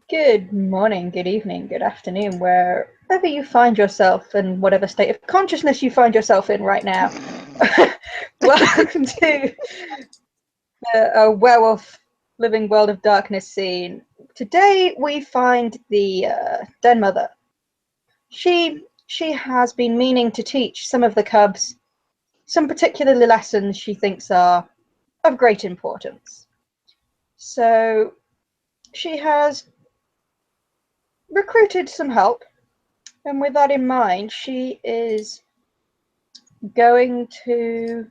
Good morning, good evening, good afternoon, wherever you find yourself and whatever state of consciousness you find yourself in right now. Welcome to a Werewolf Living World of Darkness scene. Today we find the Den Mother. She has been meaning to teach some of the cubs some particular lessons she thinks are of great importance. So she has recruited some help, and with that in mind, she is going to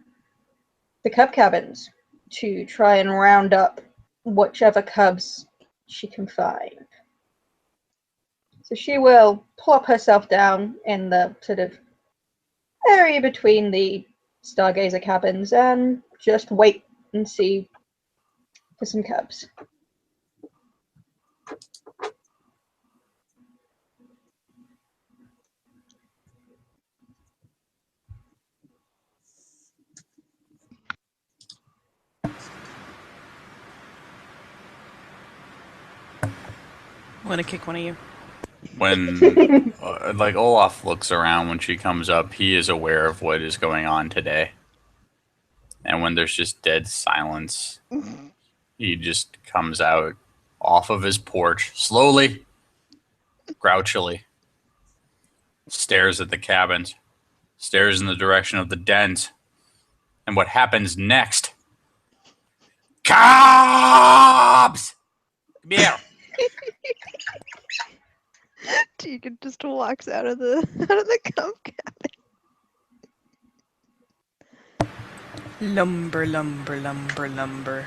the cub cabins to try and round up whichever cubs she can find. So she will plop herself down in the sort of area between the Stargazer cabins and just wait and see for some cubs. I'm gonna kick one of you. When Olaf looks around when she comes up, he is aware of what is going on today. And when there's just dead silence, he just comes out off of his porch, slowly, grouchily, stares at the cabins, stares in the direction of the dens. And what happens next? Cubs! Come here! Tegan just walks out of the cub cabin. Lumber, lumber, lumber, lumber.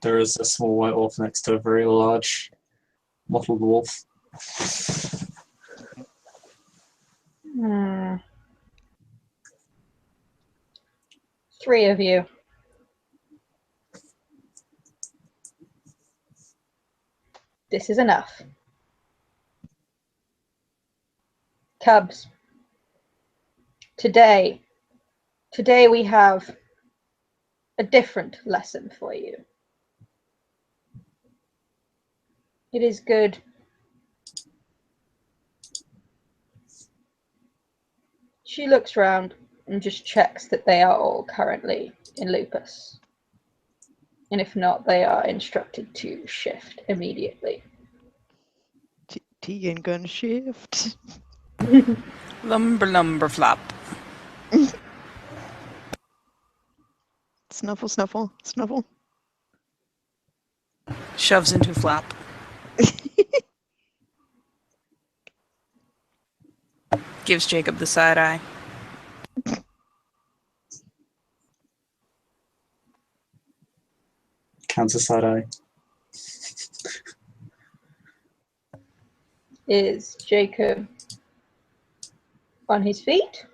There is a small white wolf next to a very large mottled wolf. Three of you. This is enough. Cubs. Today we have a different lesson for you. It is good She looks round and just checks that they are all currently in Lupus. And if not, they are instructed to shift immediately. Tegan gonna shift. Lumber, lumber, flop. Snuffle, snuffle, snuffle. Shoves into flap. Gives Jacob the side eye. Counter side eye. Is Jacob on his feet?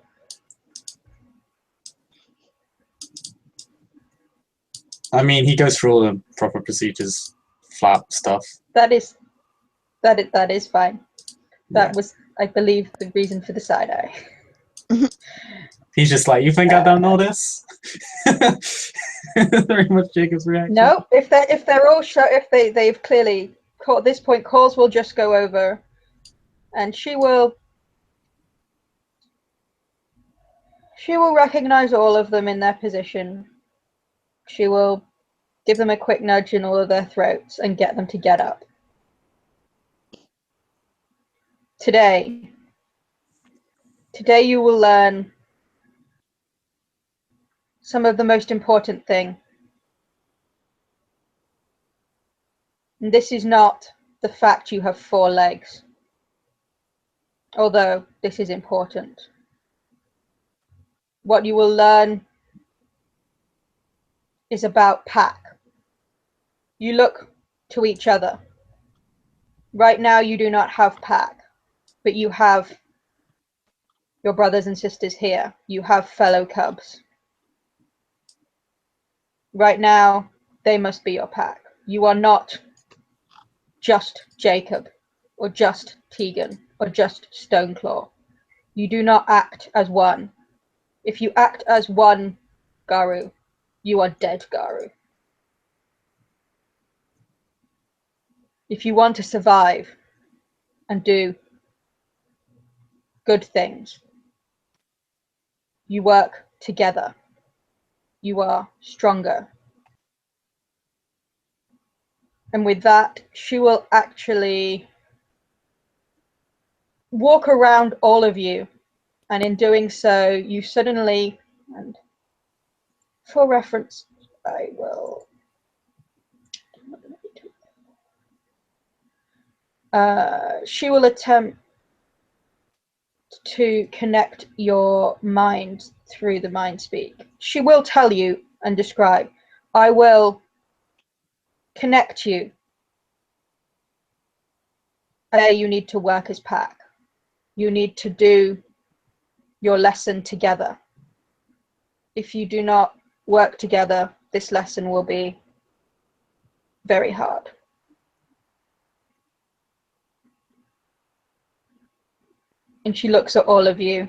I mean, he goes through all the proper procedures, flap stuff. That is fine. That Yeah. was, I believe, the reason for the side eye. He's just like, you think I don't know this? Very much Jacob's reaction. No, if they're all they've clearly caught at this point, calls will just go over, and she will recognize all of them in their position. She will give them a quick nudge in all of their throats and get them to get up. Today you will learn some of the most important thing. And this is not the fact you have 4 legs, although this is important. What you will learn is about pack. You look to each other. Right now you do not have pack, but you have your brothers and sisters here. You have fellow cubs. Right now, they must be your pack. You are not just Jacob, or just Tegan, or just Stoneclaw. You do not act as one. If you act as one, Garu, You are dead, Garu. If you want to survive and do good things, you work together. You are stronger. And with that, she will actually walk around all of you. And in doing so, you suddenly, and for reference, I will. She will attempt to connect your mind through the mind speak. She will tell you and describe. I will connect you. You need to work as pack. You need to do your lesson together. If you do not work together, this lesson will be very hard. And she looks at all of you.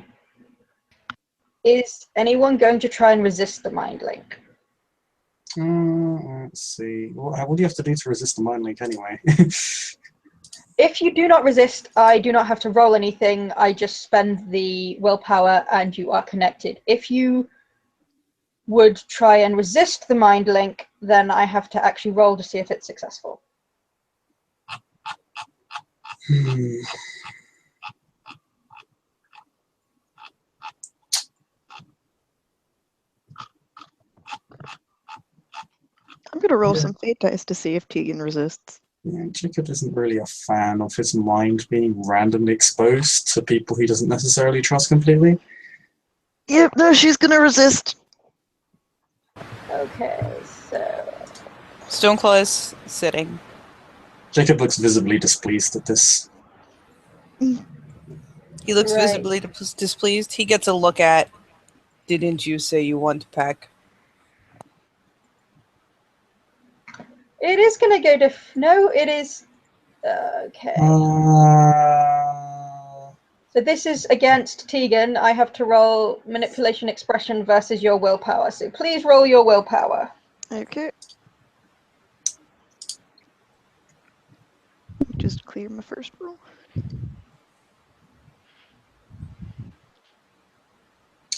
Is anyone going to try and resist the mind link? Let's see. What do you have to do to resist the mind link anyway? If you do not resist, I do not have to roll anything. I just spend the willpower and you are connected. If you would try and resist the mind link, then I have to actually roll to see if it's successful. I'm gonna roll some fate dice to see if Tegan resists. Yeah, Jacob isn't really a fan of his mind being randomly exposed to people he doesn't necessarily trust completely. Yep, no, she's gonna resist. Okay, so Stoneclaw is sitting. Jacob looks visibly displeased at this. He looks Right. visibly displeased. He gets a look at, didn't you say you want to pack? it is going to go to... No, it is... Okay. So this is against Tegan. I have to roll manipulation expression versus your willpower. So please roll your willpower. Okay. Just clear my first roll.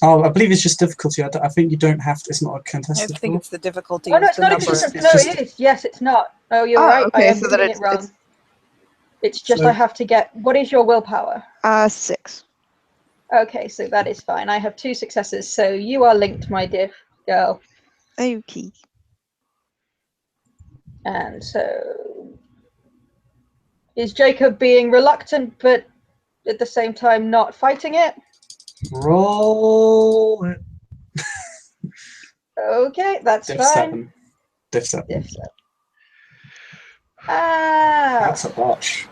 Oh, I believe it's just difficulty. I think you don't have to. It's not a I contested think roll. it's the difficulty Oh, no, of it's the not a number. just- consistent... it's No, just- it is. Yes, it's not. Oh, you're Oh, right. I okay, am so that reading it wrong. it's- It's just So- I have to get... What is your willpower? 6. Okay, so that is fine. I have 2 successes. So you are linked, my dear girl. Okay. And so... Is Jacob being reluctant, but at the same time not fighting it? Roll it. Okay, that's Diff fine. 7. Diff 7. Diff 7. Ah, That's a botch.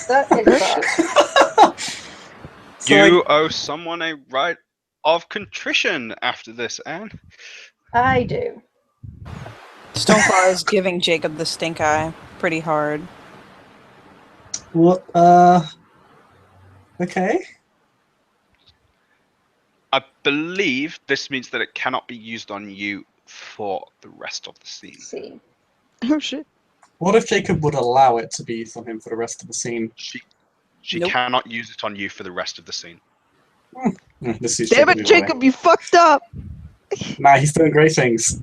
that is bad. So, You like, owe someone a right of contrition after this, Anne. I do. Stoneclaw is giving Jacob the stink eye pretty hard. what? Okay. I believe this means that it cannot be used on you for the rest of the scene. See. Oh shit. What if Jacob would allow it to be used on him for the rest of the scene? She Nope. cannot use it on you for the rest of the scene. This is Damn it, either way. Jacob, you fucked up! Nah, he's doing great things.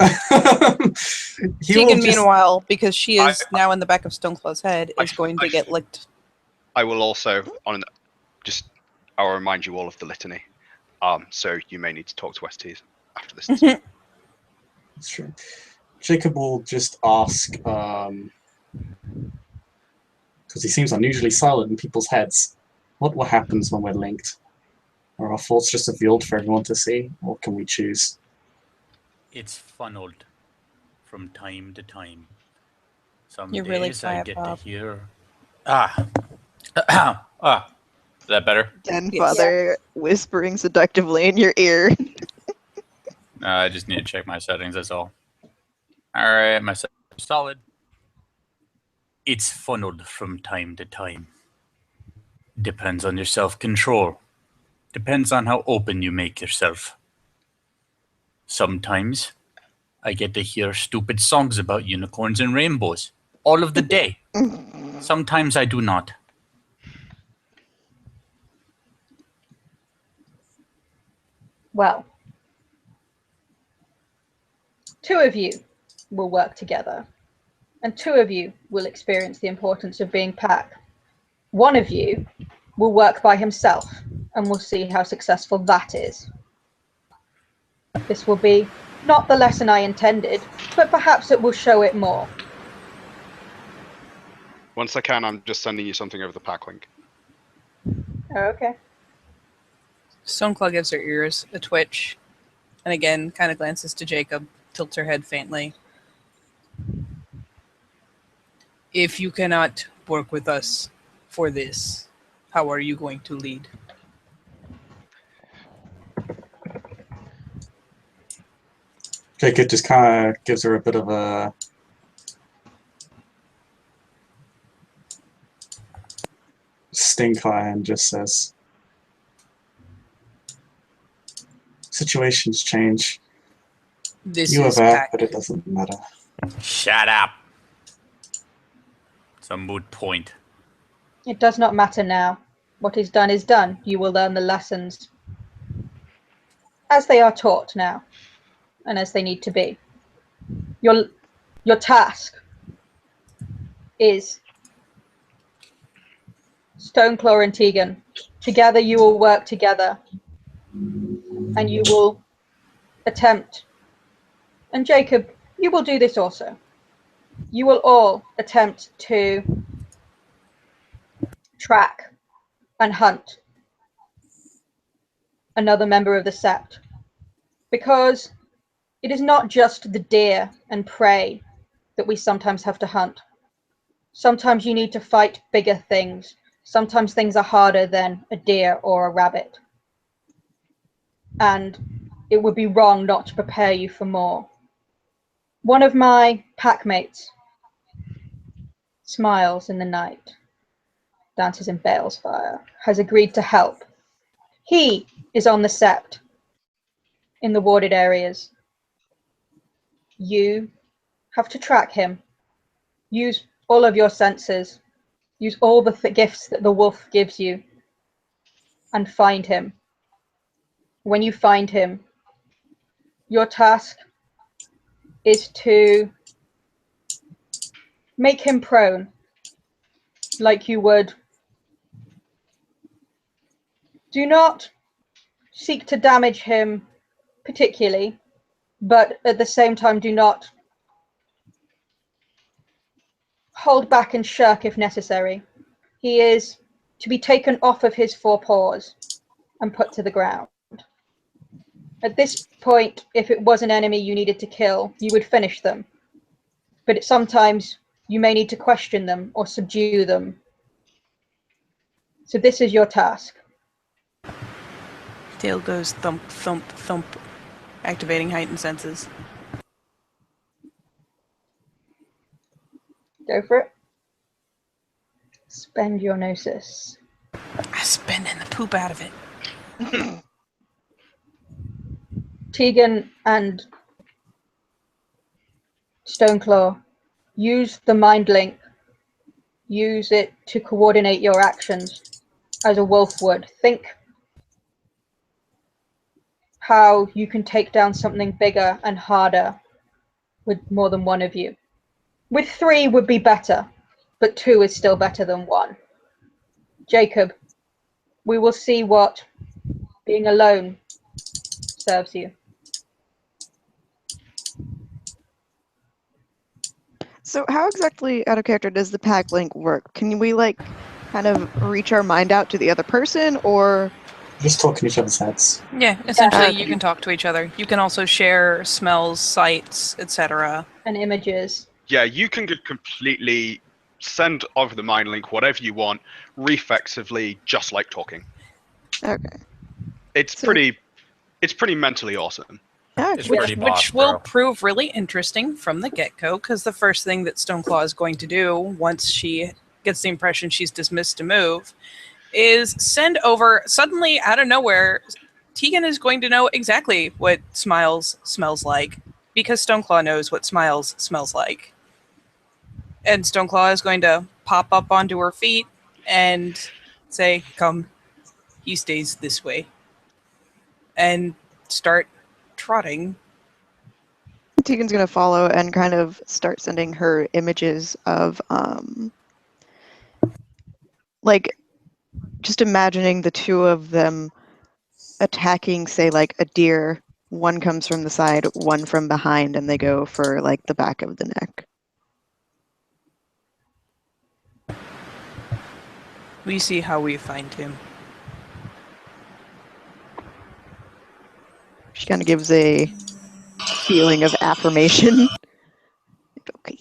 He will Tegan, just- meanwhile, because she is now in the back of Stoneclaw's head, is going to I- get licked. I will also I'll remind you all of the litany. So you may need to talk to STs after this. That's true. Jacob will just ask, because he seems unusually silent in people's heads. What happens when we're linked? Are our thoughts just revealed for everyone to see, or can we choose? It's funneled from time to time. Some You're days really I quiet, get Bob. to hear. Is that better? Den Yes. Father whispering seductively in your ear. I just need to check my settings. That's all. All right, my settings are solid. It's funneled from time to time. Depends on your self-control. Depends on how open you make yourself. Sometimes I get to hear stupid songs about unicorns and rainbows all of the day. Sometimes I do not. Well, two of you will work together, and two of you will experience the importance of being pack. One of you will work by himself, and we'll see how successful that is. This will be not the lesson I intended, but perhaps it will show it more. Once I can, I'm just sending you something over the pack link. Okay. Stoneclaw gives her ears a twitch, and again kind of glances to Jacob, tilts her head faintly. If you cannot work with us for this, how are you going to lead? Jacob just kind of gives her a bit of a stink eye and just says, situations change. This You is have out, pack. but it doesn't matter. Shut up. It's a moot point. It does not matter now. What is done is done. You will learn the lessons as they are taught now, and as they need to be. Your task is Stoneclaw and Tegan. Together you will work together, and you will attempt, and Jacob, you will do this also. You will all attempt to track and hunt another member of the sept, because it is not just the deer and prey that we sometimes have to hunt. Sometimes you need to fight bigger things. Sometimes things are harder than a deer or a rabbit. And it would be wrong not to prepare you for more. One of my packmates smiles in the night, dances in Bale's fire, has agreed to help. He is on the sept in the warded areas. You have to track him. Use all of your senses. Use all the gifts that the wolf gives you and find him. When you find him, your task is to make him prone, like you would. Do not seek to damage him particularly, but at the same time do not hold back and shirk if necessary. He is to be taken off of his four paws and put to the ground. At this point, if it was an enemy you needed to kill, you would finish them. But sometimes you may need to question them or subdue them. So this is your task. Tail goes thump, thump, thump, activating heightened senses. Go for it. Spend your gnosis. I'm spending the poop out of it. Tegan and Stoneclaw, use the mind link. Use it to coordinate your actions as a wolf would. Think how you can take down something bigger and harder with more than one of you. With three would be better, but two is still better than one. Jacob, we will see what being alone serves you. So how exactly out of character does the pack link work? Can we like kind of reach our mind out to the other person, or Just talking each other's heads. Yeah, essentially Okay. you can talk to each other. You can also share smells, sights, etc. And images. Yeah, you can completely send over the mind link whatever you want, reflexively, just like talking. okay? It's So- pretty mentally awesome. It's Okay. pretty boss, Which will bro. prove really interesting from the get-go, because the first thing that Stoneclaw is going to do once she gets the impression she's dismissed to move is send over, suddenly out of nowhere, Tegan is going to know exactly what smiles smells like. because Stoneclaw knows what Smiles smells like. And Stoneclaw is going to pop up onto her feet and say, "Come." He stays this way. And start trotting. Tegan's gonna follow and kind of start sending her images of like just imagining the two of them attacking, say, like a deer. One comes from the side, one from behind, and they go for like the back of the neck. We see how we find him. She kind of gives a feeling of affirmation. Okay.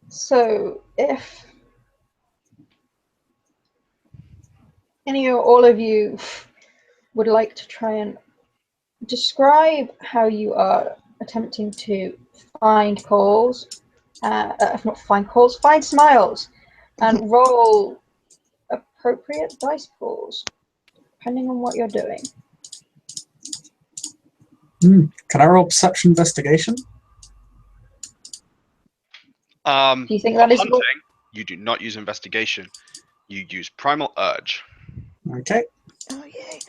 So, if any or all of you would like to try and describe how you are attempting to find calls, not find calls, find Smiles, and roll appropriate dice pools, depending on what you're doing. Can I roll perception investigation? Do you think that is hunting? You do not use investigation. You use primal urge. Okay. Oh yay.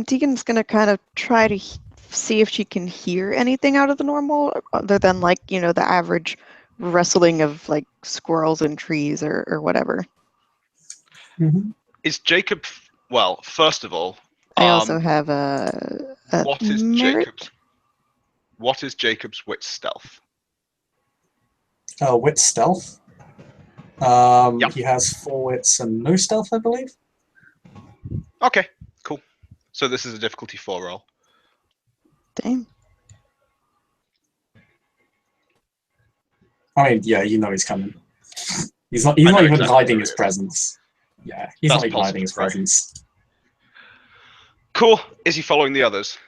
Deegan's gonna kind of try to see if she can hear anything out of the normal, other than like, you know, the average rustling of like squirrels in trees or whatever. Is Jacob? Well, first of all, I also have a what is merit? Jacob's? What is Jacob's wit stealth? Wit stealth. Yep. He has 4 wits and no stealth, I believe. Okay, cool. So this is a difficulty 4 roll. Dang. I mean, yeah, you know he's coming. He's not even exactly hiding where his he is. presence. Yeah, he's That's not even hiding his positive, right? presence. Cool. Is he following the others?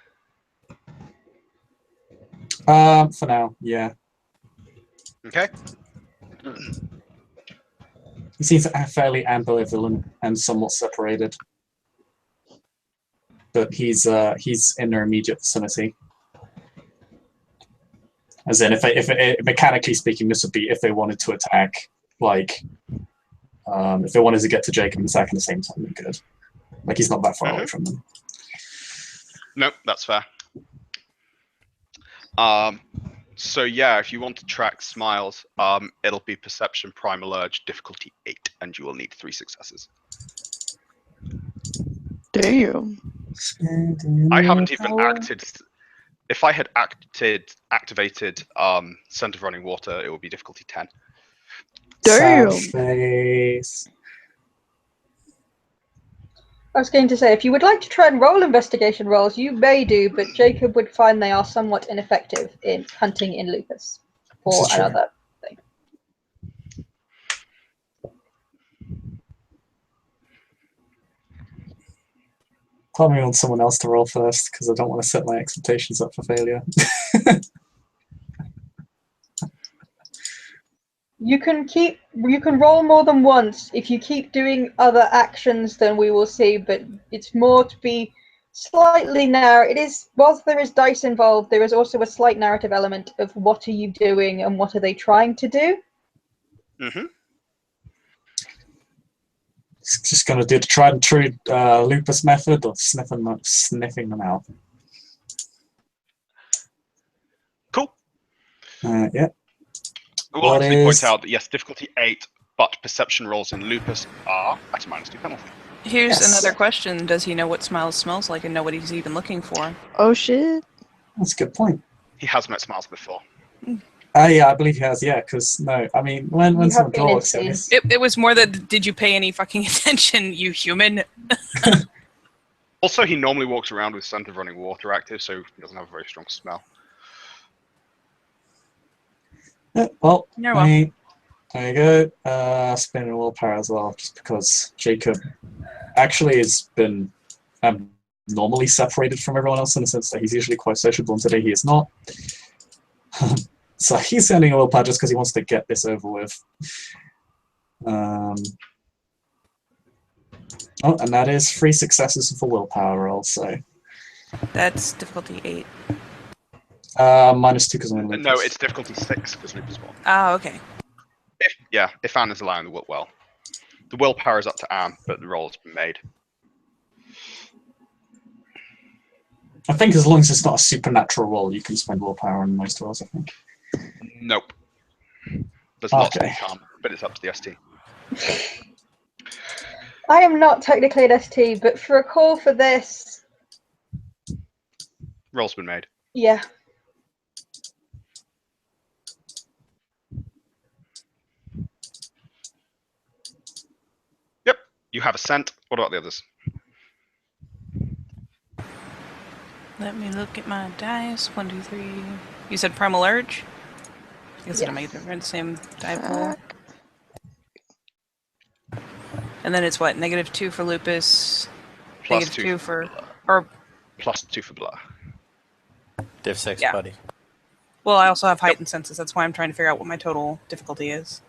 For now, yeah. Okay. He seems fairly ambivalent and somewhat separated. But he's in their immediate vicinity. As in, if mechanically speaking, this would be if they wanted to attack, like, if they wanted to get to Jacob and attack at the same time, they could. Like, he's not that far away from them. Nope, that's fair. So yeah, if you want to track Smiles, it'll be Perception Primal Urge, difficulty 8, and you will need 3 successes. Damn. I haven't even acted. If I had activated Scent of Running Water, it would be difficulty 10. Damn. Sad face. I was going to say, if you would like to try and roll investigation rolls, you may do, but Jacob would find they are somewhat ineffective in hunting in Lupus or This is true. another thing. Probably want someone else to roll first, because I don't want to set my expectations up for failure. You can roll more than once. If you keep doing other actions, then we will see, but it's more to be slightly narrow. It is, whilst there is dice involved, there is also a slight narrative element of what are you doing and what are they trying to do. Mm-hmm. Just going to do the tried and true Lupus method of sniffing them out. Cool. Yeah. I will What actually is- point out that yes, difficulty 8, but perception rolls in Lupus are at a -2 penalty. Here's Yes. another question. Does he know what Smiles smells like and know what he's even looking for? Oh shit. That's a good point. He has met Smiles before. Yeah, I believe he has, yeah, because, no, I mean, when You have someone been talks, insane. it's- It was more that, did you pay any fucking attention, you human? Also, he normally walks around with Scent of Running Water active, so he doesn't have a very strong smell. yeah, well, You're I mean, there you go. Spinning a willpower as well, just because Jacob actually has been normally separated from everyone else in the sense that he's usually quite sociable, and today he is not. So he's sending a willpower just because he wants to get this over with. Oh, and that is 3 successes for willpower roll, so. That's difficulty 8. -2 because I'm in Lupus. No, it's difficulty 6 because Lupus won. Oh, okay. If Anne is allowing the will. Well, the willpower is up to Anne, but the roll has been made. I think as long as it's not a supernatural roll, you can spend willpower on most rolls, I think. Nope. There's lots Okay. you can't, but it's up to the ST. I am not technically an ST, but for a call for this, Roll's been made. yeah. Yep, you have a scent. What about the others? Let me look at my dice. 1, 2, 3. You said Primal Urge? I guess it'll make a difference. Same die pool. And then it's what? -2 for Lupus. Plus -2 2 for. Blah. Or. Plus 2 for Blah. Div 6, Yeah. buddy. Well, I also have heightened senses. That's why I'm trying to figure out what my total difficulty is.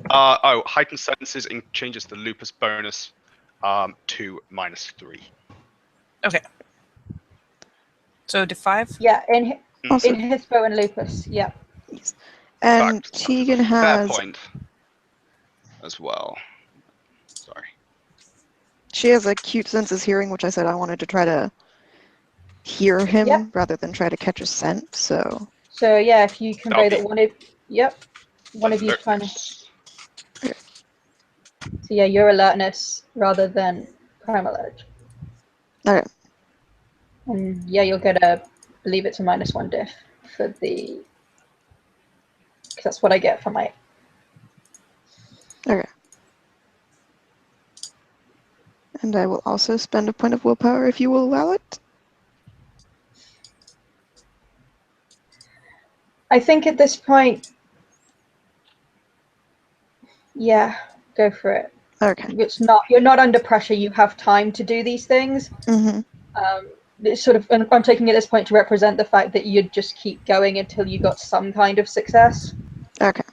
Heightened senses changes the Lupus bonus to -3. Okay. So to 5? Yeah, in Also, Hispo and Lupus, yeah. and Fact. Tegan Fair has point as well. Sorry. she has acute senses hearing, which I said I wanted to try to hear him Yep. rather than try to catch a scent. So So yeah, if you convey That'll that one of one of you Alertness. kind of. So yeah, your alertness rather than primal urge. okay, And yeah, you'll get I believe it's a -1 diff for the. Because that's what I get for my. okay. And I will also spend a point of willpower if you will allow it. I think at this point. Yeah, go for it. Okay. You're not under pressure. You have time to do these things. Mm-hmm. It's sort of, and I'm taking it at this point to represent the fact that you'd just keep going until you got some kind of success. Okay.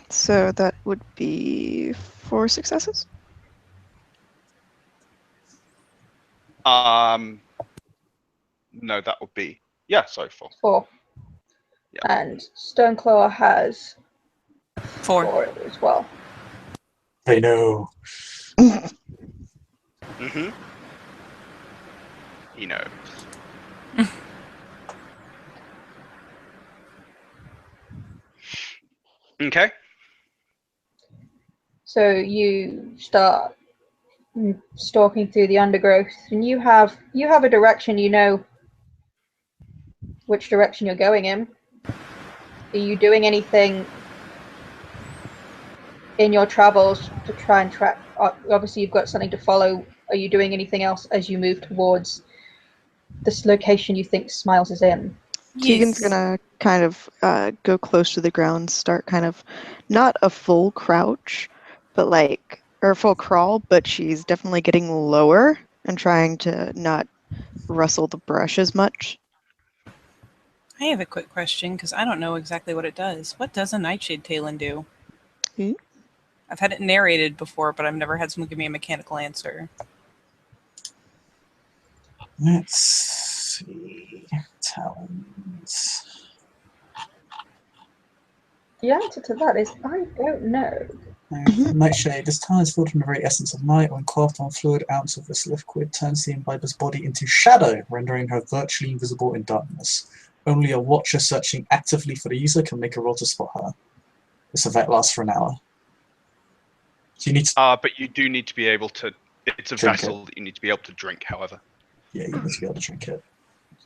So that would be 4 successes. No, that would be 4. 4. Yeah. And Stoneclaw has 4. 4 as well. They know. Mm-hmm. He knows. Okay. So you start stalking through the undergrowth, and you have a direction. You know which direction you're going in. Are you doing anything in your travels to try and track? Obviously, you've got something to follow. Are you doing anything else as you move towards this location you think Smiles is in? Tegan's gonna kind of go close to the ground, start kind of not a full crouch, but or full crawl, but she's definitely getting lower and trying to not rustle the brush as much. I have a quick question because I don't know exactly what it does. What does a Nightshade Talon do? I've had it narrated before, but I've never had someone give me a mechanical answer. Let's see. Talons. The answer to that is I don't know. Nightshade. This talon is filled from the very essence of night. When clothed on fluid, ounce of this liquid turns the imbiber's body into shadow, rendering her virtually invisible in darkness. Only a watcher searching actively for the user can make a roll to spot her. This effect lasts for an hour. So you need to. But you do need to be able to. It's a Drink vessel that you need to be able to drink. However. Yeah, you need to be able to drink it.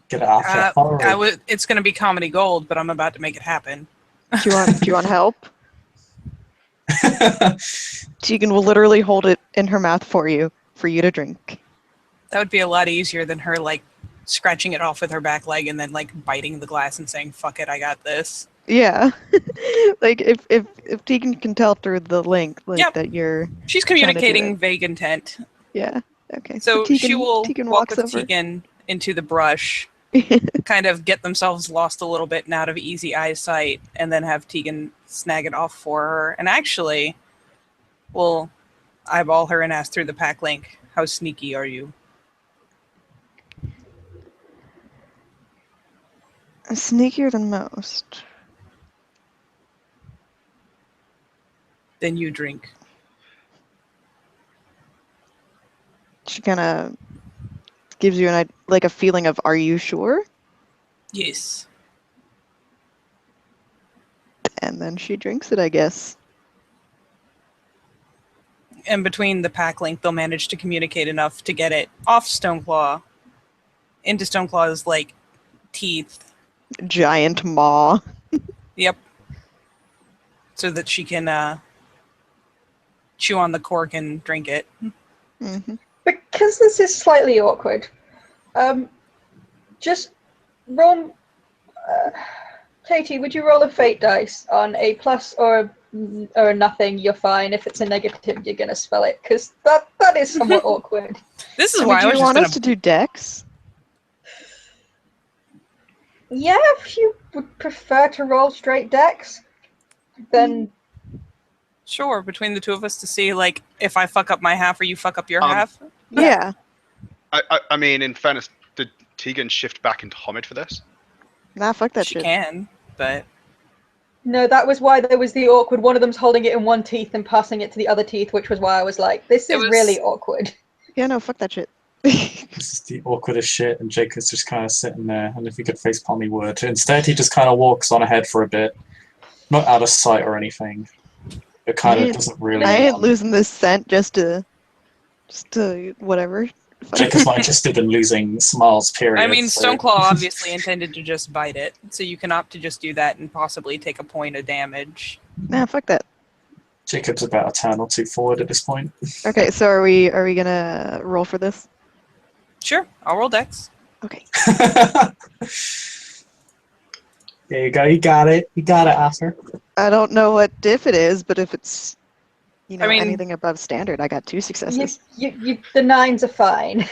Get it after. It's going to be comedy gold, but I'm about to make it happen. Do you want help? Tegan will literally hold it in her mouth for you to drink. That would be a lot easier than her scratching it off with her back leg and then biting the glass and saying, "Fuck it, I got this." Yeah. if Tegan can tell through the link Yep. that you're She's communicating vague intent. Yeah. Okay. So Tegan, she will Tegan walk walks with over. Tegan into the brush, kind of get themselves lost a little bit and out of easy eyesight, and then have Tegan snag it off for her. And actually, we'll eyeball her and ask through the pack link, how sneaky are you? Sneakier than most. Then you drink. She kind of gives you like a feeling of, are you sure? Yes. And then she drinks it, I guess. And between the pack link, they'll manage to communicate enough to get it off Stoneclaw, into Stoneclaw's, like, teeth. Giant maw. Yep. So that she can chew on the cork and drink it. Mm-hmm. Because this is slightly awkward, just roll. Katie, would you roll a fate dice on a plus or a nothing? You're fine. If it's a negative, you're gonna spell it, because that is somewhat awkward. This is I mean, why do I was you just want gonna... us to do dex? Yeah, if you would prefer to roll straight dex, then Sure, between the two of us to see, like, if I fuck up my half or you fuck up your half. Yeah. I mean, in fairness, did Tegan shift back into Homid for this? Nah, fuck that She shit. can, but... no, that was why there was the awkward. One of them's holding it in one teeth and passing it to the other teeth, which was why I was like, this is really awkward. Yeah, no, fuck that shit. This is the awkwardest shit, and Jacob's just kind of sitting there, and if he could facepalm, he would. Instead, he just kind of walks on ahead for a bit. Not out of sight or anything. It kind of doesn't really... I ain't losing this scent just to whatever. Jacob's not interested in losing smiles, period. I mean, so- Stoneclaw obviously intended to just bite it, so you can opt to just do that and possibly take a point of damage. Nah, fuck that. Jacob's about a turn or two forward at this point. Okay, so are we gonna roll for this? Sure, I'll roll dex. Okay. There you go, you got it. You got it, Arthur. I don't know what diff it is, but if it's I mean- anything above standard, I got 2 successes. The 9s are fine.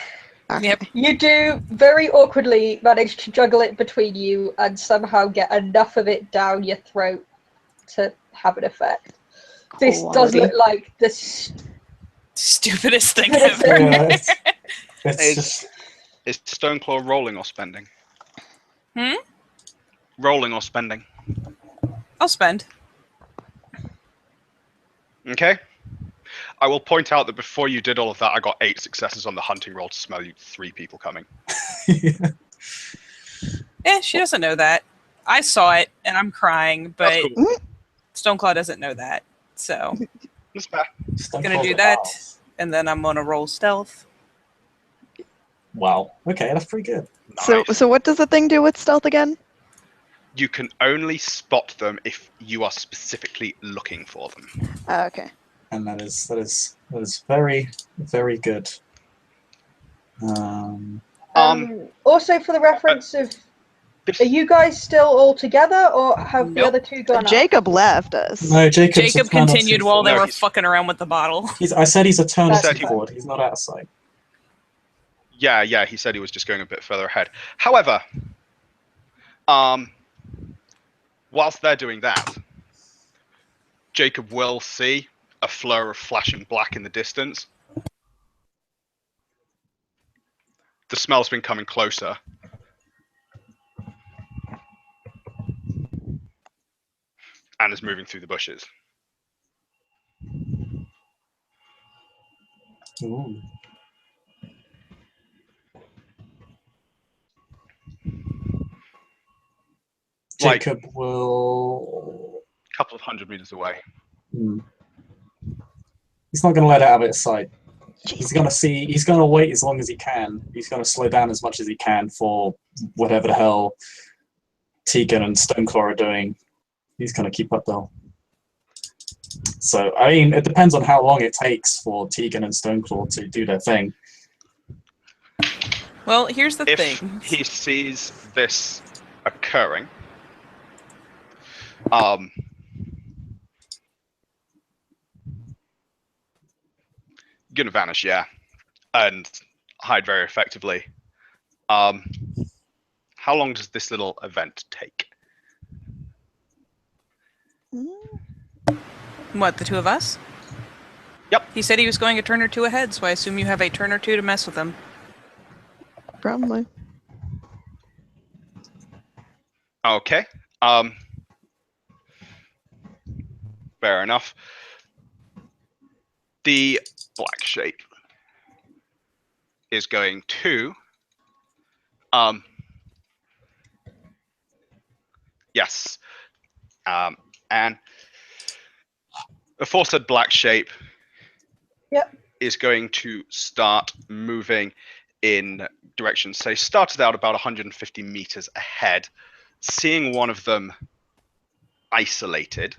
Okay. Yep. You do very awkwardly manage to juggle it between you and somehow get enough of it down your throat to have an effect. This does Quality. look like the Stupidest thing Stupidest ever. thing. Yeah, it's just... Is Stoneclaw rolling or spending? Hmm? Rolling or spending? I'll spend. Okay. I will point out that before you did all of that, I got 8 successes on the hunting roll to smell you 3 people coming. She doesn't know that. I saw it, and I'm crying, but That's cool. Stoneclaw doesn't know that. So, That's fair. gonna do that, and then I'm gonna roll stealth. Wow. Okay, that's pretty good. Nice. So what does the thing do with stealth again? You can only spot them if you are specifically looking for them. Okay. And that is very, very good. Also, for the reference of, are you guys still all together, or have the Nope. other two gone off? Jacob left us. No, Jacob's a Jacob turn or two continued while they No, were he's- fucking around with the bottle. I said he's a turn or That's two fine. forward. He's not out of sight. Yeah, he said he was just going a bit further ahead. However, whilst they're doing that, Jacob will see a flare of flashing black in the distance. The smell's been coming closer. And is moving through the bushes. Ooh. Like- Jacob will... A couple of 100 meters away. He's not going to let it out of his sight. He's going to wait as long as he can. He's going to slow down as much as he can for whatever the hell Tegan and Stoneclaw are doing. He's going to keep up though. So, I mean, it depends on how long it takes for Tegan and Stoneclaw to do their thing. Well, here's the If thing. he sees this occurring, gonna vanish, yeah, and hide very effectively. How long does this little event take? What, the two of us? Yep. He said he was going a turn or two ahead, so I assume you have a turn or two to mess with him. Probably. Okay. Fair enough. The black shape is going to yes. And the aforesaid black shape is going to start moving in direction. Say started out about 150 meters ahead, seeing one of them isolated.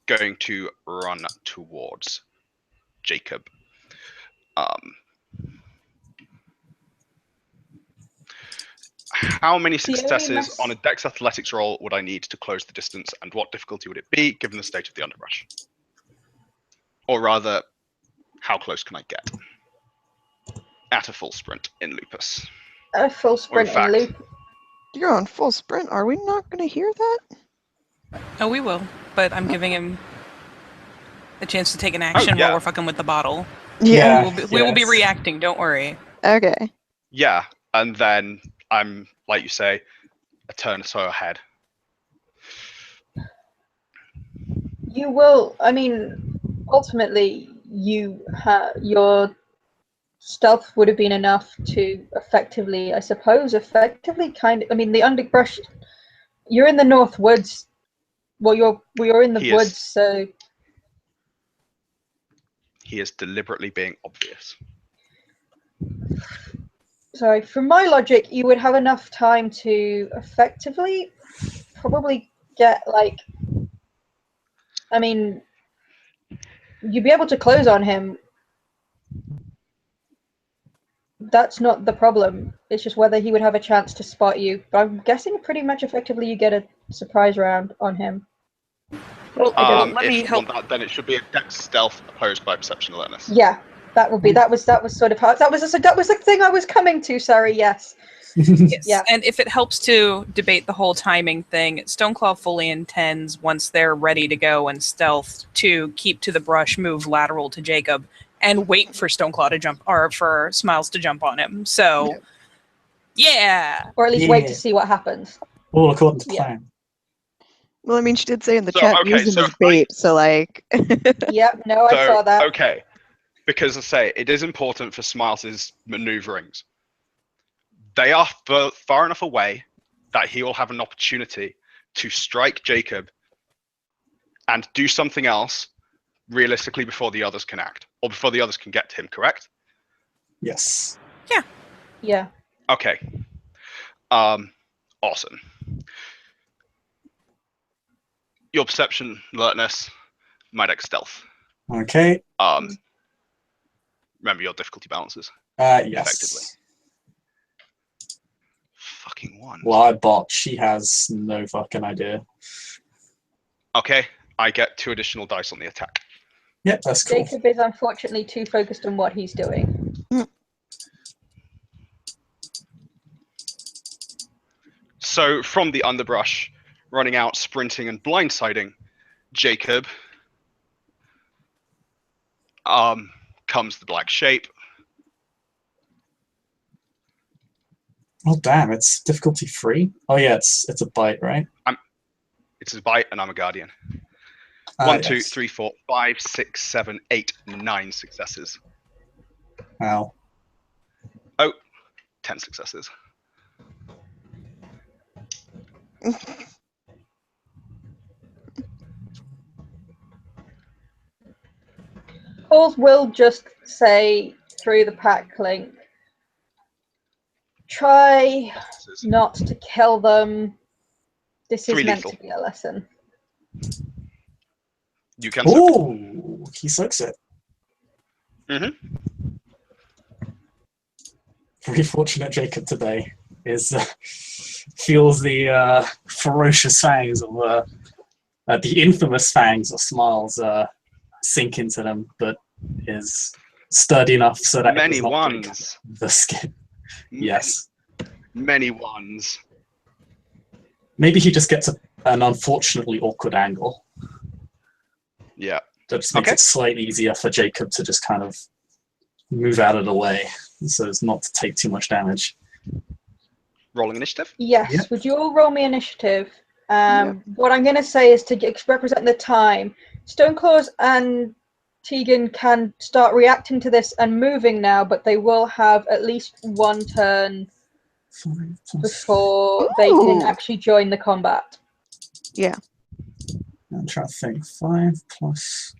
Going to run towards Jacob. How many successes on a Dex Athletics roll would I need to close the distance, and what difficulty would it be given the state of the underbrush? Or rather, how close can I get? At a full sprint in Lupus. A full sprint in Lupus. You're on full sprint. Are we not going to hear that? Oh, we will. But I'm giving him a chance to take an action while we're fucking with the bottle. Yeah. We will be reacting, don't worry. Okay. Yeah, and then I'm, like you say, a turn or so ahead. You will, I mean, ultimately, your stealth would have been enough to effectively, I suppose, kind of, I mean, the underbrush, you're in the North Woods. Well, you're in the woods, so... He is deliberately being obvious. Sorry, from my logic, you would have enough time to effectively probably get, like... I mean, you'd be able to close on him. That's not the problem. It's just whether he would have a chance to spot you. But I'm guessing pretty much effectively you get a surprise round on him. Well, let me help. Then it should be a Dex stealth opposed by perception alertness. Yeah, that would be. That was sort of how. That was the thing I was coming to. Sorry. Yes. Yes. Yeah. And if it helps to debate the whole timing thing, Stoneclaw fully intends, once they're ready to go and stealth, to keep to the brush, move lateral to Jacob, and wait for Stoneclaw to jump, or for Smiles to jump on him. So, yeah. Or at least wait to see what happens. All according to plan. Well, I mean, she did say in the chat, use them as bait, so like... Yep, no, I saw that. Okay, because I say, it is important for Smiles' maneuverings. They are far enough away that he will have an opportunity to strike Jacob and do something else realistically before the others can act, or before the others can get to him, correct? Yes. Yeah. Yeah. Okay. Awesome. Your perception, alertness, my Dex stealth. Okay. Remember your difficulty balances. Yes. Effectively. Fucking one. Well, I bot. She has no fucking idea. Okay, I get 2 additional dice on the attack. Yep, that's cool. Jacob is unfortunately too focused on what he's doing. So from the underbrush, running out, sprinting, and blindsiding Jacob, comes the black shape. Oh damn! It's difficulty 3. Oh yeah, it's a bite, right? It's a bite, and I'm a guardian. 1, 2, 3, 4, 5, 6, 7, 8, 9 successes. Wow. Oh, 10 successes. Paul will just say through the pack link, try not to kill them. This is meant to be a lesson. You can. Ooh, he sucks it. Very fortunate Jacob today feels the ferocious fangs of the infamous fangs of Smiles sink into them, but is sturdy enough so that it Many does not break ones. the skin. Yes. Many ones. Maybe he just gets an unfortunately awkward angle. Yeah. That just makes Okay. it slightly easier for Jacob to just kind of move out of the way so as not to take too much damage. Rolling initiative. Yes. Yep. Would you all roll me initiative? Yep. What I'm going to say is to represent the time. Stoneclaws and Tegan can start reacting to this and moving now, but they will have at least one turn 5 plus. before they can Ooh. actually join the combat. Yeah. I'm trying to think. 5 plus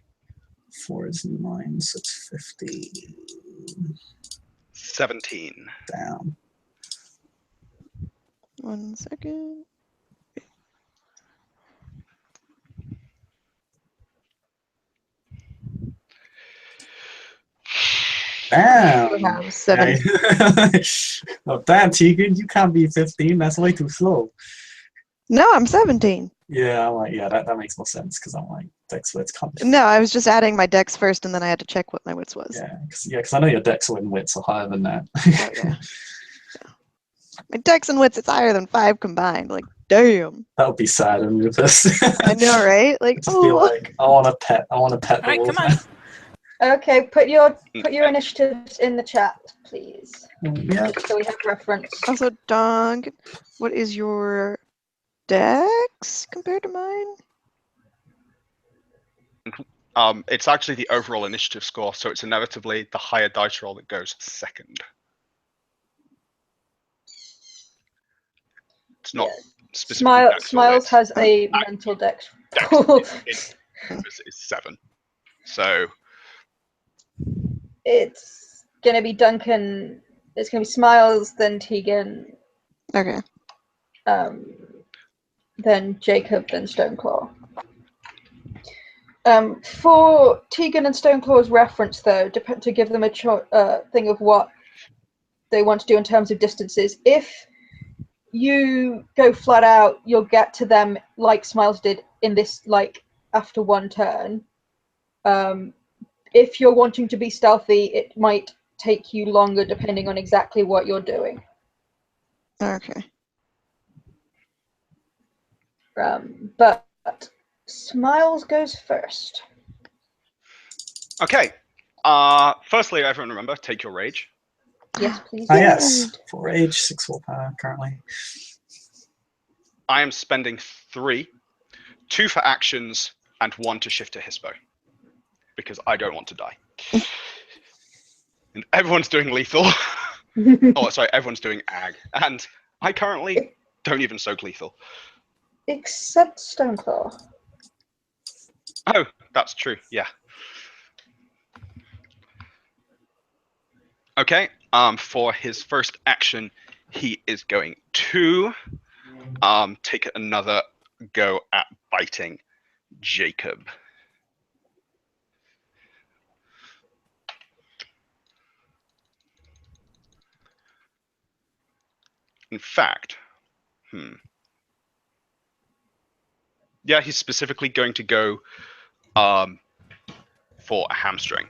4 is 9, so it's 15. 17. Down. 1 second. Damn. 7. Oh, damn, Tegan, you can't be 15. That's way too slow. No, I'm 17. Yeah, I'm like, yeah, that makes more sense because I'm like, Dex wits can't be. No, I was just adding my dex first, and then I had to check what my wits was. Yeah, because I know your Dex and wits are higher than that. Oh, yeah. My dex and wits, it's higher than 5 combined. Like, damn. That would be sad in Lupus. I know, right? Like, Just be oh. like, I want to pet the Alright, wolf. come on. Okay, put your initiatives in the chat, please, Yeah. so we have reference. Also, Dong, what is your dex compared to mine? It's actually the overall initiative score, so it's inevitably the higher dice roll that goes second. It's not specifically dex or Smiles wits. has a mental dex. Dex is 7. So It's gonna be Duncan. It's gonna be Smiles, then Tegan, Okay. then Jacob, then Stoneclaw. For Tegan and Stoneclaw's reference, though, to give them a thing of what they want to do in terms of distances, if you go flat out, you'll get to them like Smiles did in this, like, after one turn. If you're wanting to be stealthy, it might take you longer depending on exactly what you're doing. Okay. But Smiles goes first. okay. Firstly, everyone remember, take your rage. Yes, please. Ah, yes. 4 rage, 6 willpower currently. I am spending 3, 2 for actions, and 1 to shift to Hispo. Because I don't want to die. And everyone's doing lethal. Oh, sorry, everyone's doing ag. And I currently don't even soak lethal. Except Stoneclaw. Oh, that's true, yeah. Okay, for his first action, he is going to take another go at biting Jacob. In fact, yeah, he's specifically going to go for a hamstring.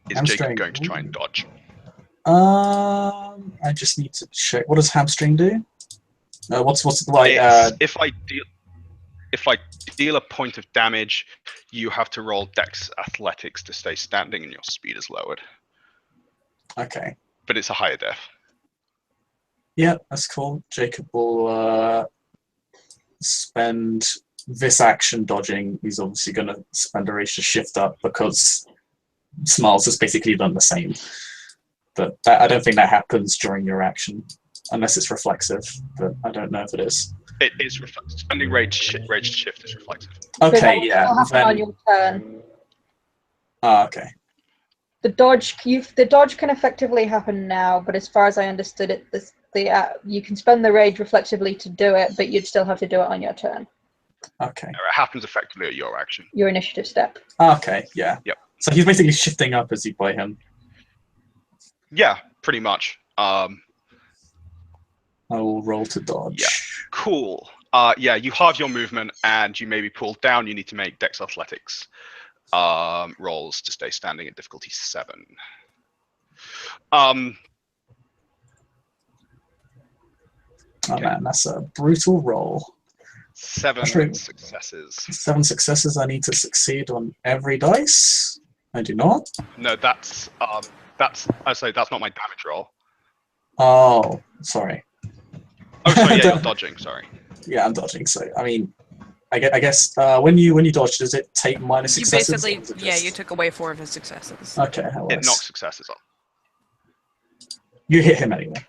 Is Hamstring. Jacob going to try and dodge? I just need to check. What does hamstring do? What's like? If I deal a point of damage, you have to roll Dex Athletics to stay standing, and your speed is lowered. Okay. But it's a higher def. Yeah, that's cool. Jacob will spend this action dodging. He's obviously going to spend a rage to shift up because Smiles has basically done the same. But I don't think that happens during your action, unless it's reflexive. But I don't know if it is. It is spending rage to shift is reflexive. Okay, So yeah. that will happen on your turn. Okay. The dodge can effectively happen now, but as far as I understood it, you can spend the rage reflexively to do it, but you'd still have to do it on your turn. Okay. It happens effectively at your action. Your initiative step. Okay, yeah. Yep. So he's basically shifting up as you play him. Yeah, pretty much. I will roll to dodge. Yeah. Cool. Yeah, you halve your movement and you may be pulled down. You need to make Dex Athletics rolls to stay standing at difficulty 7. Oh Okay. man, that's a brutal roll. 7 Actually- successes. 7 successes. I need to succeed on every dice. I do not. No, that's I say that's not my damage roll. Oh, sorry. Oh, sorry, yeah, you're dodging. Sorry. Yeah, I'm dodging. So I mean, I guess when you dodge, does it take minus You successes? basically, or is it yeah, just- you took away 4 of his successes. Okay, that It works. knocks successes off. You hit him anyway.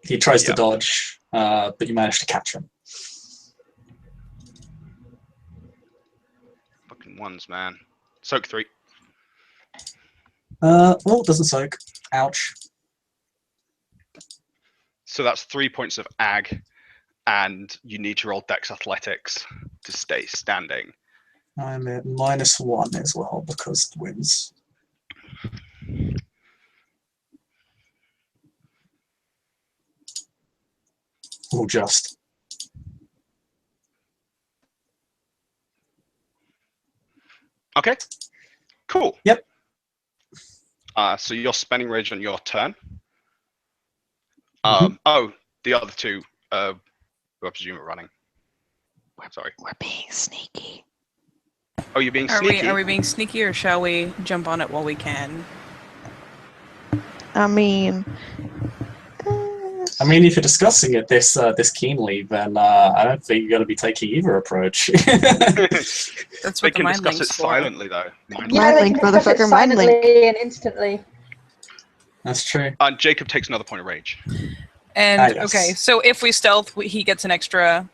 He tries to Yeah. dodge, but you manage to catch him. Fucking ones, man. Soak 3. Well, it doesn't soak. Ouch. So that's 3 points of ag, and you need to roll Dex Athletics to stay standing. I'm at -1 as well because wins. Oh, just. Okay. Cool. Yep. So you're spending rage on your turn. Mhm. Oh, the other two, who I presume are running. Sorry. We're being sneaky. Oh, you're being Are sneaky. we being sneaky, or shall we jump on it while we can? I mean, I mean, if you're discussing it this keenly, then I don't think you're going to be taking either approach. That's They what the can mind discuss it link's for. silently, though. Yeah, they link, can discuss it motherfucker, mind link. silently and instantly. That's true. And Jacob takes another point of rage. And yes. okay, so if we stealth, he gets an extra.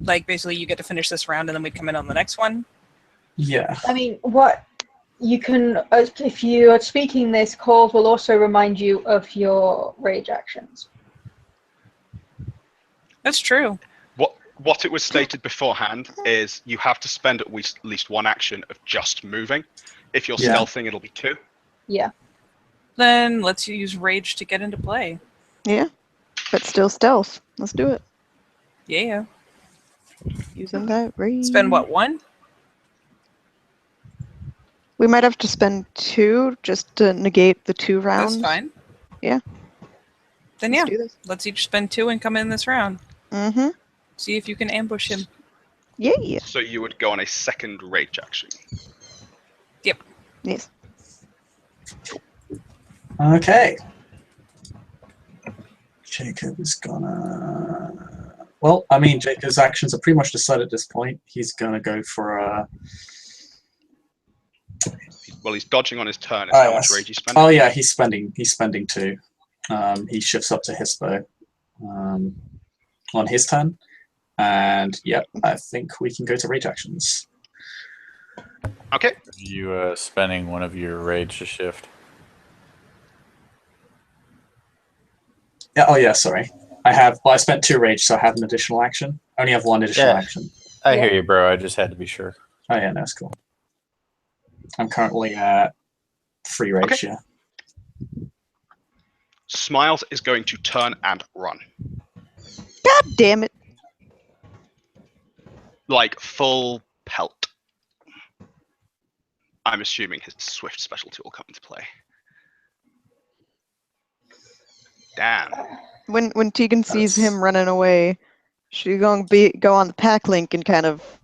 Like basically, you get to finish this round, and then we'd come in on the next one. Yeah. I mean, what you can, if you are speaking this, calls will also remind you of your rage actions. That's true. What it was stated beforehand is you have to spend at least one action of just moving. If you're Yeah. stealthing, it'll be 2. Yeah. Then let's use rage to get into play. yeah, but still stealth. Let's do it. Yeah. Using that rage. Spend what, 1? We might have to spend 2 just to negate the 2 rounds. That's fine. Yeah. Then Let's yeah, do this. let's each spend 2 and come in this round. Mm-hmm. See if you can ambush him. Yeah. So you would go on a second rage action. Yes. Okay. Jacob is gonna. Well, I mean, Jacob's actions are pretty much decided at this point. He's gonna go for a. Well, he's dodging on his turn. Is Oh, how much yes. rage he's spending. Oh yeah, he's spending 2. He shifts up to Hispo on his turn, and yep, I think we can go to rage actions. Okay. You spending one of your rage to shift. Yeah. Oh yeah. Sorry. I spent 2 rage, so I have an additional action. I only have 1 additional Yeah. action. I hear you, bro. I just had to be sure. Oh yeah, that's cool. I'm currently at 3 rage. Okay. Yeah. Smiles is going to turn and run. God damn it. Like full pelt. I'm assuming his swift specialty will come into play. Damn. When Tegan sees him running away, she's gonna go on the pack link and kind of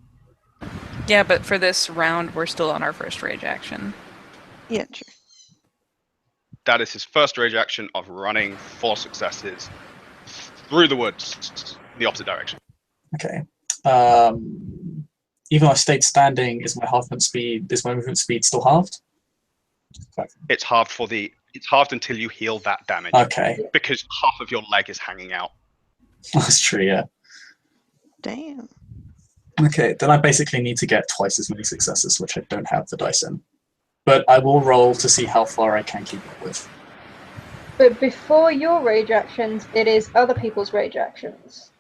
Yeah, but for this round, we're still on our first rage action. yeah, sure. That is his first rage action of running 4 successes through the woods, the opposite direction. Okay. Even though I stayed standing, is my movement speed still halved? It's halved until you heal that damage. Okay. Because half of your leg is hanging out. That's true, yeah. Damn. Okay, then I basically need to get twice as many successes, which I don't have the dice in. But I will roll to see how far I can keep up with. But before your rage actions, it is other people's rage actions.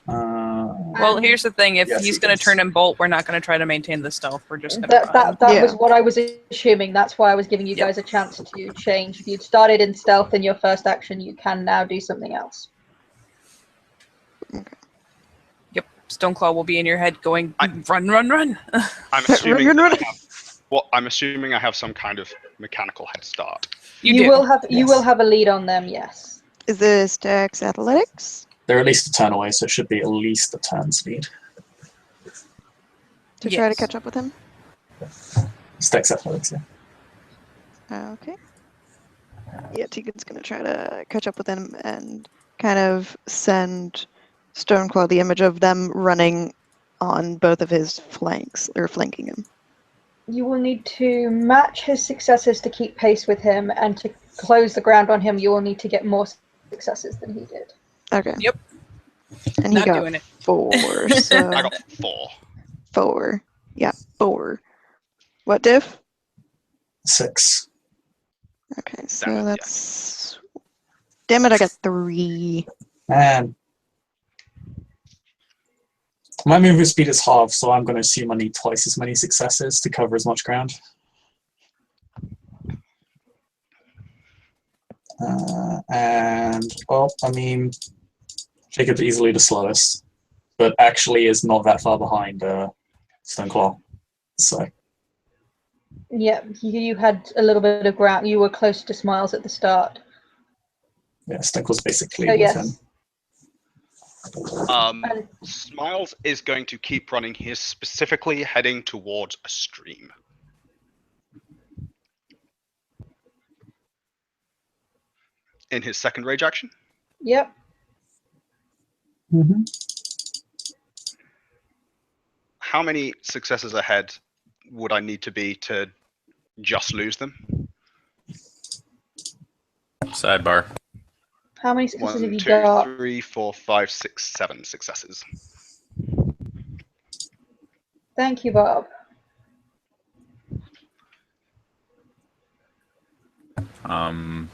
Well, here's the thing: if Yes, he's he going to does. turn and bolt, we're not going to try to maintain the stealth. We're just going to run. That Yeah. was what I was assuming. That's why I was giving you Yep. guys a chance to change. If you'd started in stealth in your first action, you can now do something else. Stoneclaw will be in your head going, run, run, run. I'm assuming Run, run, that I'm assuming I have some kind of mechanical head start. You do. will have you Yes. will have a lead on them, yes. Is this Dex Athletics? They're at least a turn away, so it should be at least a turn speed. To try to Yes. catch up with him? Dex athletics, yeah. Okay. Yeah, Tegan's gonna try to catch up with him and kind of send Stoneclaw the image of them running on both of his flanks, or flanking him. You will need to match his successes to keep pace with him, and to close the ground on him, you will need to get more successes than he did. Okay. Yep. And he Not got doing it. 4, so I got 4. 4. Yeah, 4. What diff? 6. Okay, so Damn it, yeah. that's... Damn it, I got 3. Man. My movement speed is halved, so I'm going to assume I need twice as many successes to cover as much ground. And, well, I mean, Jacob's easily the slowest, but actually is not that far behind Stoneclaw. So, Yeah, you had a little bit of ground. You were close to Smiles at the start. yeah, Stoneclaw's basically Oh, with yes. him. Smiles is going to keep running. He is specifically heading towards a stream. In his second rage action. Yep. Mm-hmm. How many successes ahead would I need to be to just lose them? Sidebar. How many successes have 1, you 2, got? 3, 4, 5, 6, 7 successes. Thank you, Bob.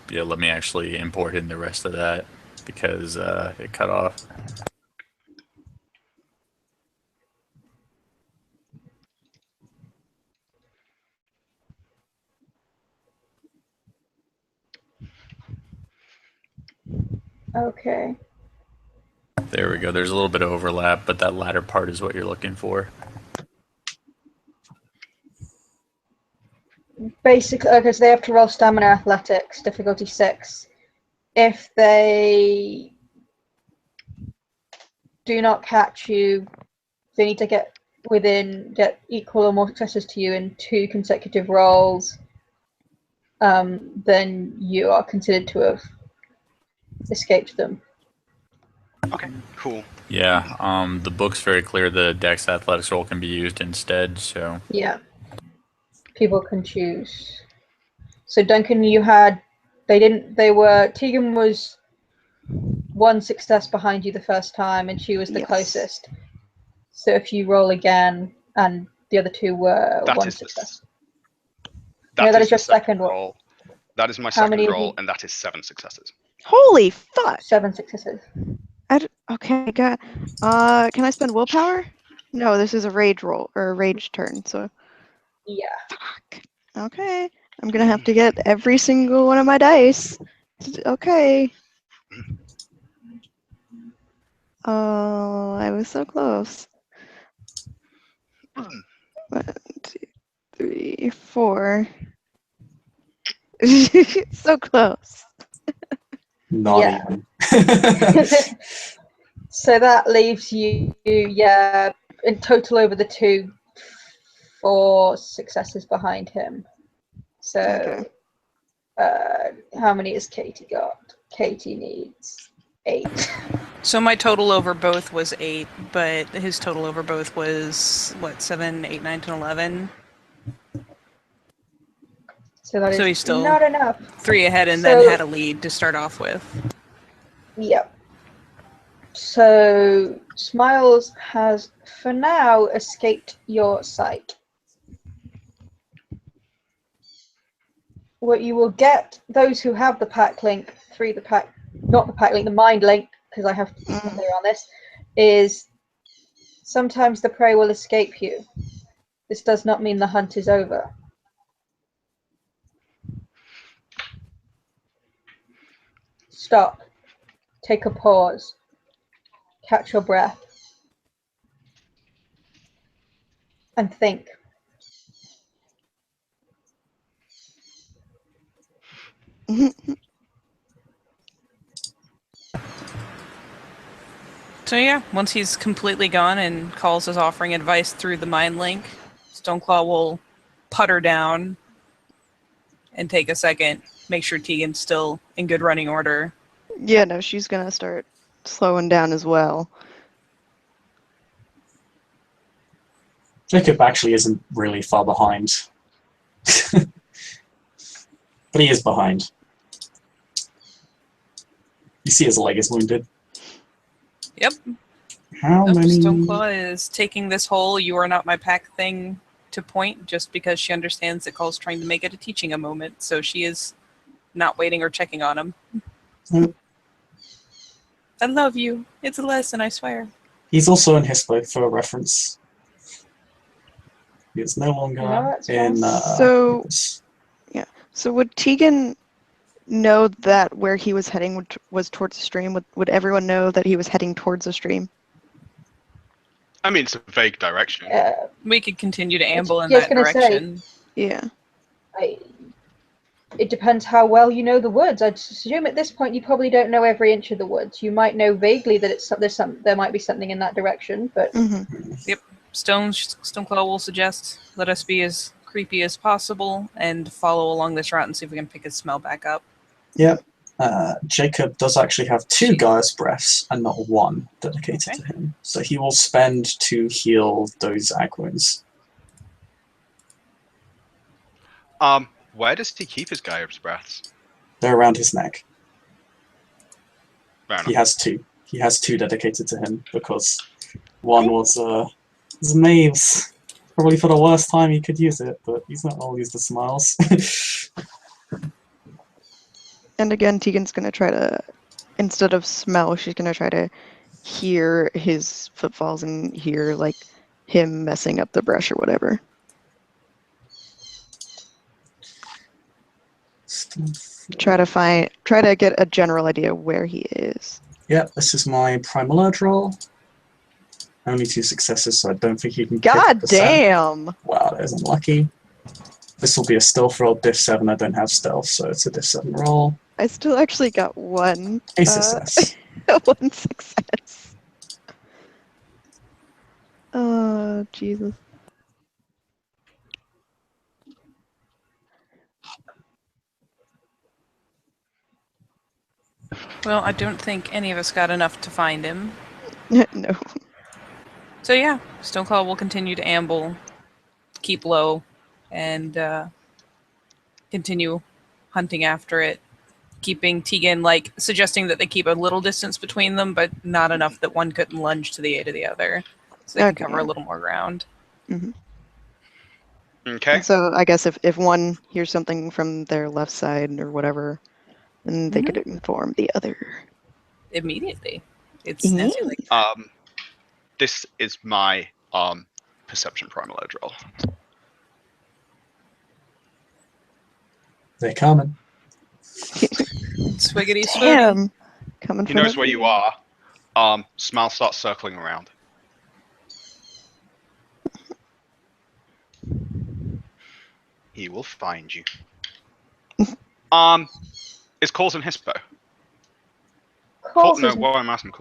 Yeah, let me actually import in the rest of that because it cut off. Okay. There we go. There's a little bit of overlap, but that latter part is what you're looking for. Basically, okay, so they have to roll stamina athletics, difficulty 6. If they do not catch you, they need to get equal or more successes to you in 2 consecutive rolls. Then you are considered to have escaped them. Okay, cool. Yeah, the book's very clear. The Dex Athletics roll can be used instead. So Yeah. People can choose. So Duncan, Tegan was 1 success behind you the first time, and she was the Yes. closest. So if you roll again, and the other 2 were That 1 is the success. That that is is your the second second roll. That is my How second many have roll, you- and that is 7 successes. Holy fuck! 7 successes. Okay, can I spend willpower? No, this is a rage roll, or a rage turn, so... Yeah. Fuck. Okay, I'm gonna have to get every single one of my dice. Okay. Oh, I was so close. 1, 2, 3, 4. So close. Not Yeah. even. So that leaves you, in total over the 2, 4 successes behind him. So, Okay. how many has Katie got? Katie needs 8. So my total over both was 8, but his total over both was, 7, 8, 9, 10, 11? So that So is he's still not enough. 3 ahead and So- then had a lead to start off with. Yep. So Smiles has, for now, escaped your sight. What you will get, those who have the pack link through the mind link, because I have to be clear on this, is sometimes the prey will escape you. This does not mean the hunt is over. Stop. Take a pause. Catch your breath. and think. So yeah, once he's completely gone and Calls is offering advice through the mind link, Stoneclaw will putter down and take a second, make sure Tegan's still in good running order. Yeah, no, she's gonna start slowing down as well. Jacob actually isn't really far behind. But he is behind. You see his leg is wounded. Yep. How many? Stoneclaw is taking this whole "you are not my pack" thing to point, just because she understands that Call's trying to make it a teaching a moment, so she is not waiting or checking on him. I love you. It's a lesson, I swear. He's also in Hispo for reference. He is no longer that's in. So- Lupus. So would Tegan know that where he was heading was towards the stream? Would everyone know that he was heading towards the stream? I mean, it's a vague direction. We could continue to amble in Yeah, I was that gonna say- direction. Yeah. It depends how well you know the woods. I'd assume at this point you probably don't know every inch of the woods. You might know vaguely that there might be something in that direction, but Stoneclaw will suggest let us be as creepy as possible and follow along this route and see if we can pick his smell back up. Yep. Jacob does actually have 2 Gaia's breaths and not 1 dedicated to him. So he will spend to heal those ag wounds. Where does he keep his Gaia's breaths? They're around his neck. Fair He enough. has 2. He has 2 dedicated to him because 1 was Maeve's. Probably for the worst time he could use it, but he's not always the smiles. And again, Tegan's gonna try to, instead of smell, she's gonna try to hear his footfalls and hear like him messing up the brush or whatever. Try to get a general idea where he is. Yep, this is my primal urge roll. Only 2 successes, so I don't think he can God crit the scent. damn! Wow, that is unlucky. This will be a stealth roll, diff 7. I don't have stealth, so it's a diff 7 roll. I still actually got one. A success. 1 success. Oh, Jesus. Well, I don't think any of us got enough to find him. No. So yeah, Stoneclaw will continue to amble, keep low, and continue hunting after it, keeping Tegan, like, suggesting that they keep a little distance between them, but not enough that one couldn't lunge to the aid of the other, so they Okay, can cover a little more ground. Okay. And so I guess if one hears something from their left side or whatever, then they could inform the other. Immediately. It's snazzy like that. This is my perception primal urge roll. They're coming. Swiggity swiggity. Damn! Coming He from knows where you are. Smile starts circling around. He will find you. Is Calls and Hispo? Calls No, isn't- what am I asking?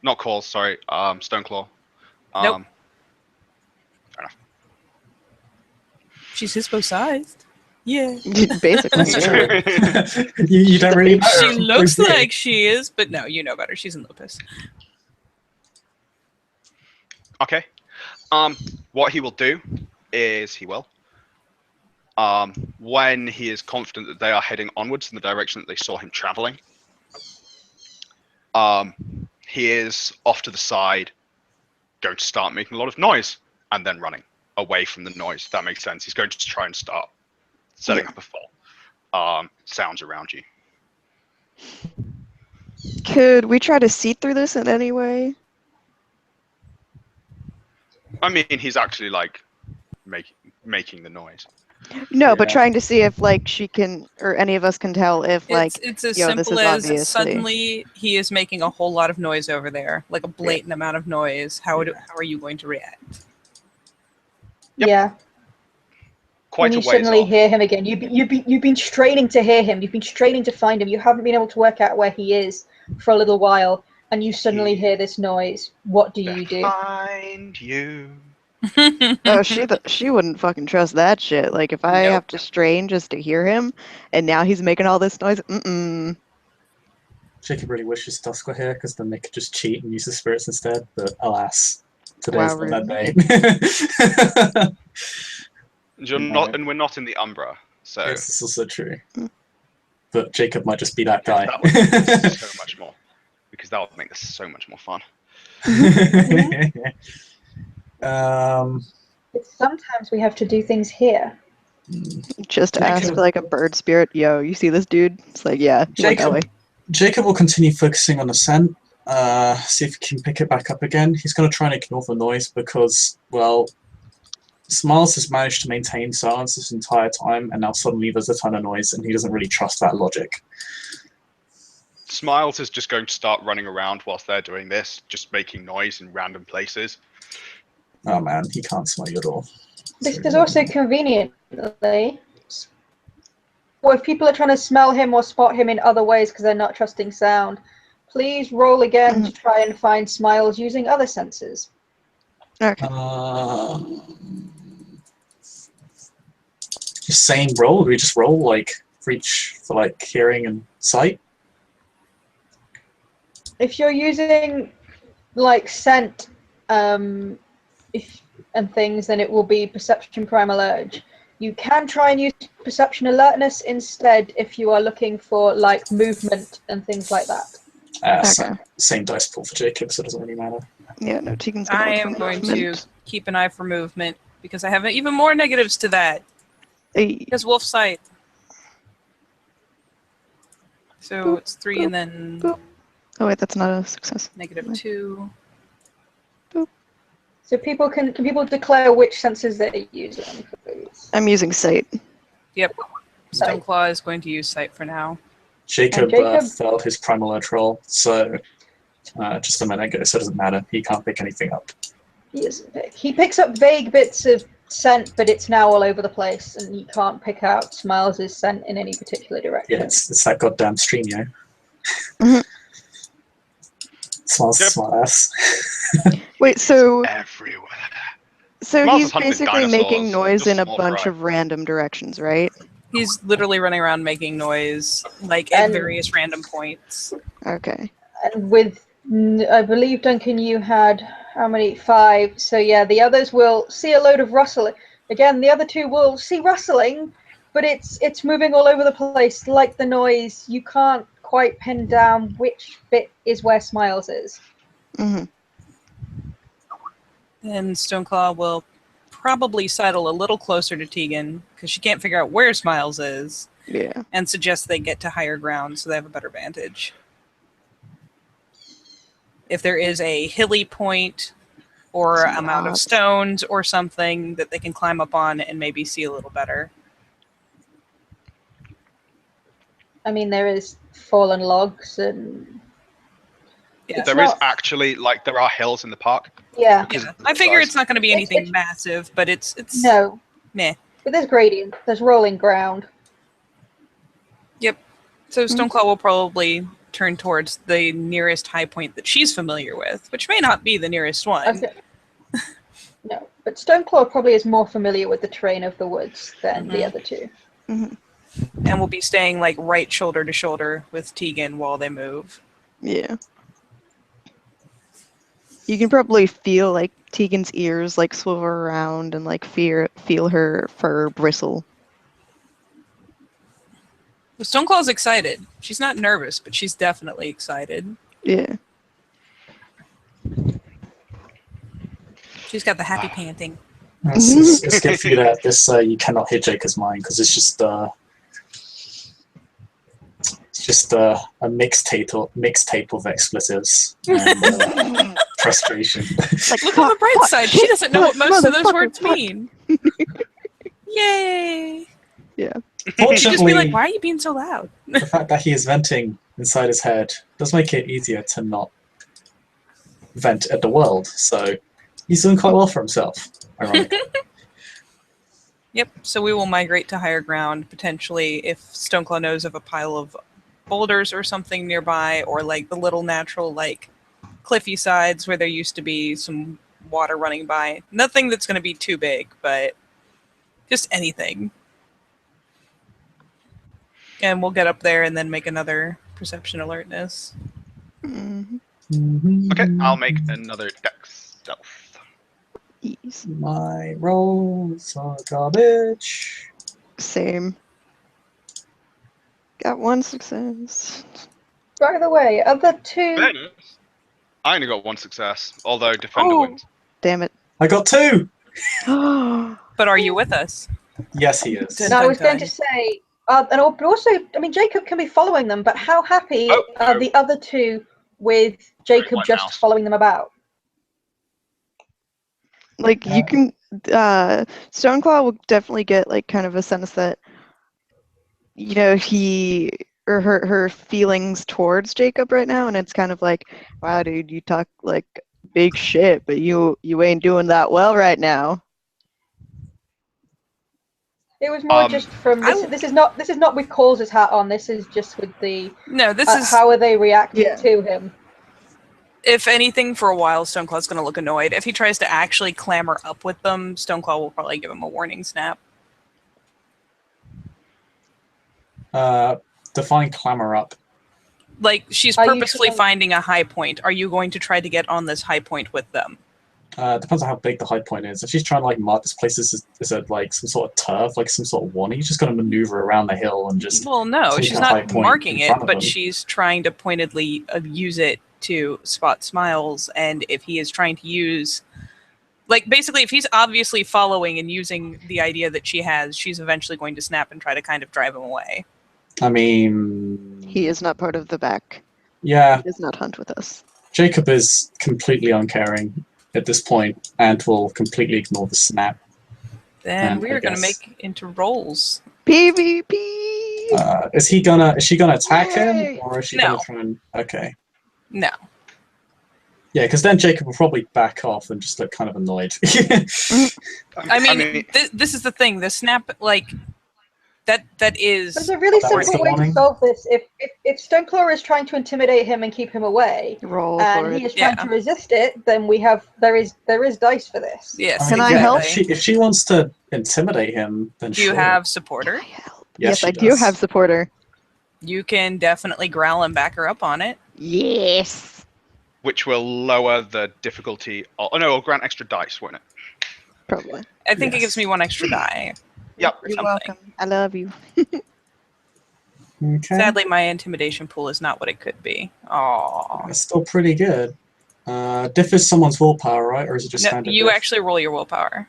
Not Calls, sorry. Stoneclaw. Nope. Fair enough. She's Hispo-sized. Yeah. Basically. That's Yeah. true. you don't really know. She looks like she is, but no, you know better. She's in Lupus. Okay. What he will do is when he is confident that they are heading onwards in the direction that they saw him traveling, he is off to the side, going to start making a lot of noise and then running away from the noise. If that makes sense. He's going to try and start setting up a full sounds around you. Could we try to see through this in any way? I mean, he's actually like making the noise. No, but Yeah. trying to see if like she can or any of us can tell if like it's as yo, this simple is as obviously- suddenly he is making a whole lot of noise over there, like a blatant amount of noise. How are you going to react? Yep. Yeah. Quite When a you ways suddenly off. hear him again, you've been straining to hear him. You've been straining to find him. You haven't been able to work out where he is for a little while, and you suddenly hear this noise. What do you do? Find you. Oh, she wouldn't fucking trust that shit. Like, if I Nope. have to strain just to hear him, and now he's making all this noise, Jacob really wishes Dusk were here because then they could just cheat and use the spirits instead. But alas, today's Wow, not that day. You're not, and we're not in the Umbra, so Yes, this is also true. But Jacob might just be that because guy. that would make this so much more. Because that would make this so much more fun. But sometimes we have to do things here. just ask Jacob- like a bird spirit, yo, you see this dude? It's like, yeah, he went that way. Jacob will continue focusing on the scent, see if he can pick it back up again. He's going to try and ignore the noise because, well, Smiles has managed to maintain silence this entire time, and now suddenly there's a ton of noise, and he doesn't really trust that logic. Smiles is just going to start running around whilst they're doing this, just making noise in random places. Oh man, he can't smell you at all. Because also conveniently, well, if people are trying to smell him or spot him in other ways because they're not trusting sound, please roll again to try and find Smiles using other senses. Okay. Just same roll? Do we just roll like for each for like hearing and sight? If you're using like scent and things, then it will be perception primal urge. You can try and use perception alertness instead if you are looking for like movement and things like that. Okay. Same dice pool for Jacob, so it doesn't really matter. Yeah, no, Tegan's gonna I look am for going movement. to keep an eye for movement because I have even more negatives to that. Hey, Because wolf sight. So Boop, it's 3 boop, and then boop. Oh wait, that's not a success. -2. So people can people declare which senses they're using, please? I'm using sight. Yep. Sight. Stoneclaw is going to use sight for now. Jacob, Jacob? failed his primal urge roll, so just a minute ago, so it doesn't matter. He can't pick anything up. He picks up vague bits of scent, but it's now all over the place, and he can't pick out Smiles' scent in any particular direction. Yeah, it's that goddamn stream, yo. Mhm. Smiles, Yep. smart ass. Wait, so Everywhere. so Miles he's is hunting basically making dinosaurs, noise just in a small bunch fry. of random directions, right? He's literally running around making noise, like at And- various random points. Okay. And with, I believe, Duncan, you had how many? 5. So yeah, the others will see a load of rustling. Again, the other 2 will see rustling, but it's moving all over the place, like the noise. You can't quite pin down which bit is where Smiles is. hmm And Stoneclaw will probably sidle a little closer to Tegan because she can't figure out where Smiles is, Yeah. and suggest they get to higher ground so they have a better vantage. If there is a hilly point or Some amount of rocks. stones or something that they can climb up on and maybe see a little better. I mean, there is fallen logs and Yeah. There is actually, like, there are hills in the park. yeah. Because Yeah. I figure it's not going to be anything It's- massive, but it's No, meh. but there's gradient. There's rolling ground. So Stoneclaw will probably turn towards the nearest high point that she's familiar with, which may not be the nearest one. Okay. No, but Stoneclaw probably is more familiar with the terrain of the woods than the Mhm. other 2. hmm And will be staying like right shoulder to shoulder with Tegan while they move. Yeah. You can probably feel like Tegan's ears like swivel around and like feel her fur bristle. Stoneclaw's excited. She's not nervous, but she's definitely excited. Yeah. She's got the happy panting. It's good for you that this you cannot hit Jacob's mind because it's just a mixtape of expletives and frustration. Like, Look on the bright fuck, side. shit, She doesn't know what fuck, most of those motherfucker, words fuck. mean. Yay! She'd just be Fortunately, like, "Why are you being so loud?" the fact that he is venting inside his head does make it easier to not vent at the world. So he's doing quite well for himself, ironically. Yep, so we will migrate to higher ground, potentially if Stoneclaw knows of a pile of boulders or something nearby, or like the little natural, like, cliffy sides where there used to be some water running by. Nothing that's going to be too big, but just anything. And we'll get up there and then make another perception alertness. Mhm. Okay, I'll make another dex stealth. Ease. My rolls are garbage. Same. Got one success. By the way, are the two? Fairness, I only got one success, although defender Oh. wins. Damn it. I got 2! But are you with us? Yes, he is. No, I was going to say, but also, I mean, Jacob can be following them, but how happy Oh, are no. the other two with Jacob White just mouse. following them about? Like, you can, Stoneclaw will definitely get, like, kind of a sense that, you know, he, or her feelings towards Jacob right now, and it's kind of like, wow, dude, you talk, like, big shit, but you ain't doing that well right now. It was more just from this. I- This is not with Cause's hat on. This is just with the. No, this is, How are they reacting Yeah. to him? if anything, for a while, Stoneclaw's going to look annoyed. If he tries to actually clamber up with them, Stoneclaw will probably give him a warning snap. Define clamor up. Like, she's Are you purposefully trying- finding a high point. Are you going to try to get on this high point with them? Depends on how big the high point is. If she's trying to like mark this place is it like some sort of turf, like some sort of one, you just gotta maneuver around the hill and just Well, no, take she's a high not point marking in it, front of but them. she's trying to pointedly use it to spot Smiles. And if he is trying to use, like, basically, if he's obviously following and using the idea that she has, she's eventually going to snap and try to kind of drive him away. I mean, He is not part of the pack. yeah, He does not hunt with us. Jacob is completely uncaring at this point and will completely ignore the snap. Then And we I are going to guess- make into rolls. PvP! Is she gonna attack him Yay! or is she No. gonna try and okay? No. Yeah, because then Jacob will probably back off and just look kind of annoyed. I mean, this is the thing. The snap, like, that is... There's a really That was simple the way to warning? solve this. If Stoneclaw is trying to intimidate him and keep him away, Roll for and he it. is trying Yeah. to resist it, then there is dice for this. Yes, Can I exactly. help? If she wants to intimidate him, then Do you sure. have Can supporter? I help? Yes, Yes, she I do does. have supporter. You can definitely growl and back her up on it. Yes! Which will lower the difficulty. Oh no, it'll grant extra dice, won't it? Probably. I think it Yes. gives me one extra die. Yep. Or You're something. welcome. I love you. Okay. Sadly, my intimidation pool is not what it could be. Aww. That's still pretty good. Diff is someone's willpower, right? Or is it just No, standard you diff? actually roll your willpower.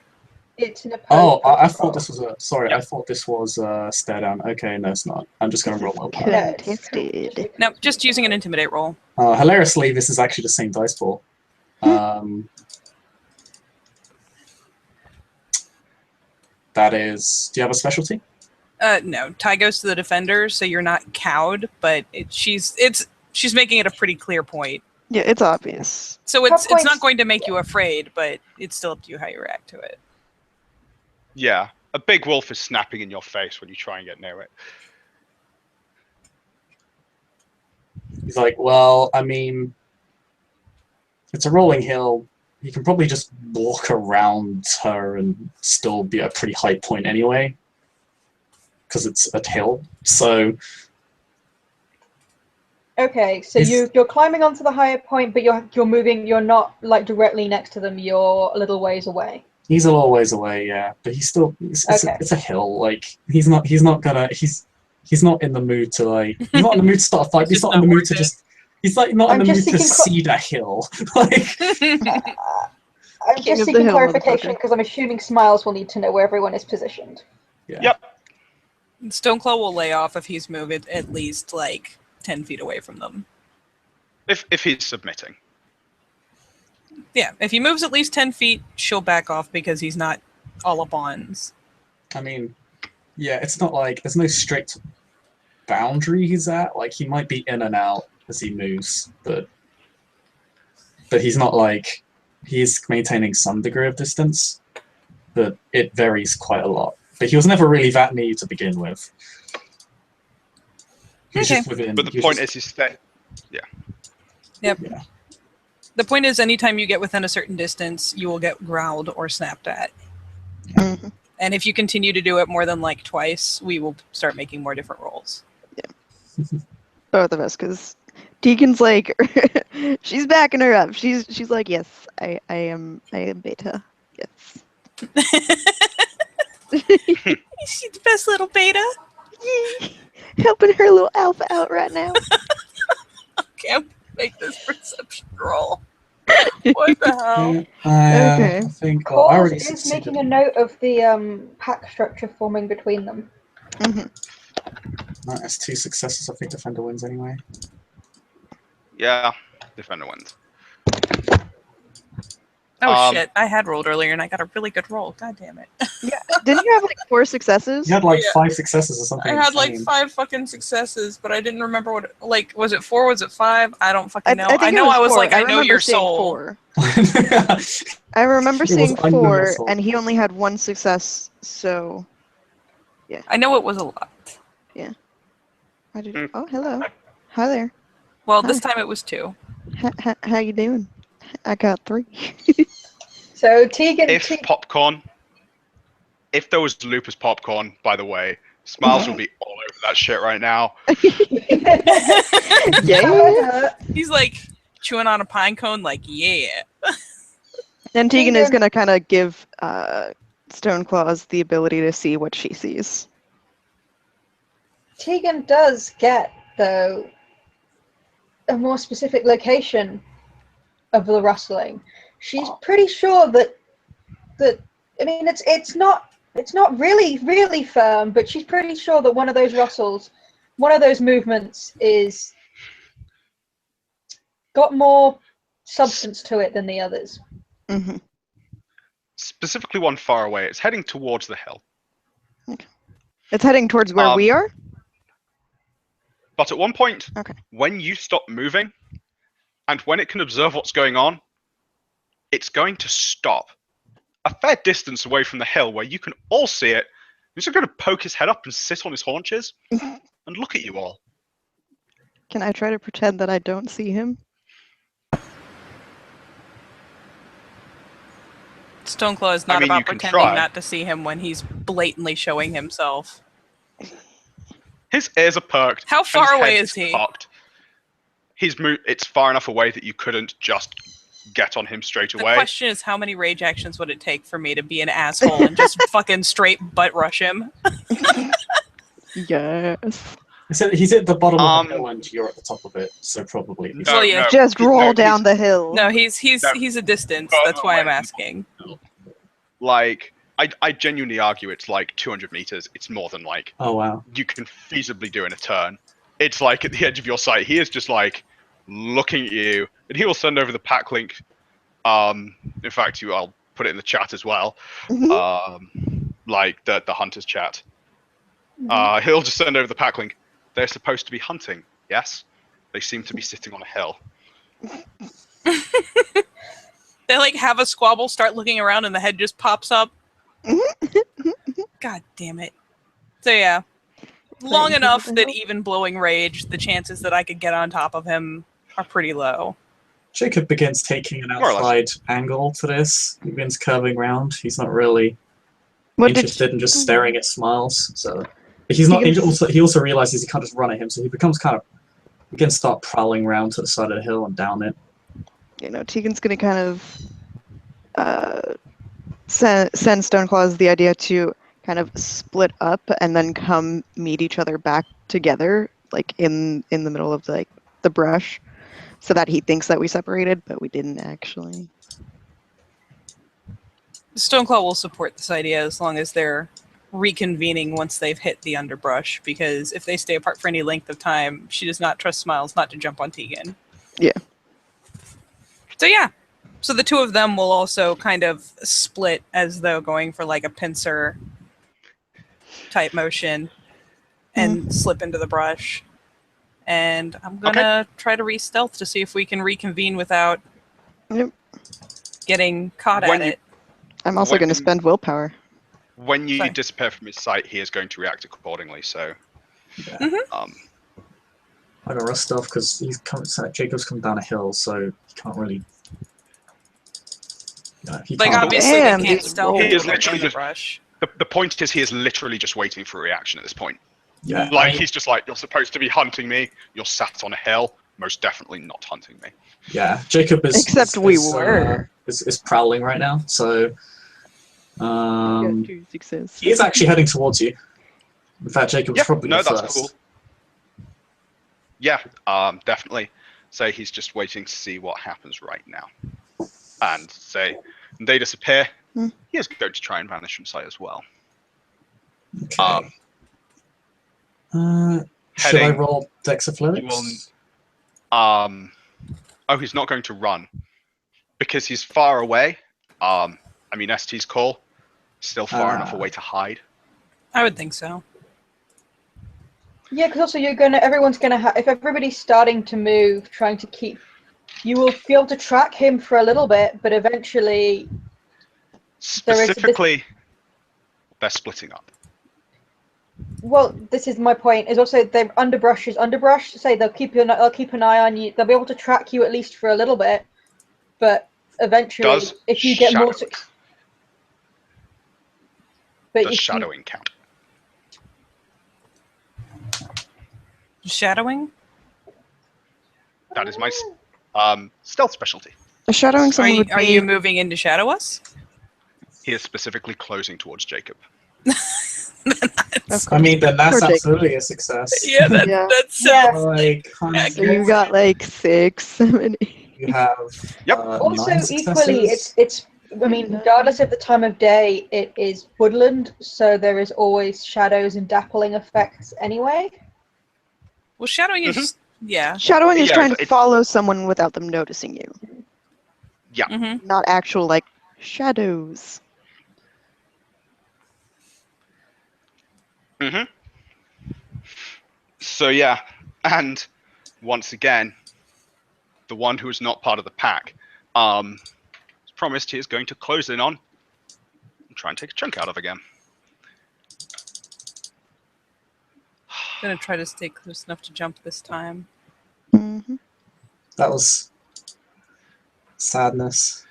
It's an Oh, opposed I roll. thought this was a... Sorry, Yep. I thought this was a stare down. Okay, no, it's not. I'm just going to roll willpower. No, it's Contested. No, just using an intimidate roll. Hilariously, this is actually the same dice pool. That is... Do you have a specialty? No, tie goes to the defender, so you're not cowed, but she's making it a pretty clear point. Yeah, it's obvious. So it's points- not going to make you afraid, but it's still up to you how you react to it. Yeah, a big wolf is snapping in your face when you try and get near it. He's like, well, I mean... It's a rolling hill. You can probably just walk around her and still be at a pretty high point anyway. Because it's a hill. So... Okay, so Is- you're climbing onto the higher point, but you're moving. You're not like directly next to them. You're a little ways away. He's a little ways away, yeah, but he's still Okay. it's a hill. Like he's not in the mood to like he's not in the mood to start a fight. He's It's not just in the not mood to worth it. just he's like not in I'm the just mood to seeking seed a hill. Like I'm King just of the seeking hill, clarification motherfucker. because I'm assuming Smiles will need to know where everyone is positioned. yeah. Yep. Stoneclaw will lay off if he's moved at least like 10 feet away from them. If he's submitting. Yeah, if he moves at least 10 feet, she'll back off because he's not all up ons. I mean, yeah, it's not like there's no strict boundary he's at. Like he might be in and out as he moves, but he's not like he's maintaining some degree of distance, but it varies quite a lot but he was never really that near you to begin with. He was Okay. just within. But the point is, he's stay. Yep. Yeah. The point is, anytime you get within a certain distance, you will get growled or snapped at. Mhm. And if you continue to do it more than like twice, we will start making more different rolls. Both of us, because Deacon's like, she's backing her up. She's like, yes, I am beta. Yes. She's the best little beta. Helping her little alpha out right now. Can't make this perception roll. What the hell? Yeah, Okay. I think I Cause already is succeeded. making a note of the pack structure forming between them. Mhm. Right, that's 2 successes. I think Defender wins anyway. Yeah, Defender wins. Oh shit! I had rolled earlier and I got a really good roll. God damn it! Didn't you have like 4 successes? You had like Yeah. 5 successes or something. I had like insane. 5 fucking successes, but I didn't remember what. Like, was it 4? Was it 5? I don't fucking know. I think I it know was I was 4. like, I know remember your seeing soul. 4. I remember It was seeing I know your 4, soul. and he only had 1 success. So I know it was a lot. I did. Oh, hello. Hi there. Well, Hi. this time it was 2. How you doing? I got 3. So Tegan, If there was Lupus popcorn, by the way, Smiles will be all over that shit right now. Yeah. However, He's like chewing on a pine cone, like, yeah. And Tegan is Tegan- gonna kind of give Stoneclaws the ability to see what she sees. Tegan does get, though, a more specific location of the rustling. She's pretty sure that I mean it's not really firm, but she's pretty sure that one of those rustles, one of those movements is got more substance to it than the others. Hmm. Specifically one far away. It's heading towards the hill. It's heading towards where we are. But at one point, Okay. when you stop moving, and when it can observe what's going on, it's going to stop. A fair distance away from the hill where you can all see it. He's just going to poke his head up and sit on his haunches and look at you all. Can I try to pretend that I don't see him? Stoneclaw is not mean, you about can pretending try. not to see him when he's blatantly showing himself. His ears are perked. How and far his away head is he? Cocked. It's far enough away that you couldn't just get on him straight The away. question is, how many rage actions would it take for me to be an asshole and just fucking straight butt rush him? Yes. He's at the bottom of the hill and you're at the top of it, so probably. No, Well, yeah. no, Just roll no, down the hill. No, he's No. a distance. No, That's why I'm wait. asking. Like, I genuinely argue it's like 200 meters. It's more than like Oh wow. you can feasibly do in a turn. It's like at the edge of your sight. He is just like looking at you, and he will send over the pack link. In fact, I'll put it in the chat as well. Like the hunters chat. He'll just send over the pack link. They're supposed to be hunting. Yes, they seem to be sitting on a hill. They like have a squabble, start looking around, and the head just pops up. God damn it. So yeah, long enough that even blowing rage, the chances that I could get on top of him are pretty low. Jacob begins taking an More or less. outside angle to this. He begins curving round. He's not really What did interested in just staring at Smiles. So but he's not. He also realizes he can't just run at him, so he begins to start prowling round to the side of the hill and down it. Tegan's gonna kind of send Stoneclaws the idea to kind of split up and then come meet each other back together, like in the middle of the brush, so that he thinks that we separated, but we didn't actually. Stoneclaw will support this idea as long as they're reconvening once they've hit the underbrush, because if they stay apart for any length of time, she does not trust Smiles not to jump on Tegan. Yeah. So yeah. So the two of them will also kind of split as though going for like a pincer type motion and slip into the brush. And I'm gonna try to re-stealth to see if we can reconvene without Yep. getting caught at it. I'm also going to spend willpower. when you Sorry. disappear from his sight, he is going to react accordingly. So, Yeah. Mm-hmm. I got rust off because Jacob's come down a hill, so he can't really. He Like, can't. obviously, Damn, they can't these stealth He into is the literally just- brush. The point is, he is literally just waiting for a reaction at this point. Yeah, Like, he's just like, you're supposed to be hunting me. You're sat on a hill. Most definitely not hunting me. yeah. Jacob is Except we were. is prowling right now, so Got 2 success. he is actually heading towards you. In fact, Jacob's Yeah, probably no, the that's first. cool. Yeah, definitely. So he's just waiting to see what happens right now. And say, they disappear. Hmm. He is going to try and vanish from sight as well. Okay. Should I Heading, roll Dex he will, Athletics? oh, he's not going to run because he's far away. I mean, ST's call, still far enough away to hide. I would think so. Yeah, because also everyone's gonna have, if everybody's starting to move, trying to keep, you will be able to track him for a little bit, but eventually, Specifically, they're splitting up. well, this is my point, is also underbrush is underbrush, say they'll keep an eye on you, they'll be able to track you at least for a little bit, but eventually, if you get more success. Does shadowing count? Shadowing? That is my stealth specialty. A shadowing Are someone you, would are be. you moving in to shadow us? He is specifically closing towards Jacob. I mean, then that's Poor Jacob. absolutely a success. Yeah, that, Yeah. that sounds Like, So you got like 6, 7, 8. you have Yep. Also, 9 equally, successes. it's. I mean, regardless of the time of day, it is woodland, so there is always shadows and dappling effects anyway. Well, shadowing is just, yeah. Shadowing is Yeah, trying to it's- follow someone without them noticing you. Yeah. Mm-hmm. Not actual, like, shadows. Mm-hmm. So yeah, and once again, the one who is not part of the pack, has promised he is going to close in on and try and take a chunk out of again. Gonna try to stay close enough to jump this time. Mm-hmm. That was sadness.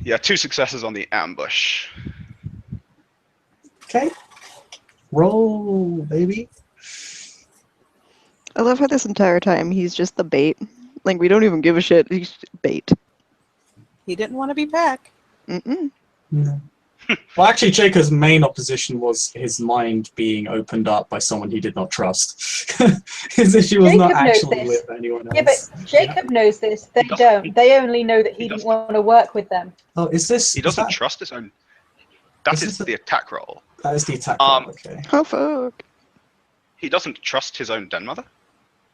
Yeah, 2 successes on the ambush. Okay. Roll, baby. I love how this entire time he's just the bait. Like, we don't even give a shit. He's bait. He didn't want to be back. Mm-mm. No. Well, actually, Jacob's main opposition was his mind being opened up by someone he did not trust. His issue was not Jacob knows actually this. with anyone else. Yeah, but Jacob knows this. They doesn't- don't. They only know that he he didn't doesn't. want to work with them. Oh, is this? He is doesn't that, trust his own. That Is is this the attack roll. that is the attack Um, roll, okay. Oh, fuck. He doesn't trust his own den mother.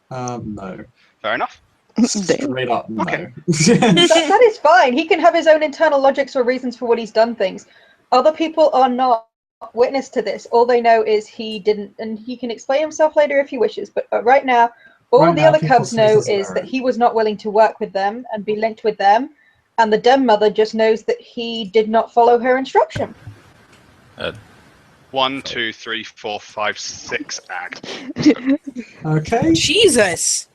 No. Fair enough. Damn. Straight up, no. Okay. That is fine. He can have his own internal logics or reasons for what he's done things. Other people are not witness to this. All they know is he didn't, and he can explain himself later if he wishes. But right now, all Right the now, other people's cubs know reasons are is their that own. he was not willing to work with them and be linked with them. And the den mother just knows that he did not follow her instruction. 1, 2, 3, 4, 5, 6 act. Okay. Jesus!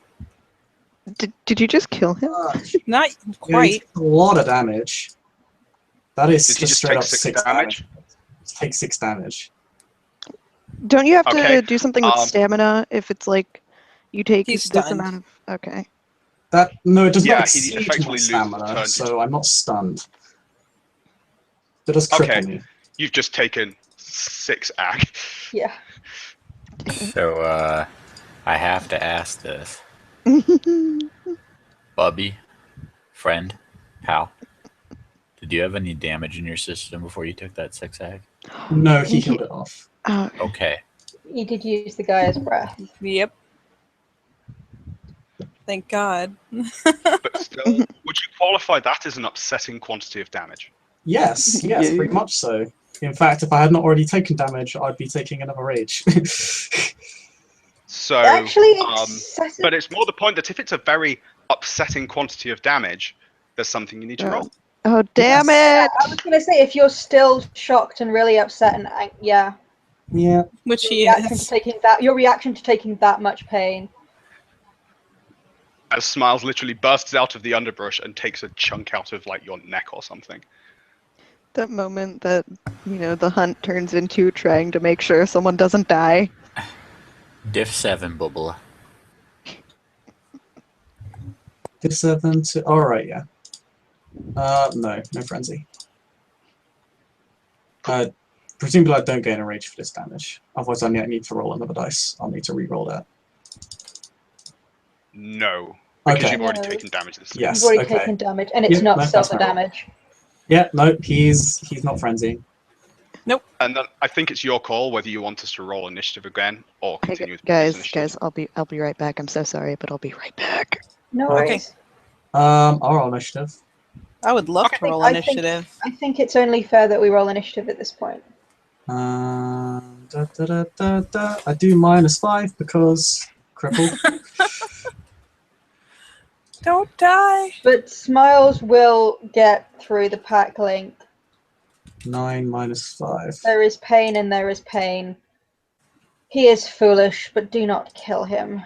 Did you just kill him? Not Yeah, he quite. took a lot of damage. That is Did he just just straight take up 6 6 damage? damage. Take 6 damage. Don't you have Okay, to do something with um, stamina if it's like you take He's this stunned. amount of? Okay. No, it does Yeah, not he exceed effectively my loses stamina, turn so I'm not stunned. That does cripple Okay. me. You've just taken 6 act. Yeah. So, I have to ask this. Bubby, friend, pal, did you have any damage in your system before you took that 6 ag? No, he healed it off. Okay. He did use the Gaia's breath. Yep. Thank God. But still, would you qualify that as an upsetting quantity of damage? Yes, yes, Yeah. pretty much so. In fact, if I had not already taken damage, I'd be taking another rage. So, Actually, excessive. but it's more the point that if it's a very upsetting quantity of damage, there's something you need to roll. Oh, damn I it! was going to say, if you're still shocked and really upset and yeah, Yeah. Which he your reaction to is. taking that much pain. As Smiles literally bursts out of the underbrush and takes a chunk out of like your neck or something. That moment that, the hunt turns into trying to make sure someone doesn't die. Diff 7 bubble. Div 7 to. Alright, yeah. No frenzy. Presumably I don't gain a rage for this damage. Otherwise I need to roll another dice. I'll need to re-roll that. No. Because Okay. you've already No. taken damage this time. Yes. You've already okay. taken damage, and it's Yep, not no, that's silver my roll. damage. Yeah, no, he's not frenzying. And then I think it's your call whether you want us to roll initiative again or Hey, continue with this guys, initiative. I'll be right back. I'm so sorry, but I'll be right back. No Okay. worries. I'll roll initiative. I would love Okay. to roll I think- initiative. I think it's only fair that we roll initiative at this point. I do -5 because crippled. Don't die. But Smiles will get through the pack link. 9 -5. There is pain and there is pain. He is foolish, but do not kill him.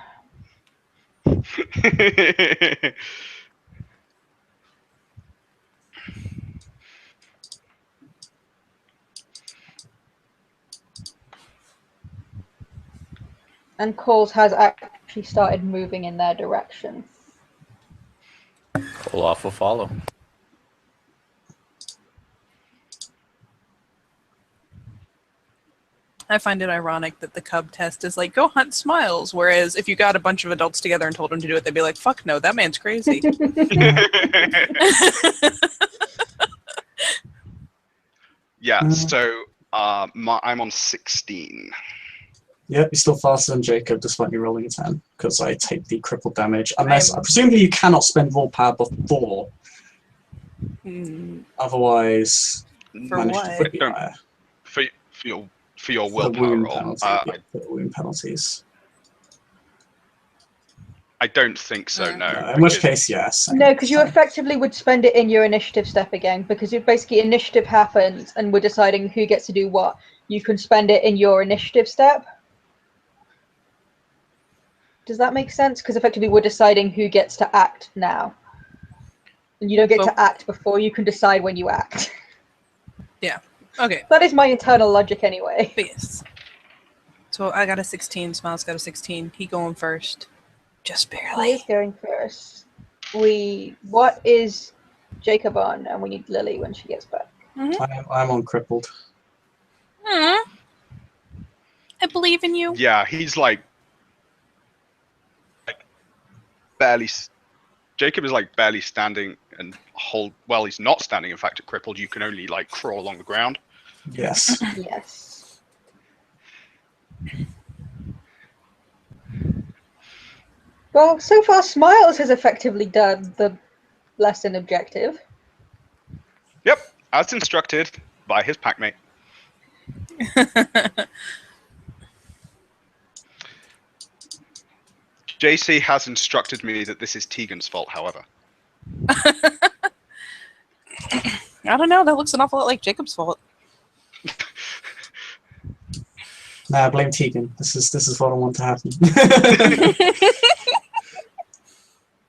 And Calls has actually started moving in their direction. Olaf will follow. I find it ironic that the cub test is like, go hunt Smiles, whereas if you got a bunch of adults together and told them to do it, they'd be like, fuck no, that man's crazy. Yeah, so I'm on 16. Yep, you're still faster than Jacob despite me rolling a 10, because I take the crippled damage. Unless, presumably you cannot spend raw power before. Otherwise, For my initiative what? would be Don't- higher. For your For the willpower wound roll. penalty, yeah, for the wound penalties. I don't think so, no. In which because- case, yes. No, because you effectively would spend it in your initiative step again, because you basically initiative happens and we're deciding who gets to do what. You can spend it in your initiative step. Does that make sense? Because effectively we're deciding who gets to act now. And you don't get to act before, you can decide when you act. Okay, That is my internal logic anyway. but yes. So I got a 16, Smiles got a 16. He going first. Just Who barely. is going first? What is Jacob on? And we need Lily when she gets back. I'm on crippled. I believe in you. Yeah, he's like barely. Jacob is like barely standing and hold. Well, he's not standing. In fact, at crippled, you can only like crawl along the ground. Yes. Yes. Well, so far Smiles has effectively done the lesson objective. Yep, as instructed by his packmate. JC has instructed me that this is Tegan's fault, however. I don't know, that looks an awful lot like Jacob's fault. Nah, blame Tegan. This is what I want to happen.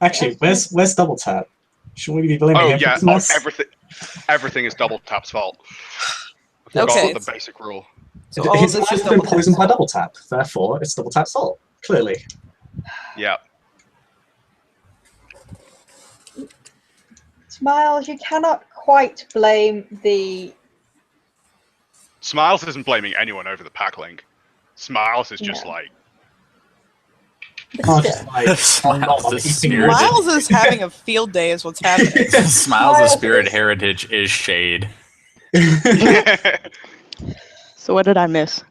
Actually, where's double tap? Shouldn't we be blaming Oh him yeah, for this mess? everything is double tap's fault. I forgot Okay. the basic rule. So all of His this life is has been double poisoned tap. by double tap. Therefore, it's double tap's fault. Clearly. Yeah. Smiles, you cannot quite blame the... Smiles isn't blaming anyone over the pack link. Smiles is just No. like, Oh, Still. just like, Smiles I'm is eating spirit. roses. Miles is having a field day is what's happening. Smiles of spirit heritage is shade. So what did I miss?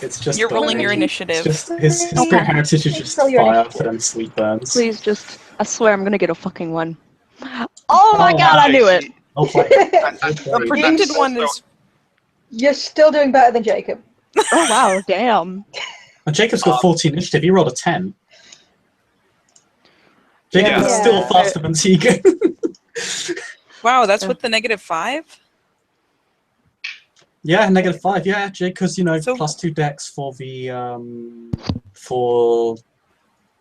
It's just You're rolling your burning. initiative. It's just his spirit heritage is just Roll your fire initiative. for them sweet burns. Please just, I swear I'm gonna get a fucking one. Oh my Oh, god, I knew it! Oh, play. The predicted one is You're still doing better than Jacob. Oh wow, damn. And Jacob's got 14 initiative. He rolled a 10. Jacob is Yeah. still faster than Tegan. Wow, that's Yeah. with the -5? Yeah, -5. Yeah, Jake, because So- +2 dex for the for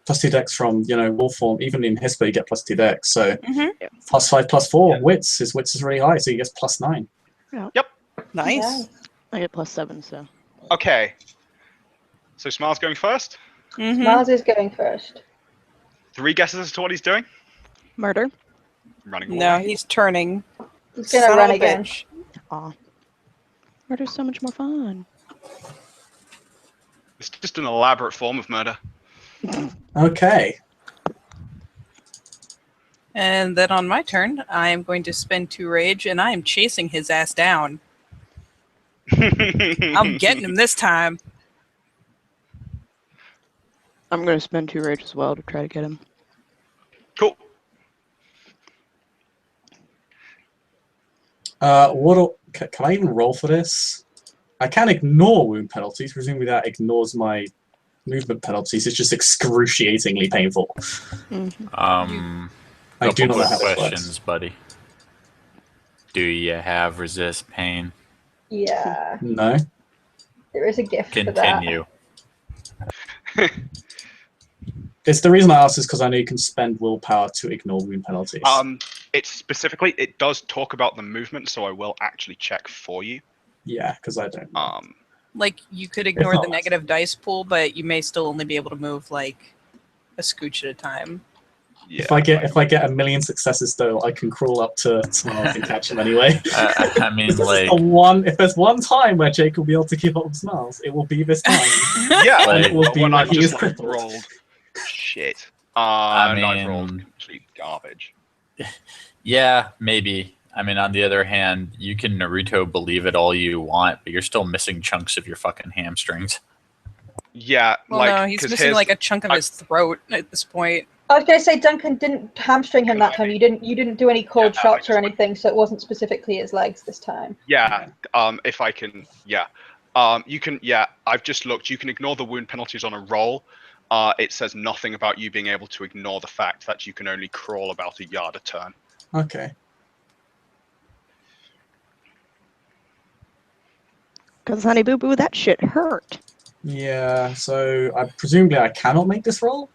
+2 dex from wolf form. Even in Hisper, you get +2 dex. So Mhm. +5, +4. Wits. His wits is really high, so he gets +9. Nice. I get +7, so. Okay. So Smiles going first. Mhm. Miles is going first. 3 guesses as to what he's doing. Murder. Running No, away. he's turning. He's gonna Son run of a again. bitch. Aw. Murder's so much more fun. It's just an elaborate form of murder. Okay. And then on my turn, I am going to spend 2 rage, and I am chasing his ass down. I'm getting him this time. I'm gonna spend 2 rage as well to try to get him. Cool. Can I even roll for this? I can ignore wound penalties. Presumably that ignores my movement penalties. It's just excruciatingly painful. I do Couple not know quick how this questions, works. buddy. Do you have resist pain? Yeah, No. there is a gift for that. Continue. It's the reason I asked is because I know you can spend willpower to ignore wound penalties. It's specifically, it does talk about the movement, so I will actually check for you. Yeah, because I don't. Like, you could ignore not the negative dice pool, but you may still only be able to move, like, a scooch at a time. Yeah, If I get a million successes though, I can crawl up to Smiles and catch him anyway. I mean, like, If there's one time where Jake will be able to keep up with Smiles, it will be this time. yeah, And it will be when when I've he is just crippled. rolled shit. I And I've rolled mean- complete garbage. yeah, maybe. I mean, on the other hand, you can Naruto believe it all you want, but you're still missing chunks of your fucking hamstrings. Yeah, Well, like no, he's 'cause missing, here's- like, a chunk of his throat at this point. I was going to say Duncan didn't hamstring him that time. You didn't do any cold Yeah, shots I or just- anything, so it wasn't specifically his legs this time. Yeah, if I can, yeah. You can, yeah, I've just looked. You can ignore the wound penalties on a roll. It says nothing about you being able to ignore the fact that you can only crawl about a yard a turn. Okay. Cause honey boo boo, that shit hurt. Yeah, so presumably I cannot make this roll?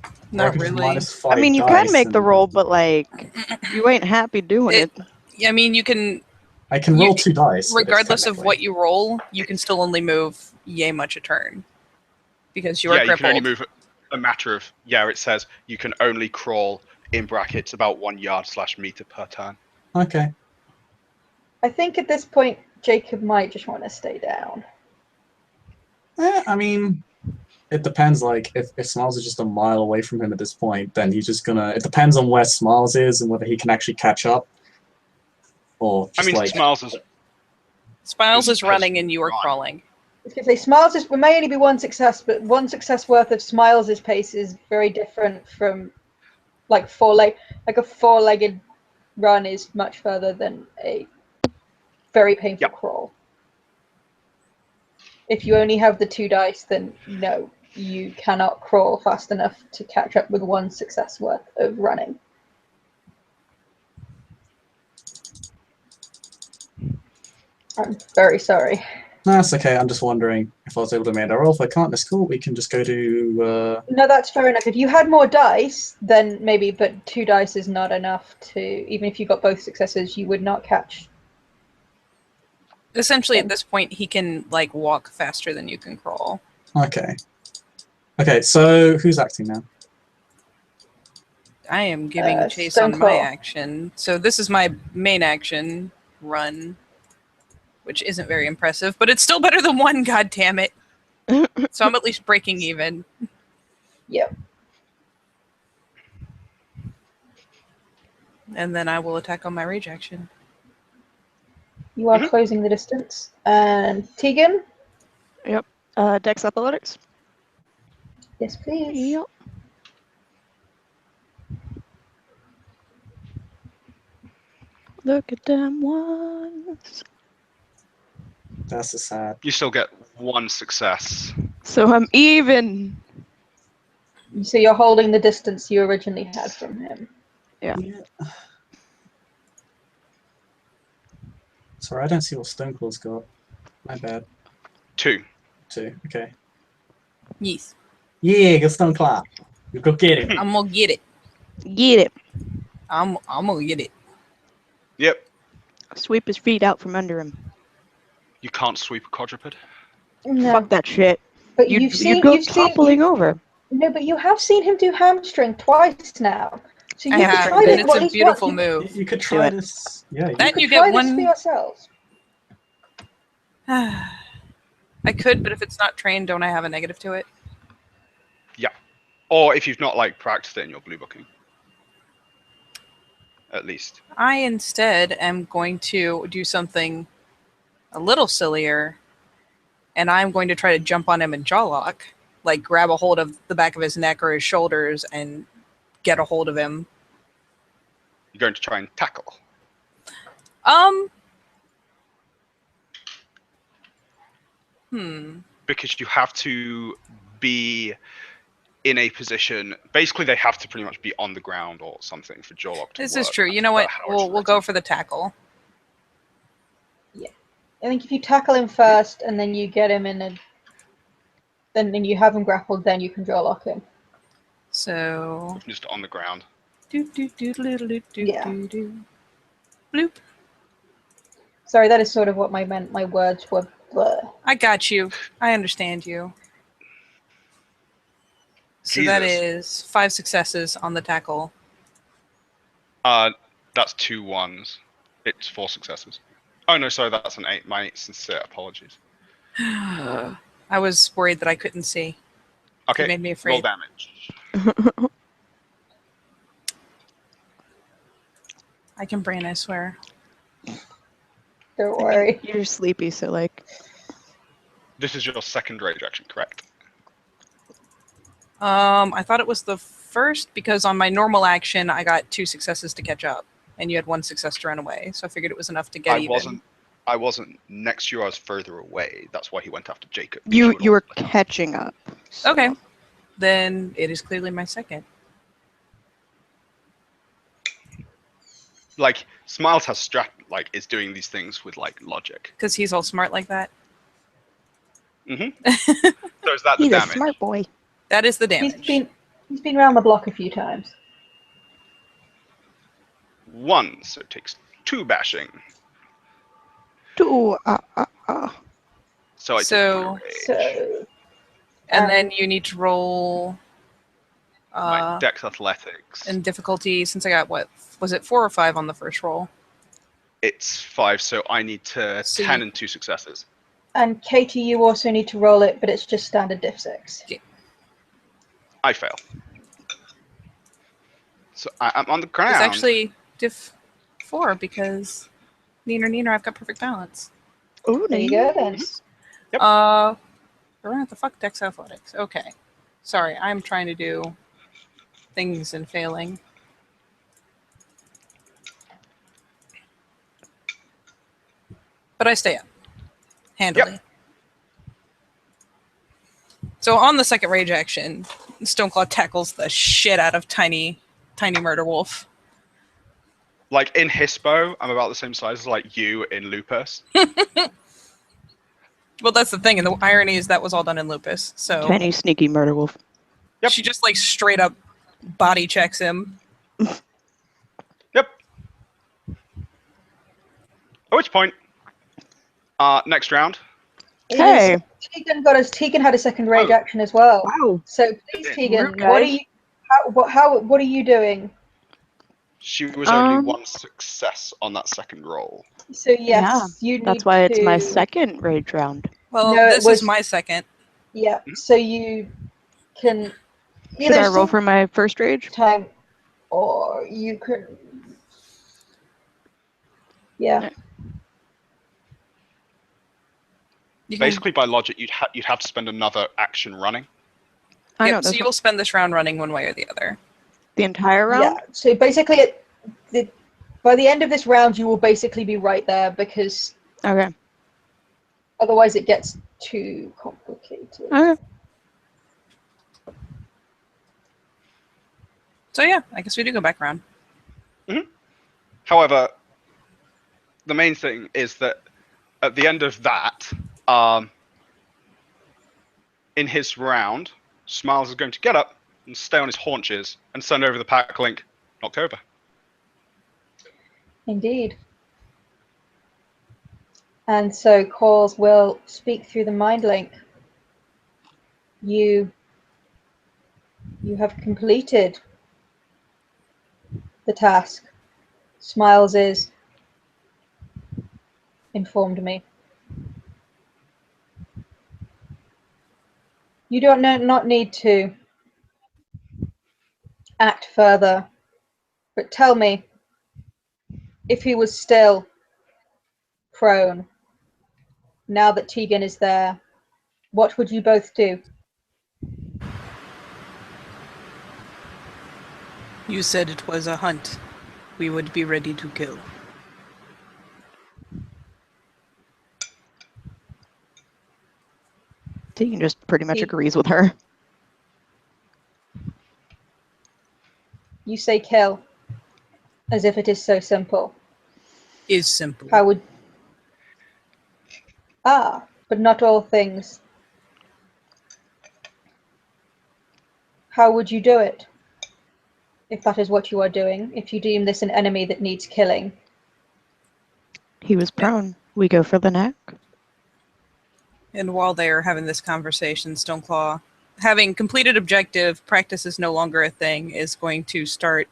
Or I Not can just really. -5 I mean, you dice can make the and- roll, but like, you ain't happy doing it. I mean, you can, I can roll 2 dice. but it's regardless of technically- what you roll, you can still only move yay much a turn. Because you are Yeah, you crippled. can only move a matter of, yeah, it says you can only crawl, in brackets, about 1 yard/meter per turn. Okay. I think at this point Jacob might just want to stay down. I mean, it depends. Like, if Smiles is just a mile away from him at this point, then he's just gonna. It depends on where Smiles is and whether he can actually catch up, or just I mean, like. Smiles is Smiles is Because running and you are run. crawling. I was going to say Smiles is. There may only be one success, but one success worth of Smiles' pace is very different from like a four-legged run is much further than a very painful Yep. crawl. If you only have the 2 dice, then no, you cannot crawl fast enough to catch up with one success worth of running. I'm very sorry. No, that's okay. I'm just wondering if I was able to make a roll. If I can't, that's cool. We can just go to. No, that's fair enough. If you had more dice, then maybe, but 2 dice is not enough to, even if you got both successes, you would not catch. Essentially, at this point, he can, like, walk faster than you can crawl. Okay. Okay, so who's acting now? I am giving chase on my action. So this is my main action, run, which isn't very impressive, but it's still better than 1, goddammit. So I'm at least breaking even. Yep. And then I will attack on my rage action. You are closing the distance. And Tegan? Dex athletics. Yes, please. Yep. Look at them ones. That's a sad. you still get 1 success. So I'm even. So you're holding the distance you originally had from him. Yeah. Sorry, I don't see what Stoneclaw's got. My bad. 2. 2. Okay. Yes. Yeah, go Stoneclaw. You go get it. I'm gonna get it. Get it. I'm gonna get it. Yep. Sweep his feet out from under him. You can't sweep a quadruped. No, Fuck that shit. but You'd go toppling over. No, but you have seen him do hamstring twice now. So I you could have, try and this it's well, a at least beautiful once. move. You could try it. this. Yeah, you That could. you Try get this for one. yourselves. I could, but if it's not trained, don't I have a negative to it? Yeah. Or if you've not like practiced it in your blue booking. At least. I instead am going to do something a little sillier, and I'm going to try to jump on him and jaw lock, like grab a hold of the back of his neck or his shoulders and get a hold of him. You're going to try and tackle. Because you have to be in a position. Basically, they have to pretty much be on the ground or something for jaw lock to This work. is true. You That's know what? how it's We'll go written. for the tackle. I think if you tackle him first and then you get him in a, then you have him grappled, then you can draw lock him. So Just on the ground. Yeah. Bloop. Sorry, that is sort of what my words were. Blur. I got you. I understand you. So that Jesus. is 5 successes on the tackle. That's 2 1s. It's 4 successes. Oh no, sorry, that's an 8. My sincere apologies. I was worried that I couldn't see. Okay, You made me roll afraid. damage. I can brain, I swear. Don't worry. You're sleepy, so like. This is your second rage action, correct? I thought it was the first because on my normal action I got 2 successes to catch up, and you had 1 success to run away. So I figured it was enough to get even. I wasn't next to you. I was further away. That's why he went after Jacob. You were catching up. So. Okay, then it is clearly my second. Like Smiles has is doing these things with like logic. Because he's all smart like that. Mm-hmm. So is that the He's a damage? smart boy. That is the damage. He's been around the block a few times. 1, so it takes 2 bashing. 2. So I take 3 So- rage. So And then you need to roll My Dex Athletics. and difficulty, since I got, what, was it 4 or 5 on the first roll? It's 5, so I need to So 10 you- and 2 successes. and Katie, you also need to roll it, but it's just standard diff 6. I fail. So I'm on the ground. It's actually diff 4 because Neener, I've got perfect balance. Oh, There you go then. Yep. What the fuck, Dex Athletics? Okay. Sorry, I'm trying to do things and failing. But I stay up. Handily. Yep. So on the second rage action, Stoneclaw tackles the shit out of tiny murder wolf. Like in Hispo, I'm about the same size as like you in Lupus. Well, that's the thing, and the irony is that was all done in Lupus. So Tiny, sneaky murder wolf. Yep. she just like straight up body checks him. Yep. At which point, next round. Hey. Tegan had a second rage Oh. action as well. Wow. So please, Okay. Tegan, Rude, what are guys. you? What are you doing? She was only Um, 1 success on that second roll. So yes, you need That's why it's my to- second rage round. Well, No, it this was- is my second. Yeah. So you can Should I roll for my first rage? time, or you could. Yeah. You can, Basically, by logic, you'd have to spend another action running. I know. yep, so That's you'll spend this round running one way or the other. the entire round? Yeah. So basically, by the end of this round, you will basically be right there because Okay. otherwise it gets too complicated. Okay. So yeah, I guess we do go back around. However, the main thing is that at the end of that, in his round, Smiles is going to get up and stay on his haunches and send over the pack link October. Indeed. And so Calls will speak through the mind link. You have completed the task. Smiles is informed me. You don't not need to act further, but tell me, if he was still prone, now that Tegan is there, what would you both do? You said it was a hunt. We would be ready to kill. Tegan just pretty much He- agrees with her. You say kill, as if it is so simple. Is simple. How would... but not all things. How would you do it? If that is what you are doing, if you deem this an enemy that needs killing. He was prone. We go for the neck. And while they are having this conversation, Stoneclaw, having completed objective, practice is no longer a thing, is going to start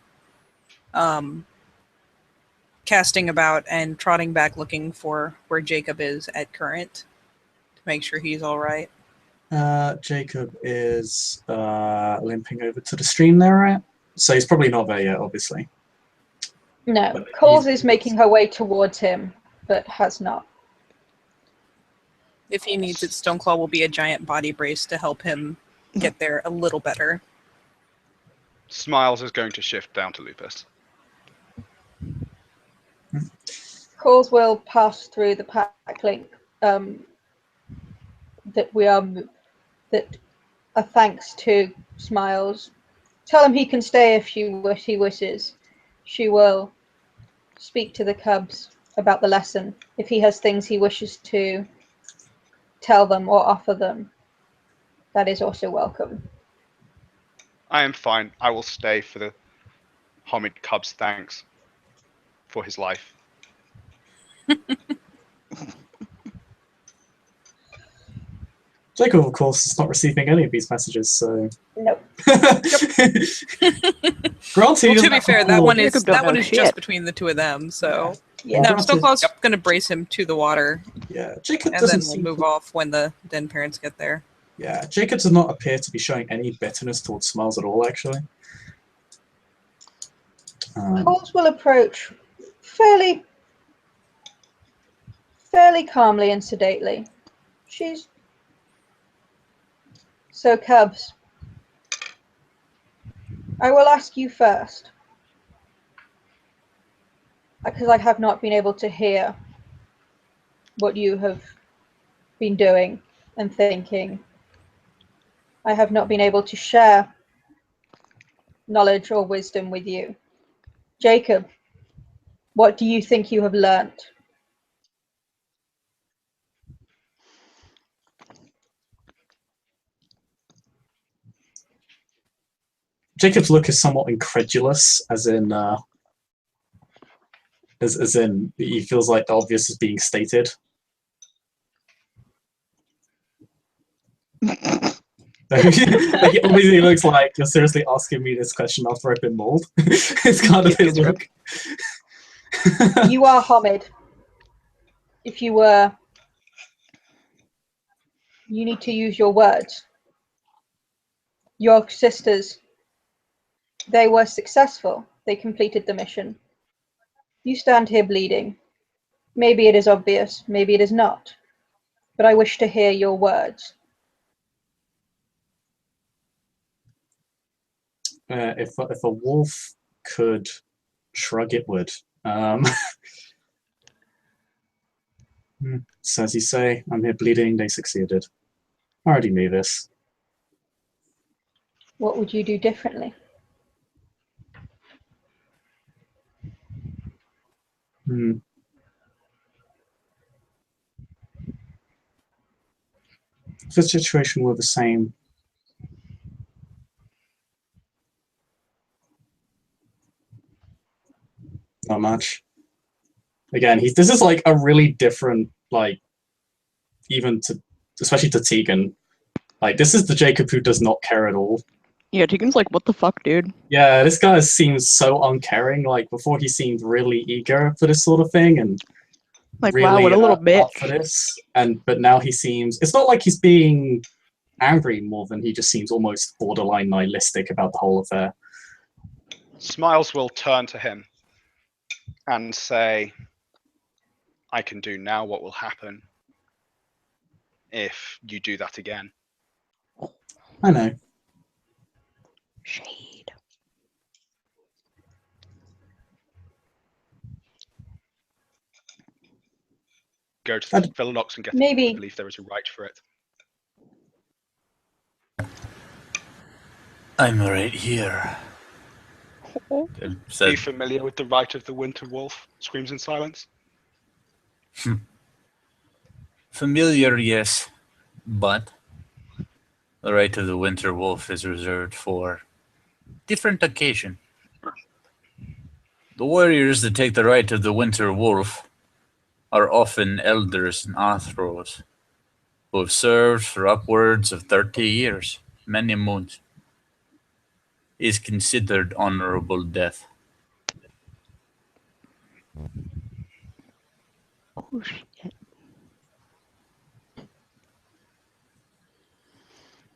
casting about and trotting back looking for where Jacob is at current to make sure he's all right. Jacob is limping over to the stream there, right? So he's probably not there yet, obviously. No, But Calls he's- is making her way towards him, but has not. If he needs it, Stoneclaw will be a giant body brace to help him get there a little better. Smiles is going to shift down to Lupus. Calls will pass through the pack link that are thanks to Smiles. Tell him he can stay if he wishes. She will speak to the cubs about the lesson if he has things he wishes to tell them or offer them. That is also welcome. I am fine. I will stay for the Homid Cub's thanks for his life. Jacob, of course, is not receiving any of these messages, so... Nope. Granted, Well, to be fair, that one is Jacob don't know just shit. between the two of them. So Yeah. no, Granted- Stoneclaw's going to brace him to the water, Yeah, Jacob and doesn't then we'll seem move to... off when the den parents get there. Yeah, Jacob does not appear to be showing any bitterness towards Smiles at all, actually. Calls will approach fairly calmly and sedately. So, Cubs, I will ask you first, because I have not been able to hear what you have been doing and thinking. I have not been able to share knowledge or wisdom with you. Jacob, what do you think you have learnt? Jacob's look is somewhat incredulous, as in he feels like the obvious is being stated. Like, it obviously looks like you're seriously asking me this question after I've been mauled. It's kind of his look. You are Homid. If you were, you need to use your words. Your sisters, they were successful. They completed the mission. You stand here bleeding. Maybe it is obvious, maybe it is not. But I wish to hear your words. If a wolf could shrug, it would. So as you say, I'm here bleeding, they succeeded. I already knew this. What would you do differently? Hmm. If the situation were the same, not much. Again, this is like a really different, like, even to, especially to Tegan. Like, this is the Jacob who does not care at all. Yeah, Tegan's like, what the fuck, dude? Yeah, this guy seems so uncaring. Like, before he seemed really eager for this sort of thing and Like, really wow, what a little up for bitch. this. But now he seems, it's not like he's being angry more than he just seems almost borderline nihilistic about the whole affair. Smiles will turn to him and say, I can do now what will happen if you do that again. I know. Shade. Go to the Philonox and get Maybe. it. I believe there is a right for it. I'm right here. Are you familiar with the right of the Winter Wolf? Screams in silence. Familiar, yes, but the right of the Winter Wolf is reserved for different occasion. The warriors that take the right of the Winter Wolf are often elders and Athros who have served for upwards of 30 years, many moons. Is considered honorable death. Oh, shit.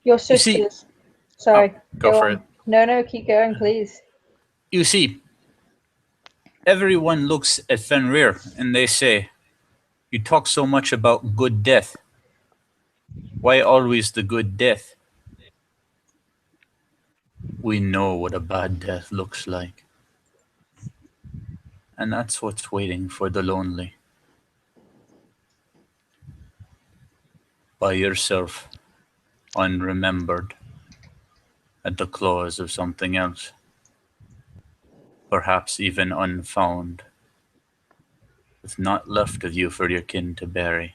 Your You see- sisters. Sorry. Go for on. it. No, keep going, please. You see, everyone looks at Fenrir and they say, you talk so much about good death. Why always the good death? We know what a bad death looks like. And that's what's waiting for the lonely. By yourself, unremembered, at the claws of something else. Perhaps even unfound, with naught left of you for your kin to bury.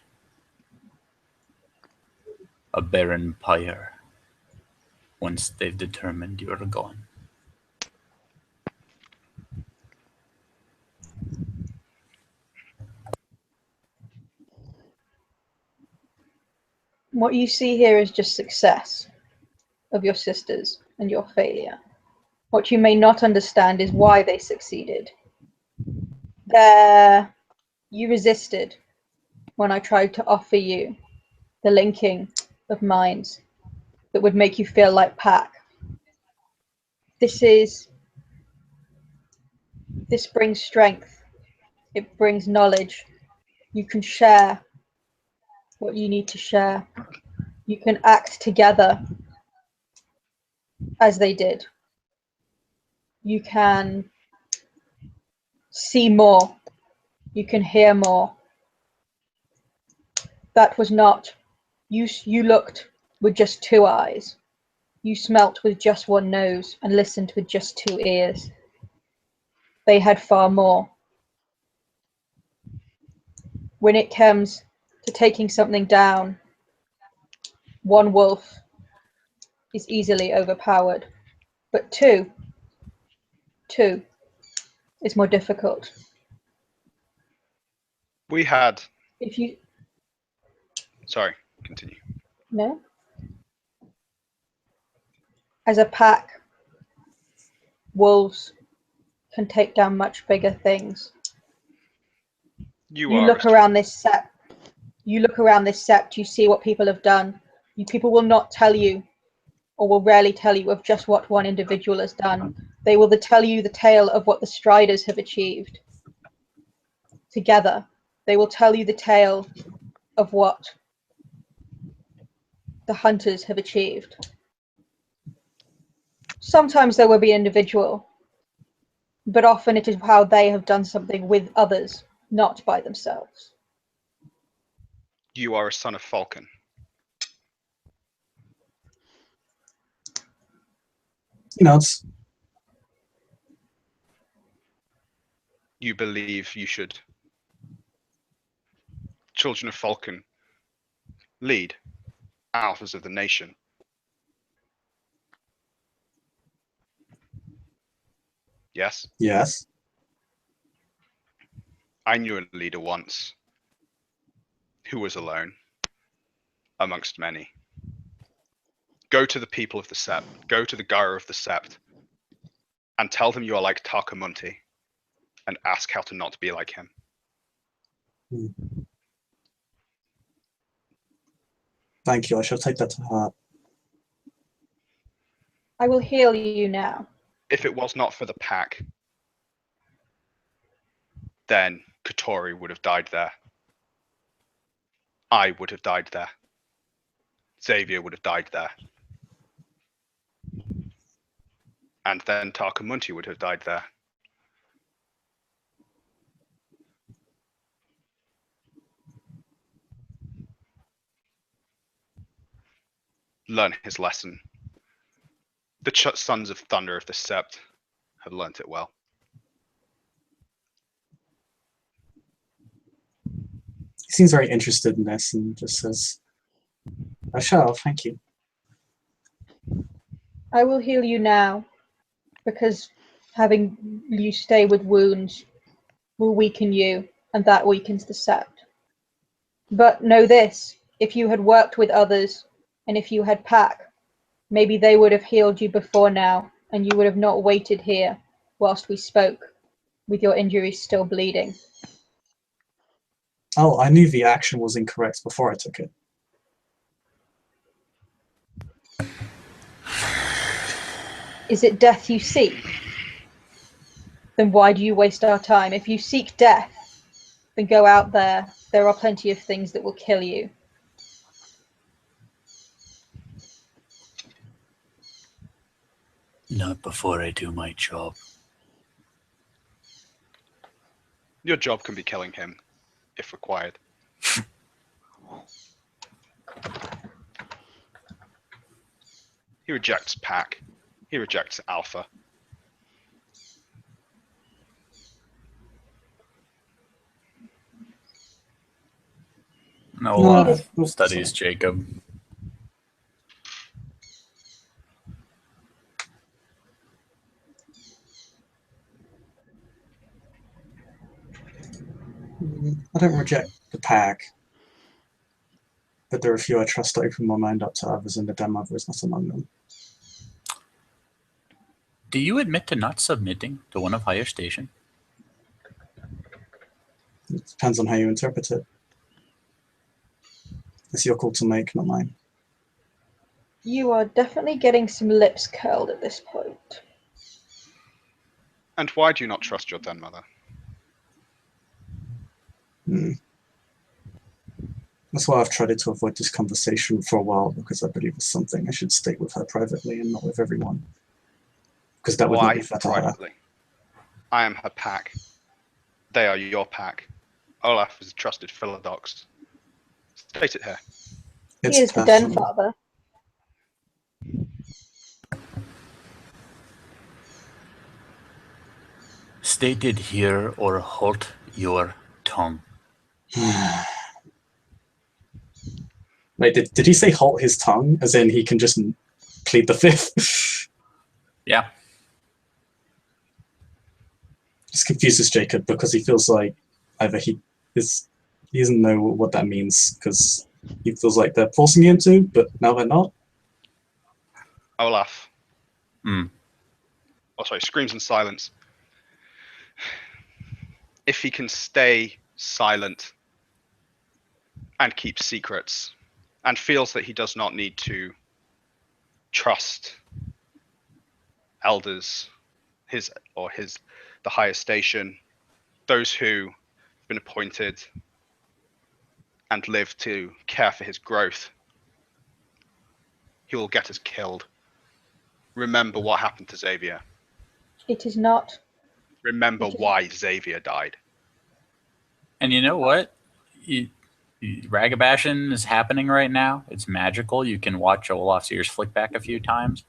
A barren pyre, once they've determined you're gone. What you see here is just success of your sisters and your failure. What you may not understand is why they succeeded. You resisted when I tried to offer you the linking of minds that would make you feel like Pack. This brings strength. It brings knowledge. You can share what you need to share. You can act together as they did. You can see more. You can hear more. That was not, you looked with just 2 eyes. You smelt with just 1 nose and listened with just 2 ears. They had far more. When it comes to taking something down, 1 wolf is easily overpowered, but 2 is more difficult. We had. If you Sorry, continue. no, as a pack, wolves can take down much bigger things. You look around this sept. You see what people have done. People will not tell you, or will rarely tell you, of just what one individual has done. They will tell you the tale of what the Striders have achieved together. They will tell you the tale of what the Hunters have achieved. Sometimes there will be individual, but often it is how they have done something with others, not by themselves. You are a son of Falcon. He nods. you believe you should, children of Falcon, lead alphas of the nation. Yes? Yes. I knew a leader once who was alone amongst many. Go to the people of the Sept, go to the Gyre of the Sept, and tell them you are like Takamunti, and ask how to not be like him. Thank you. I shall take that to heart. I will heal you now. If it was not for the pack, then Katori would have died there. I would have died there. Xavier would have died there. And then Takamunti would have died there. Learn his lesson. The Sons of Thunder of the Sept have learnt it well. He seems very interested in this and just says, I shall, thank you. I will heal you now, because having you stay with wounds will weaken you, and that weakens the Sept. But know this, if you had worked with others, and if you had pack, maybe they would have healed you before now, and you would have not waited here whilst we spoke, with your injuries still bleeding. Oh, I knew the action was incorrect before I took it. Is it death you seek? Then why do you waste our time? If you seek death, then go out there. There are plenty of things that will kill you. Not before I do my job. Your job can be killing him, if required. He rejects pack. He rejects alpha. Olaf studies Jacob. I don't reject the pack, but there are a few I trust to open my mind up to others, and the Den Mother is not among them. Do you admit to not submitting to one of higher station? It depends on how you interpret it. It's your call to make, not mine. You are definitely getting some lips curled at this point. And why do you not trust your Den Mother? That's why I've tried to avoid this conversation for a while, because I believe it's something I should state with her privately and not with everyone. Because that would not Why be fair to her. privately? I am her pack. They are your pack. Olaf is a trusted philodox. State it here. It's He is the Den personal. Father. Stated here or hold your tongue. Wait, did he say halt his tongue? As in he can just plead the fifth? Yeah. This confuses Jacob because he feels like either he doesn't know what that means, because he feels like they're forcing him to, but now they're not. Olaf. Hmm. Oh, sorry, screams in silence. If he can stay silent and keep secrets and feels that he does not need to trust elders, the highest station, those who have been appointed and live to care for his growth, he will get us killed. Remember what happened to Xavier. It is not. Remember why Xavier died. And you know what? Ragabashin is happening right now. It's magical. You can watch Olaf's ears flick back a few times.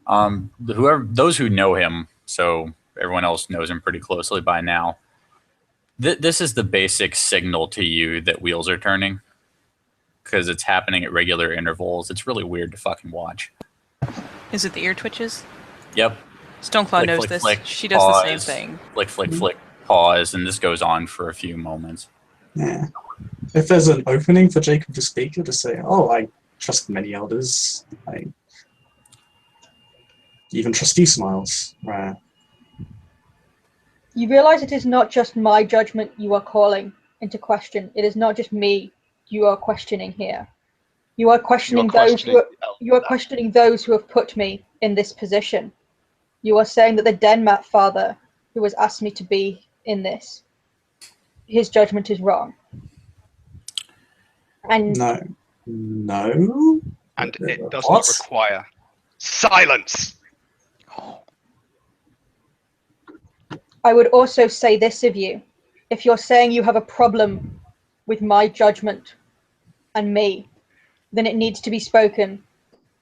Those who know him, so everyone else knows him pretty closely by now. This is the basic signal to you that wheels are turning, because it's happening at regular intervals. It's really weird to fucking watch. Is it the ear twitches? Yep. Stoneclaw Flick, knows flick, this. flick, She does pause, the same thing. Flick, flick, flick, pause, and this goes on for a few moments. Yeah. If there's an opening for Jacob to speak, or to say, "Oh, I trust many elders. I even trust you, Smiles." Right. You realize it is not just my judgment you are calling into question. It is not just me you are questioning here. You are questioning those who have put me in this position. You are saying that the Denmat father who has asked me to be in this, his judgment is wrong. And No. No. And it does What? not require silence. I would also say this of you. If you're saying you have a problem with my judgment and me, then it needs to be spoken.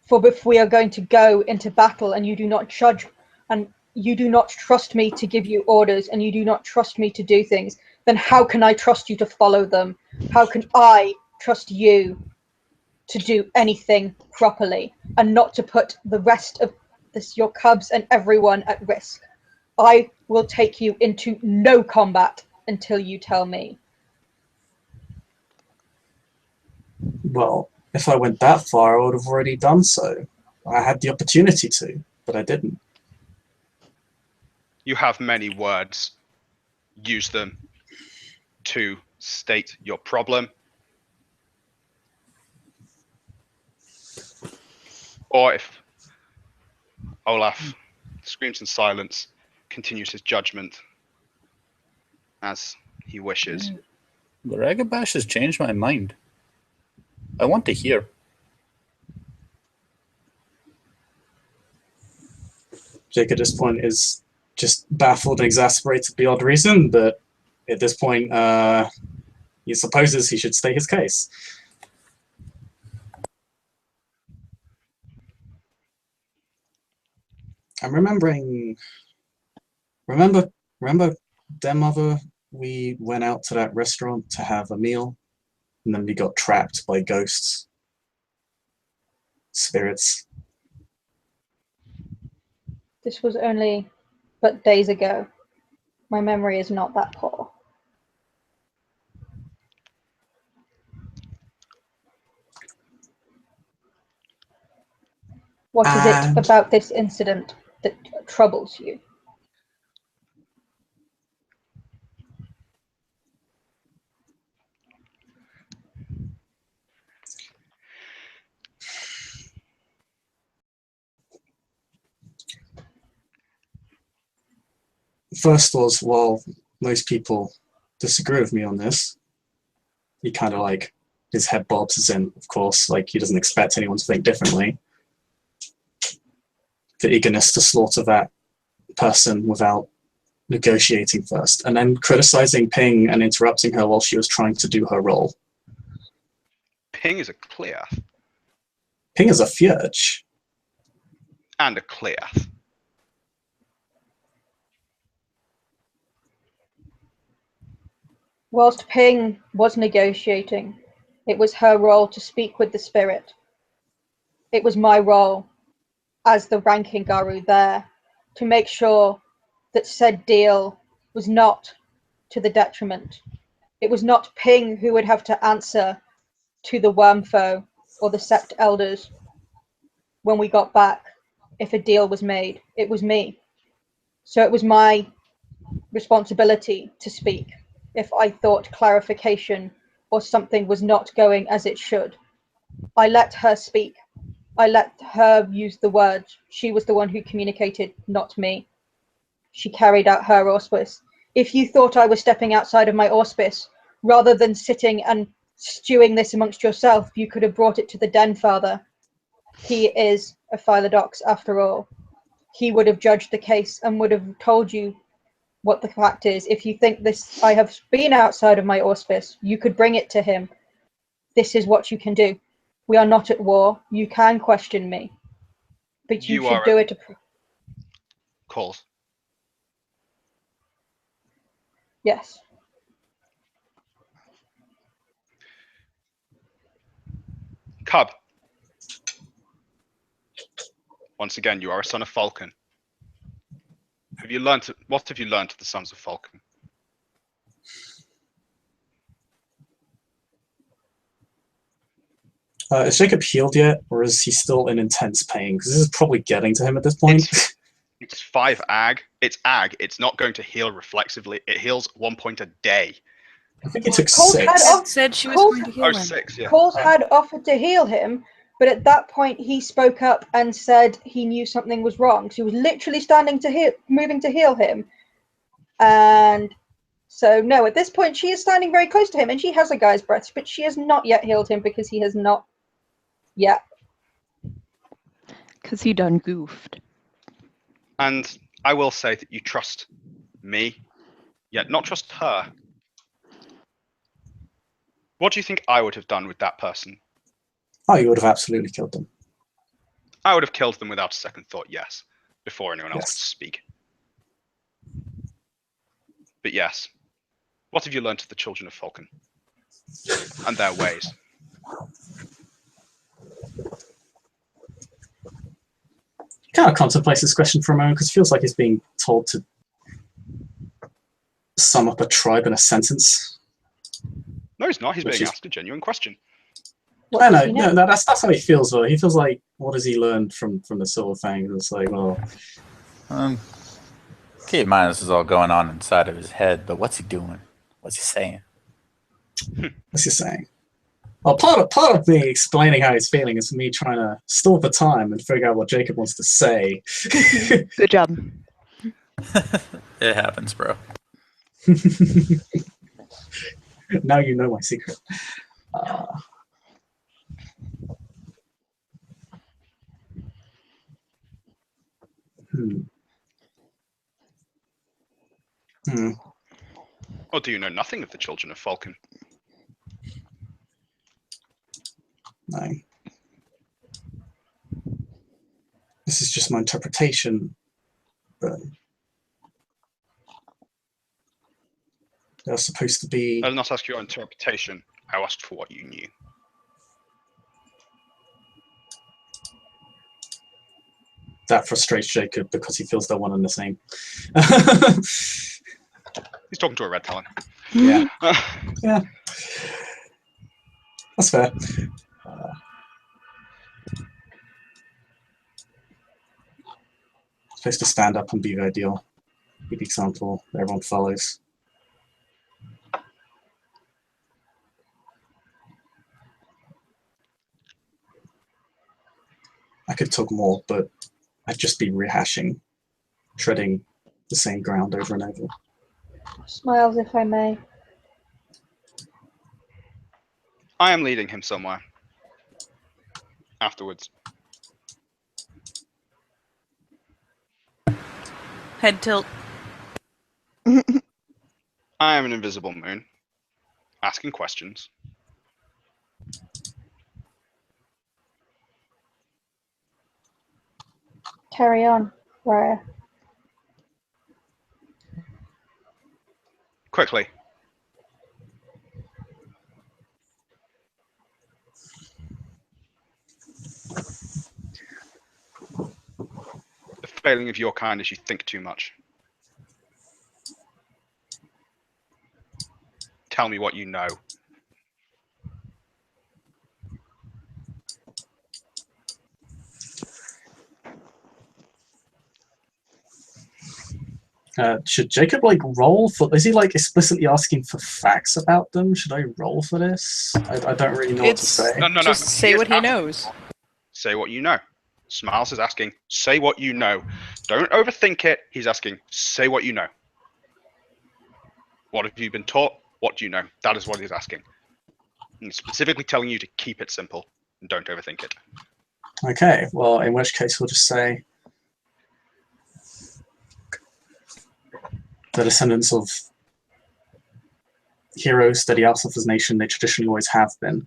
For if we are going to go into battle and you do not judge and you do not trust me to give you orders and you do not trust me to do things, then how can I trust you to follow them? How can I trust you to do anything properly and not to put the rest of your cubs and everyone at risk? I will take you into no combat until you tell me. Well, if I went that far, I would have already done so. I had the opportunity to, but I didn't. You have many words. Use them to state your problem. Or if Olaf screams in silence, continues his judgment as he wishes. The Ragabash has changed my mind. I want to hear. Jake at this point is just baffled and exasperated beyond reason, but at this point, he supposes he should state his case. I'm remembering. Remember, their mother? We went out to that restaurant to have a meal, and then we got trapped by ghosts, spirits. This was only but days ago. My memory is not that poor. What is it about this incident that troubles you? First was, well, most people disagree with me on this. He kind of like, his head bobs, as in, of course, like he doesn't expect anyone to think differently. The eagerness to slaughter that person without negotiating first, and then criticizing Ping and interrupting her while she was trying to do her role. Ping is a Cleath. Ping is a Fjurge. And a Cleath. Whilst Ping was negotiating, it was her role to speak with the spirit. It was my role, as the ranking Garu there, to make sure that said deal was not to the detriment. It was not Ping who would have to answer to the Wormfoe or the Sept Elders when we got back if a deal was made. It was me. So it was my responsibility to speak if I thought clarification or something was not going as it should. I let her speak. I let her use the words. She was the one who communicated, not me. She carried out her auspice. If you thought I was stepping outside of my auspice, rather than sitting and stewing this amongst yourself, you could have brought it to the Den Father. He is a Philodox after all. He would have judged the case and would have told you what the fact is. If you think this, I have been outside of my auspice, you could bring it to him. This is what you can do. We are not at war. You can question me, but you should do it. Calls. Yes. Cub. Once again, you are a son of Falcon. What have you learned of the sons of Falcon? Is Jacob healed yet, or is he still in intense pain? Because this is probably getting to him at this point. It's 5 ag. It's ag. It's not going to heal reflexively. It heals 1 point a day. I think he took Colt 6. had Said she was Colt- going to heal Oh, him. 6, yeah. Colt had offered to heal him, but at that point he spoke up and said he knew something was wrong. She was literally moving to heal him. And so, no, at this point she is standing very close to him, and she has a guy's breath, but she has not yet healed him because he has not yet. Because he done goofed. And I will say that you trust me, yet not trust her. What do you think I would have done with that person? Oh, you would have absolutely killed them. I would have killed them without a second thought, yes, before anyone else Yes. could speak. But yes, what have you learned of the children of Falcon and their ways? He kind of contemplates this question for a moment because it feels like he's being told to sum up a tribe in a sentence. No, he's not. He's Which being is- asked a genuine question. What I does know, he know? no, that's how he feels. Though. He feels like, what has he learned from the Silver Fangs? It's like, well, Keep in mind this is all going on inside of his head, but what's he doing? What's he saying? what's he saying? Well, part of me explaining how he's feeling is me trying to stall for time and figure out what Jacob wants to say. Good job. It happens, bro. Now you know my secret. Or do you know nothing of the children of Falcon? No. This is just my interpretation, but they're supposed to be. I did not ask your interpretation. I asked for what you knew. That frustrates Jacob because he feels they're one and the same. He's talking to a red talon. Yeah. Yeah. That's fair. Supposed to stand up and be the ideal. Be the example that everyone follows. I could talk more, but I'd just be rehashing, treading the same ground over and over. Smiles, if I may. I am leading him somewhere. Afterwards. Head tilt. I am an invisible moon. Asking questions. Carry on, Raya. Quickly. The failing of your kind is you think too much. Tell me what you know. Should Jacob roll for? Is he explicitly asking for facts about them? Should I roll for this? I don't really know what to It's- say. No. Just say is what he asking- knows. Say what you know. Smiles is asking, say what you know. Don't overthink it. He's asking, say what you know. What have you been taught? What do you know? That is what he's asking. And he's specifically telling you to keep it simple and don't overthink it. Okay, well, in which case we'll just say the descendants of heroes that he asked of his nation, they traditionally always have been.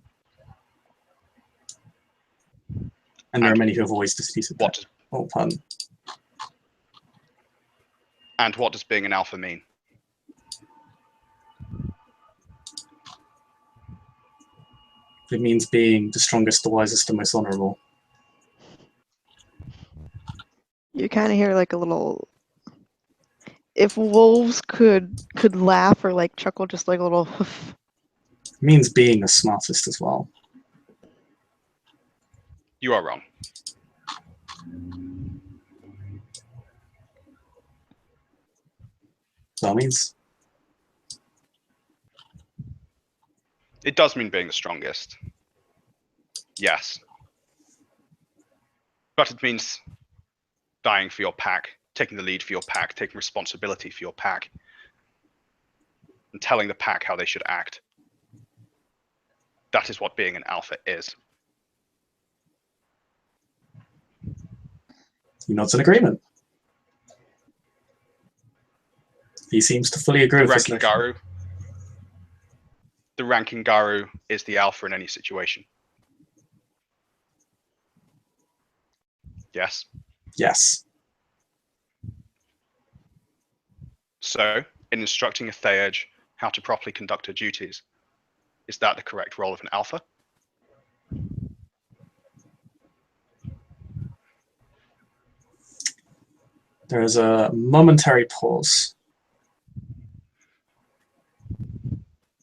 And there are And many who have always disputed What that. does, Oh, pardon. and what does being an alpha mean? It means being the strongest, the wisest, and most honorable. You kind of hear like a little. If wolves could laugh or like chuckle, just like a little. It means being the smartest as well. You are wrong. That means It does mean being the strongest. Yes. But it means dying for your pack, taking the lead for your pack, taking responsibility for your pack, and telling the pack how they should act. That is what being an alpha is. he nods in agreement. He seems to fully agree The with this ranking notion. Garu. The ranking Garu is the alpha in any situation. Yes. Yes. So, in instructing a Theurge how to properly conduct her duties, is that the correct role of an alpha? There is a momentary pause.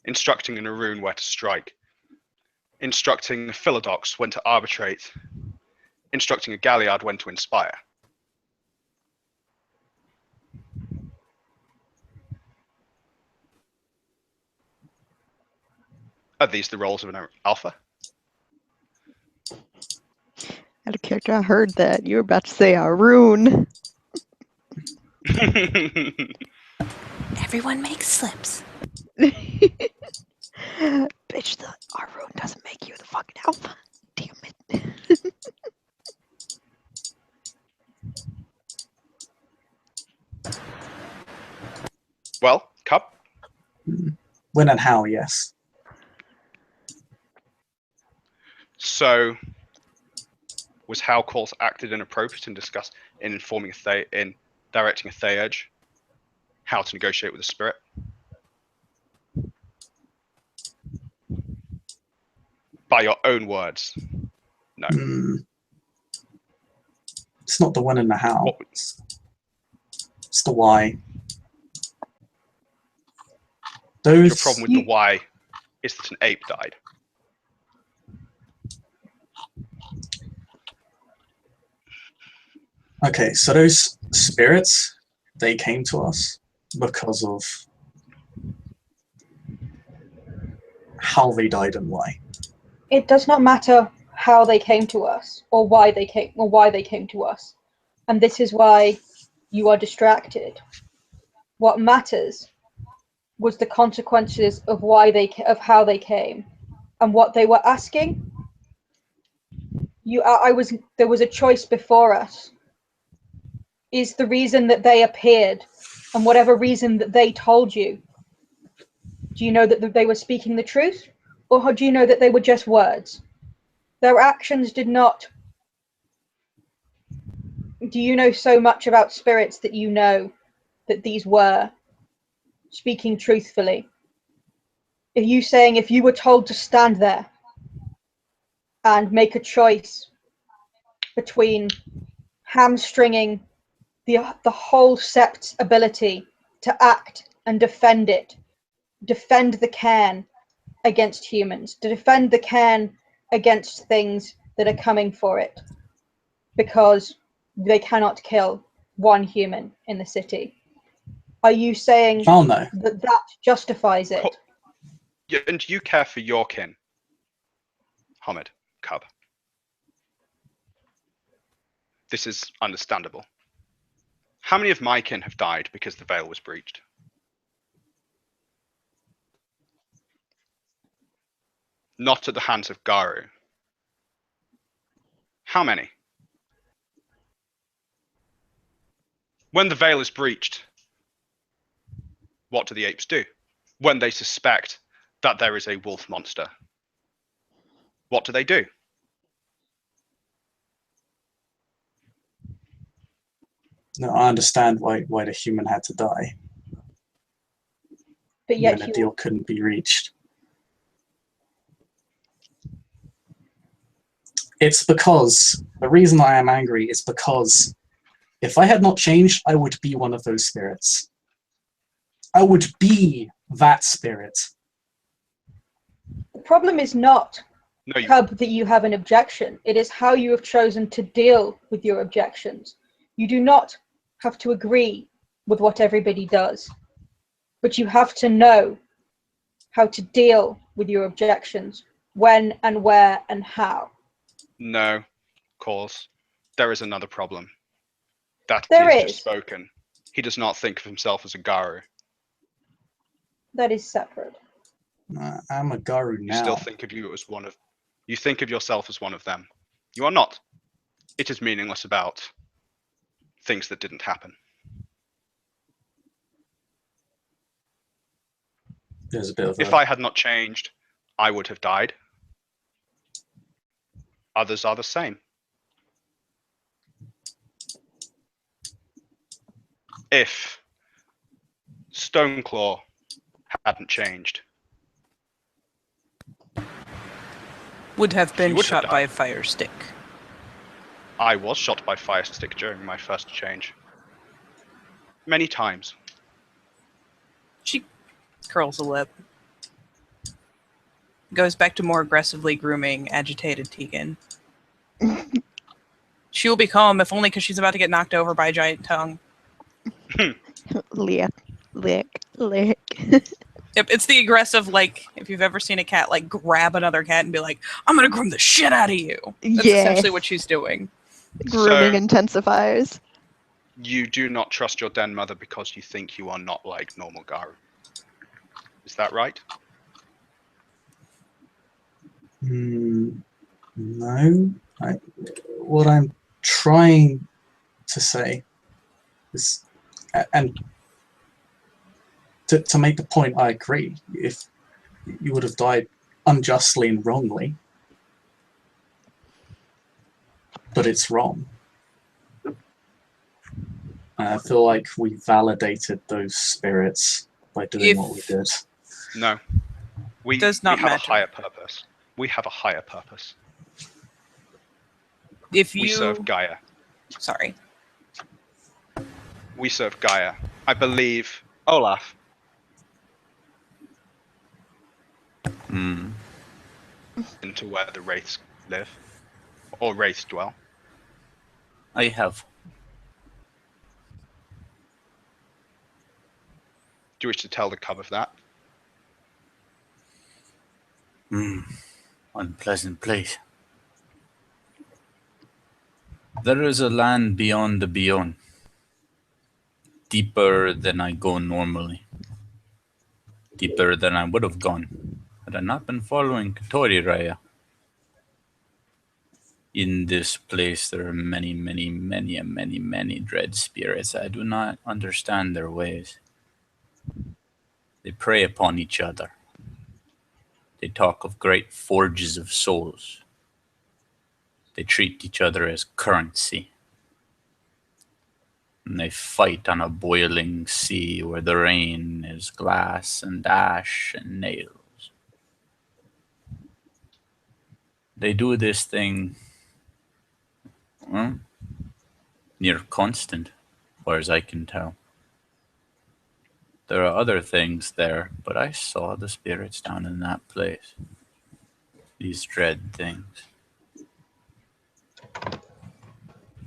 Instructing an Arun where to strike. Instructing a Philodox when to arbitrate. Instructing a Galliard when to inspire. Are these the roles of an alpha? Out of character, I heard that. You were about to say Arun. Everyone makes slips. Bitch, the Arun doesn't make you the fucking alpha. Damn it. Well, Cup, When and how, yes. so was how calls acted inappropriate in informing in directing a Theurge how to negotiate with a spirit? By your own words. No. It's not the when and the how. What- It's the why. Your Those problem with the why is that an ape died. Okay, so those spirits, they came to us because of how they died and why. It does not matter how they came to us or why they came to us. And this is why you are distracted. What matters was the consequences of how they came and what they were asking. There was a choice before us. Is the reason that they appeared and whatever reason that they told you, do you know that they were speaking the truth, or do you know that they were just words? Their actions did not. Do you know so much about spirits that you know that these were speaking truthfully? If you were told to stand there and make a choice between hamstringing the whole sept's ability to act and defend the cairn against humans, to defend the cairn against things that are coming for it, because they cannot kill one human in the city. Are you saying Oh no. that justifies it? Yeah, and do you care for your kin, Hamid, Cub? This is understandable. How many of my kin have died because the veil was breached? Not at the hands of Garu. How many? When the veil is breached, what do the apes do? When they suspect that there is a wolf monster, what do they do? No, I understand why the human had to die But yet when a deal couldn't be reached. It's because the reason I am angry is because if I had not changed, I would be one of those spirits. I would be that spirit. The problem is not, No, Cub, that you have an objection. It is how you have chosen to deal with your objections. You do not have to agree with what everybody does, but you have to know how to deal with your objections, when and where and how. no, cause there is another problem. That There he has is. just spoken. He does not think of himself as a Garu. That is separate. I'm a Garu You now. still think of you as one of. You think of yourself as one of them. You are not. It is meaningless about things that didn't happen. There's a bit of If a... I had not changed, I would have died. Others are the same. If Stoneclaw hadn't changed, Would have been would have shot by a died. fire stick. I was shot by fire stick during my first change. Many times. She curls a lip. Goes back to more aggressively grooming agitated Tegan. She will be calm, if only because she's about to get knocked over by a giant tongue. Lick, lick, lick. Yep, it's the aggressive, like, if you've ever seen a cat, like, grab another cat and be like, I'm gonna groom the shit out of you. That's essentially what she's doing. Grooming So- intensifiers. You do not trust your den mother because you think you are not like normal Garu. Is that right? No. What I'm trying to say is, and to make the point, I agree. If you would have died unjustly and wrongly, but it's wrong. I feel like we validated those spirits by doing what we did. No. We Does not have a matter. higher purpose. We have a higher purpose. If We you... serve Gaia. Sorry. We serve Gaia. I believe Olaf. Hmm. Into where the wraiths live. Or wraiths dwell. I have. Do you wish to tell the cub of that? Unpleasant place. There is a land beyond the beyond. Deeper than I go normally. Deeper than I would have gone had I not been following Katori Raya. In this place there are many, many, many, many, many dread spirits. I do not understand their ways. They prey upon each other. They talk of great forges of souls. They treat each other as currency. And they fight on a boiling sea where the rain is glass and ash and nails. They do this thing near constant, as far as I can tell. There are other things there, but I saw the spirits down in that place. These dread things.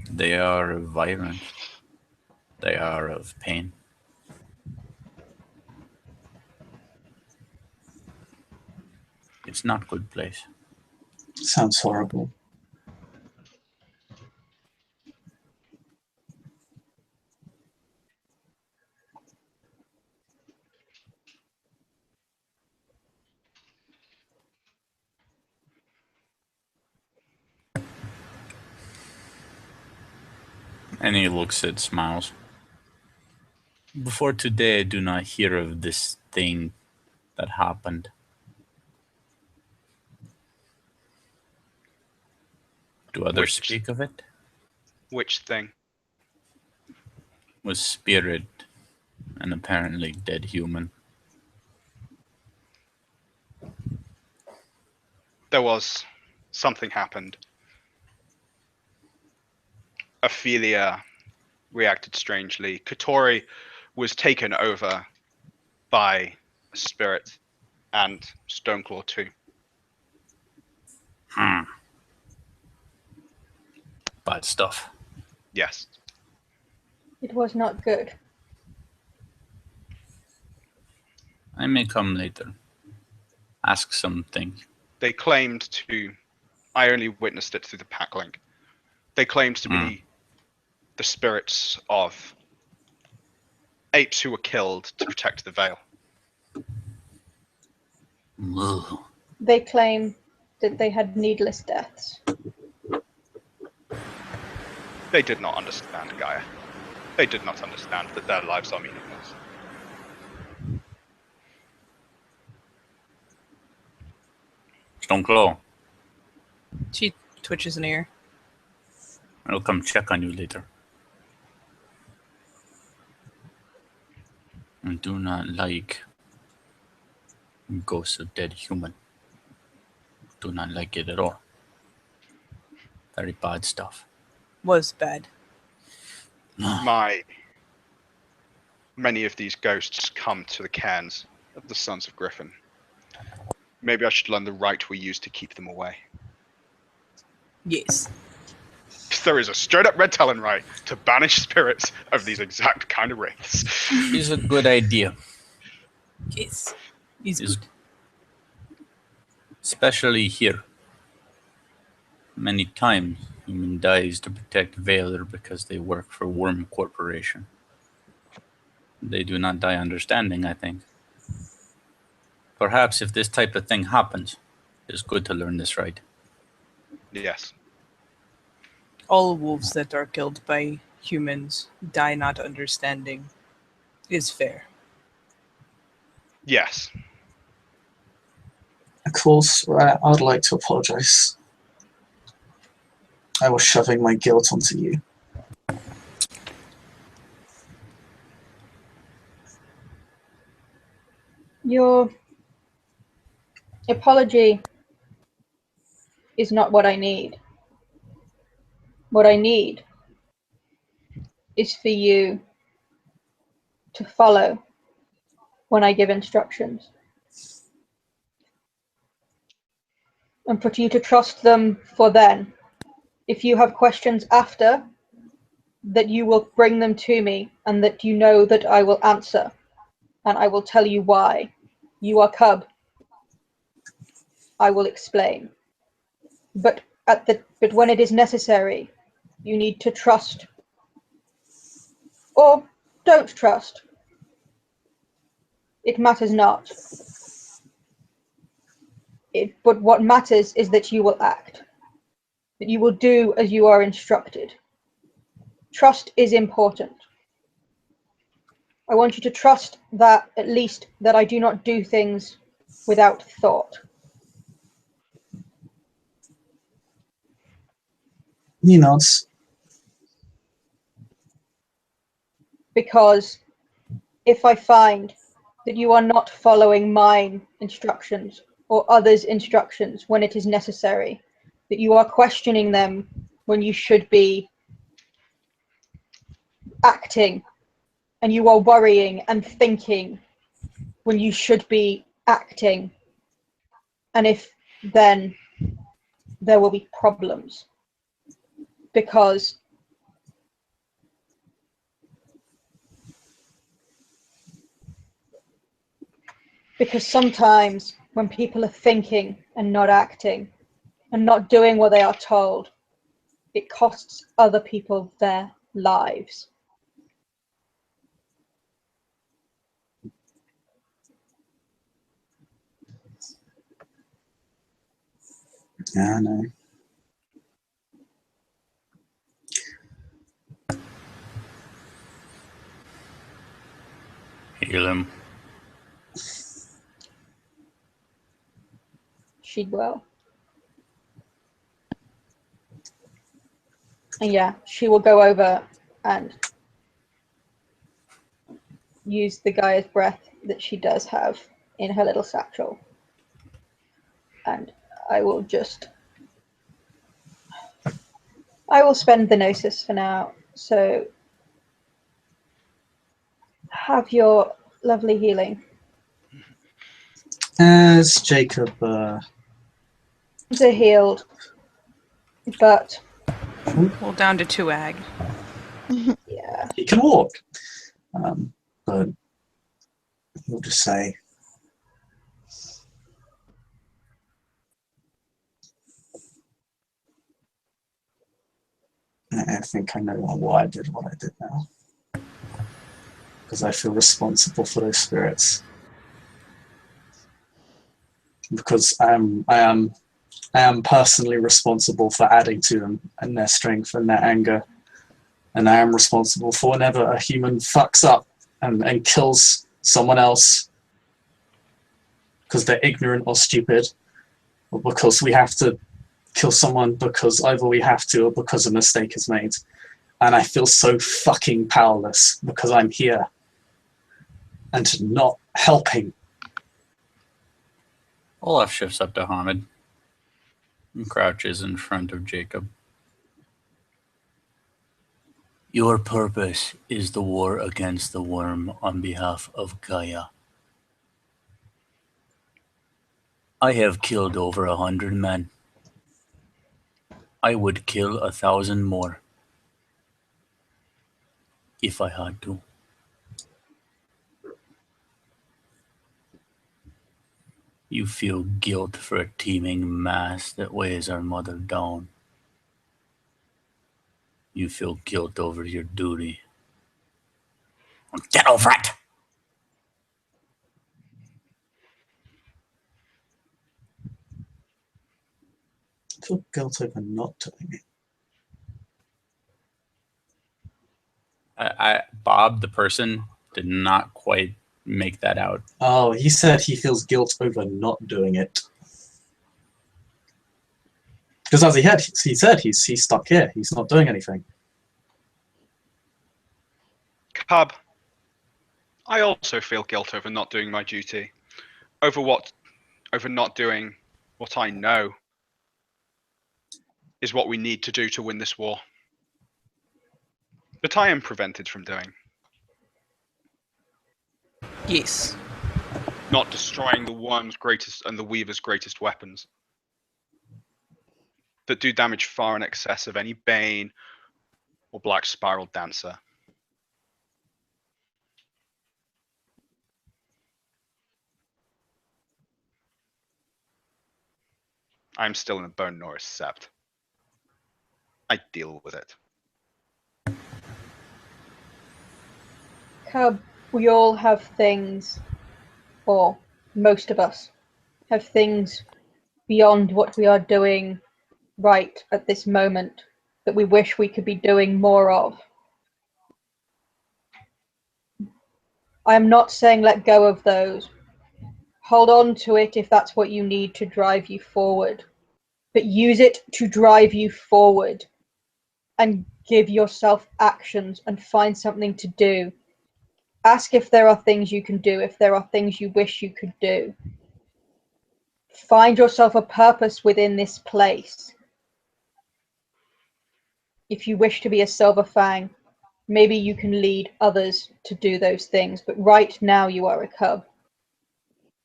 They are violent. They are of pain. It's not a good place. Sounds horrible. And he looks at Smiles. Before today, I do not hear of this thing that happened. Do others speak of it? Which thing? Was spirit an apparently dead human? There was something happened Ophelia reacted strangely. Katori was taken over by a spirit, and Stoneclaw too. Bad stuff. Yes. It was not good. I may come later. Ask something. They claimed to. I only witnessed it through the pack link. They claimed to be the spirits of apes who were killed to protect the veil. Ugh. They claim that they had needless deaths. They did not understand Gaia. They did not understand that their lives are meaningless. Stoneclaw, She twitches an ear. I'll come check on you later. I do not like ghosts of dead human. Do not like it at all. Very bad stuff. Was bad. Many of these ghosts come to the cairns of the Sons of Griffin. Maybe I should learn the rite we use to keep them away. Yes. There is a straight up red talon rite to banish spirits of these exact kind of wraiths. Is a good idea. Yes. He's Is good. especially here. Many times, human dies to protect Veiler because they work for Worm Corporation. They do not die understanding, I think. Perhaps if this type of thing happens, it's good to learn this right. Yes. All wolves that are killed by humans die not understanding is fair. Yes. Of course, I'd like to apologize. I was shoving my guilt onto you. Your apology is not what I need. What I need is for you to follow when I give instructions. And for you to trust them for then. If you have questions after, that you will bring them to me and that you know that I will answer. And I will tell you why. You are cub. I will explain. But when it is necessary, you need to trust. Or don't trust. It matters not. But what matters is that you will act. That you will do as you are instructed. Trust is important. I want you to trust that, at least, that I do not do things without thought. He nods. Because if I find that you are not following mine instructions or others' instructions when it is necessary, that you are questioning them when you should be acting, and you are worrying and thinking when you should be acting, and if then there will be problems. Because sometimes when people are thinking and not acting and not doing what they are told, it costs other people their lives. Yeah, I know. Heal him. She will. And yeah, she will go over and use the Gaia's breath that she does have in her little satchel. And I will just I will spend the gnosis for now. So have your lovely healing. As Jacob, They're healed, but Well, down to 2 ag. yeah, he can walk, but he'll just say, I think I know why I did what I did now. Because I feel responsible for those spirits. Because I am personally responsible for adding to them and their strength and their anger. And I am responsible for whenever a human fucks up and kills someone else because they're ignorant or stupid, or because we have to kill someone because either we have to or because a mistake is made. And I feel so fucking powerless because I'm here and not helping. Olaf shifts up to Hamid and crouches in front of Jacob. Your purpose is the war against the worm on behalf of Gaia. I have killed over 100 men. I would kill 1,000 more if I had to. You feel guilt for a teeming mass that weighs our mother down. You feel guilt over your duty. Get over it! I feel guilt over not doing it. Bob, the person, did not quite make that out. Oh, he said he feels guilt over not doing it. Because as he said, he's stuck here. He's not doing anything. Cub, I also feel guilt over not doing my duty. Over not doing what I know is what we need to do to win this war. But I am prevented from doing. Yes. Not destroying the worm's greatest and the weaver's greatest weapons that do damage far in excess of any Bane or Black Spiral Dancer. I'm still in the Bone Norris Sept. I deal with it. Cub, we all have things, or most of us have things beyond what we are doing right at this moment that we wish we could be doing more of. I am not saying let go of those. Hold on to it if that's what you need to drive you forward. But use it to drive you forward and give yourself actions and find something to do. Ask if there are things you can do, if there are things you wish you could do. Find yourself a purpose within this place. If you wish to be a Silver Fang, maybe you can lead others to do those things, but right now you are a cub.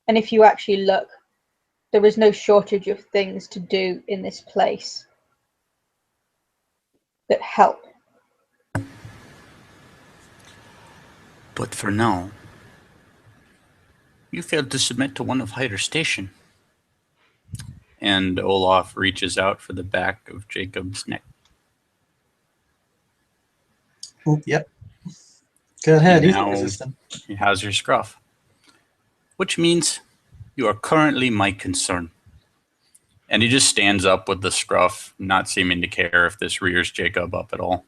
And if you actually look, there is no shortage of things to do in this place that help. But for now, you failed to submit to one of higher station. And Olaf reaches out for the back of Jacob's neck. Oh, yep. Go ahead, he's not Now resistant. he has your scruff. Which means you are currently my concern. And he just stands up with the scruff, not seeming to care if this rears Jacob up at all.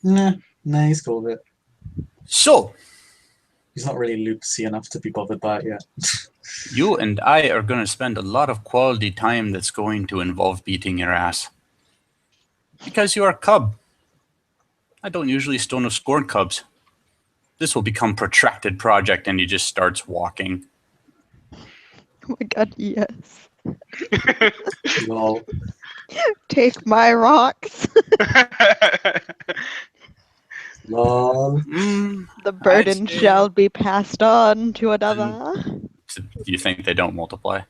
Nah, he's cool with it. So, He's not really Lupusy enough to be bothered by it yet. you and I are going to spend a lot of quality time that's going to involve beating your ass. Because you are a cub. I don't usually stone of scorn cubs. This will become protracted project, and he just starts walking. Oh my god, yes. Lol. Take my rocks. Lol. The burden say- shall be passed on to another. So do you think they don't multiply?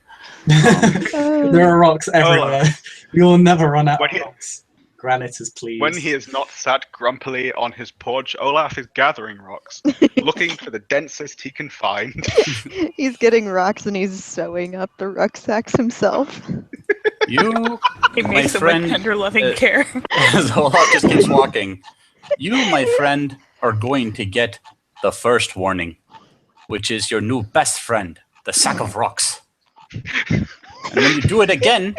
There are rocks everywhere. You will never run out When of he- rocks. Granite is pleased. When he is not sat grumpily on his porch, Olaf is gathering rocks, looking for the densest he can find. He's getting rocks and he's sewing up the rucksacks himself. You, He my makes them friend, with tender, loving care. as Olaf just keeps walking, you, my friend, are going to get the first warning, which is your new best friend, the sack of rocks. And when you do it again,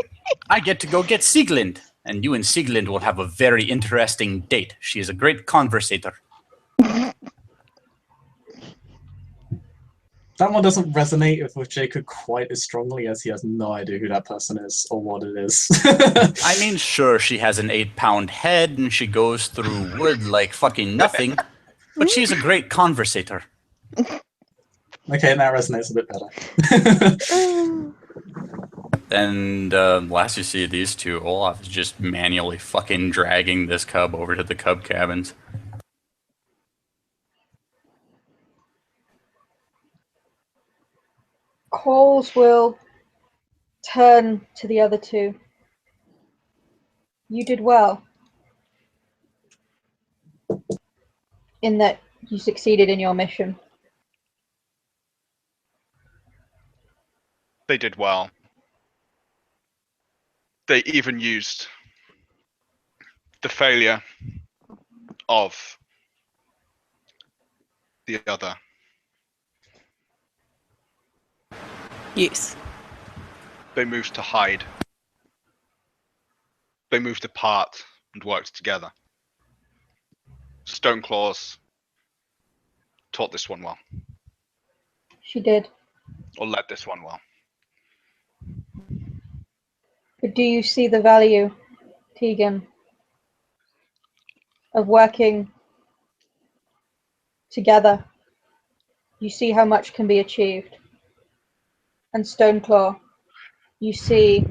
I get to go get Sieglind. And you and Sieglind will have a very interesting date. She is a great conversator. That one doesn't resonate with Jacob quite as strongly, as he has no idea who that person is or what it is. I mean, sure, she has an 8-pound head and she goes through wood like fucking nothing, but she's a great conversator. Okay, that resonates a bit better. And last you see these two, Olaf is just manually fucking dragging this cub over to the cub cabins. Calls will turn to the other two. You did well in that you succeeded in your mission. They did well. They even used the failure of the other. Yes. They moved to hide. They moved apart and worked together. Stoneclaws taught this one well, She did. or led this one well. But do you see the value, Tegan, of working together? You see how much can be achieved. And Stoneclaw, you see,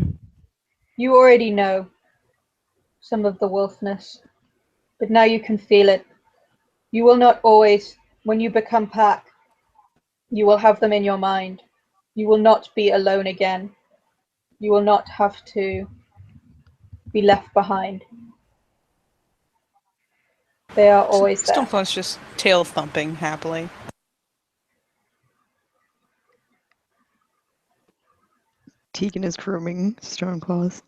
you already know some of the wolfness, but now you can feel it. You will not always, when you become pack, you will have them in your mind. You will not be alone again. You will not have to be left behind. They are always there. Stoneclaw's just tail thumping happily. Tegan is grooming Stoneclaws.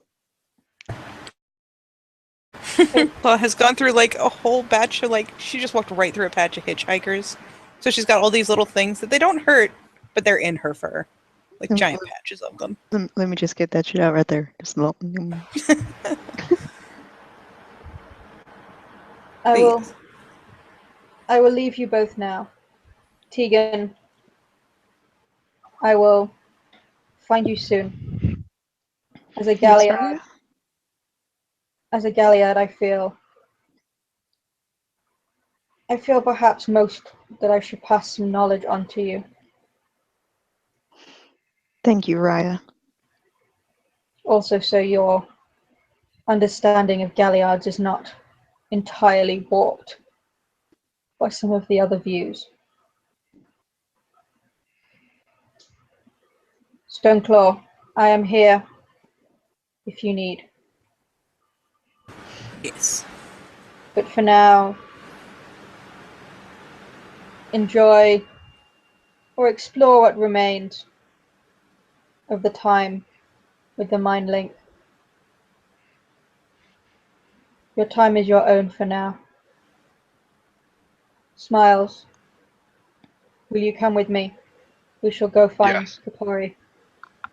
Claw has gone through like a whole batch of she just walked right through a patch of hitchhikers. So she's got all these little things that they don't hurt, but they're in her fur. Like giant patches of them. Let me just get that shit out right there. Just I will leave you both now. Tegan, I will find you soon. As a Galliard, I feel perhaps most that I should pass some knowledge on to you. Thank you, Raya. Also, so your understanding of Galliards is not entirely warped by some of the other views. Stoneclaw, I am here if you need. Yes. But for now, enjoy or explore what remains of the time with the Mind Link. Your time is your own for now. Smiles, will you come with me? We shall go find Kapori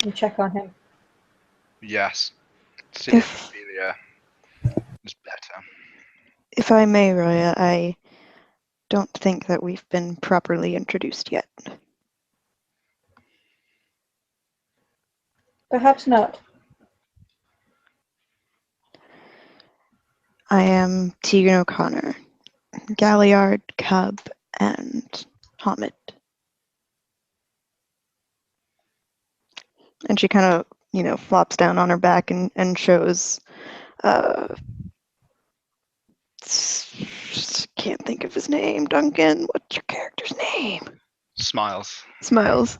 and check on him. Yes. See if Ophelia is better. If I may, Raya, I don't think that we've been properly introduced yet. Perhaps not. I am Tegan O'Connor, Galliard, Cub, and Hamid. And she kind of, flops down on her back and shows Can't think of his name. Duncan, what's your character's name? Smiles. Smiles.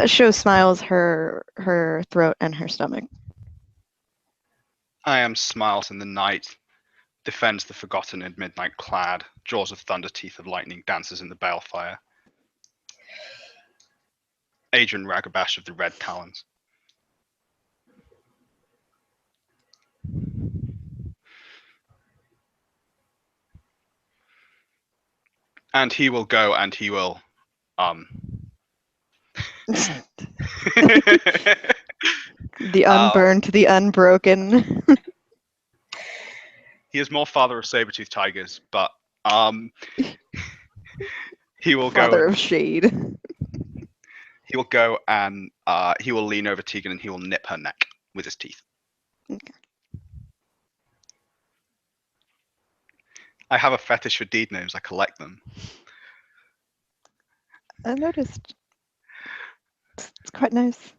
Shows Smiles her throat and her stomach. I am Smiles in the night, defends the forgotten in midnight clad, jaws of thunder, teeth of lightning, dances in the balefire. Adrian Ragabash of the Red Talons. And he will go and he will The unburnt, the unbroken. he is more father of saber-toothed tigers, but he will Father go. of shade. He will go and he will lean over Tegan and he will nip her neck with his teeth. Okay. I have a fetish for deed names. I collect them. I noticed. It's quite nice.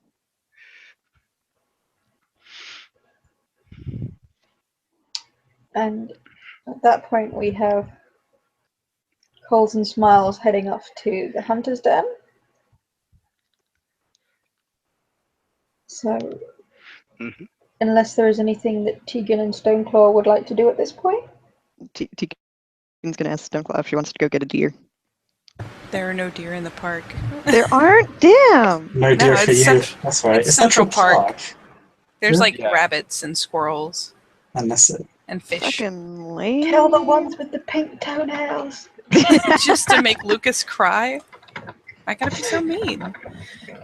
And at that point, we have Coles and Smiles heading off to the Hunter's Den. So, unless there is anything that Tegan and Stoneclaw would like to do at this point. Tegan's gonna ask Stoneclaw if she wants to go get a deer. There are no deer in the park. There aren't? Damn! No deer for it's you. That's right. it's It's Central Central Park. Park. There's like Yeah. rabbits and squirrels And that's it. and fish. Fucking lame. Kill the ones with the pink toenails. Just to make Lucas cry. I gotta be so mean.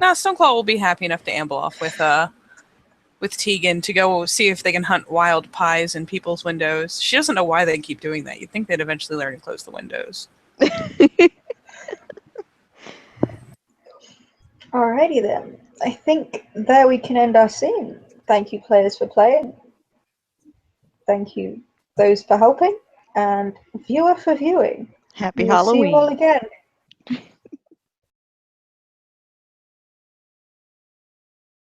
Now Stoneclaw will be happy enough to amble off with Tegan to go see if they can hunt wild pies in people's windows. She doesn't know why they keep doing that. You'd think they'd eventually learn to close the windows. Alrighty then. I think there we can end our scene. Thank you, players, for playing. Thank you, those for helping, and viewer for viewing. Happy We will see you all Halloween. again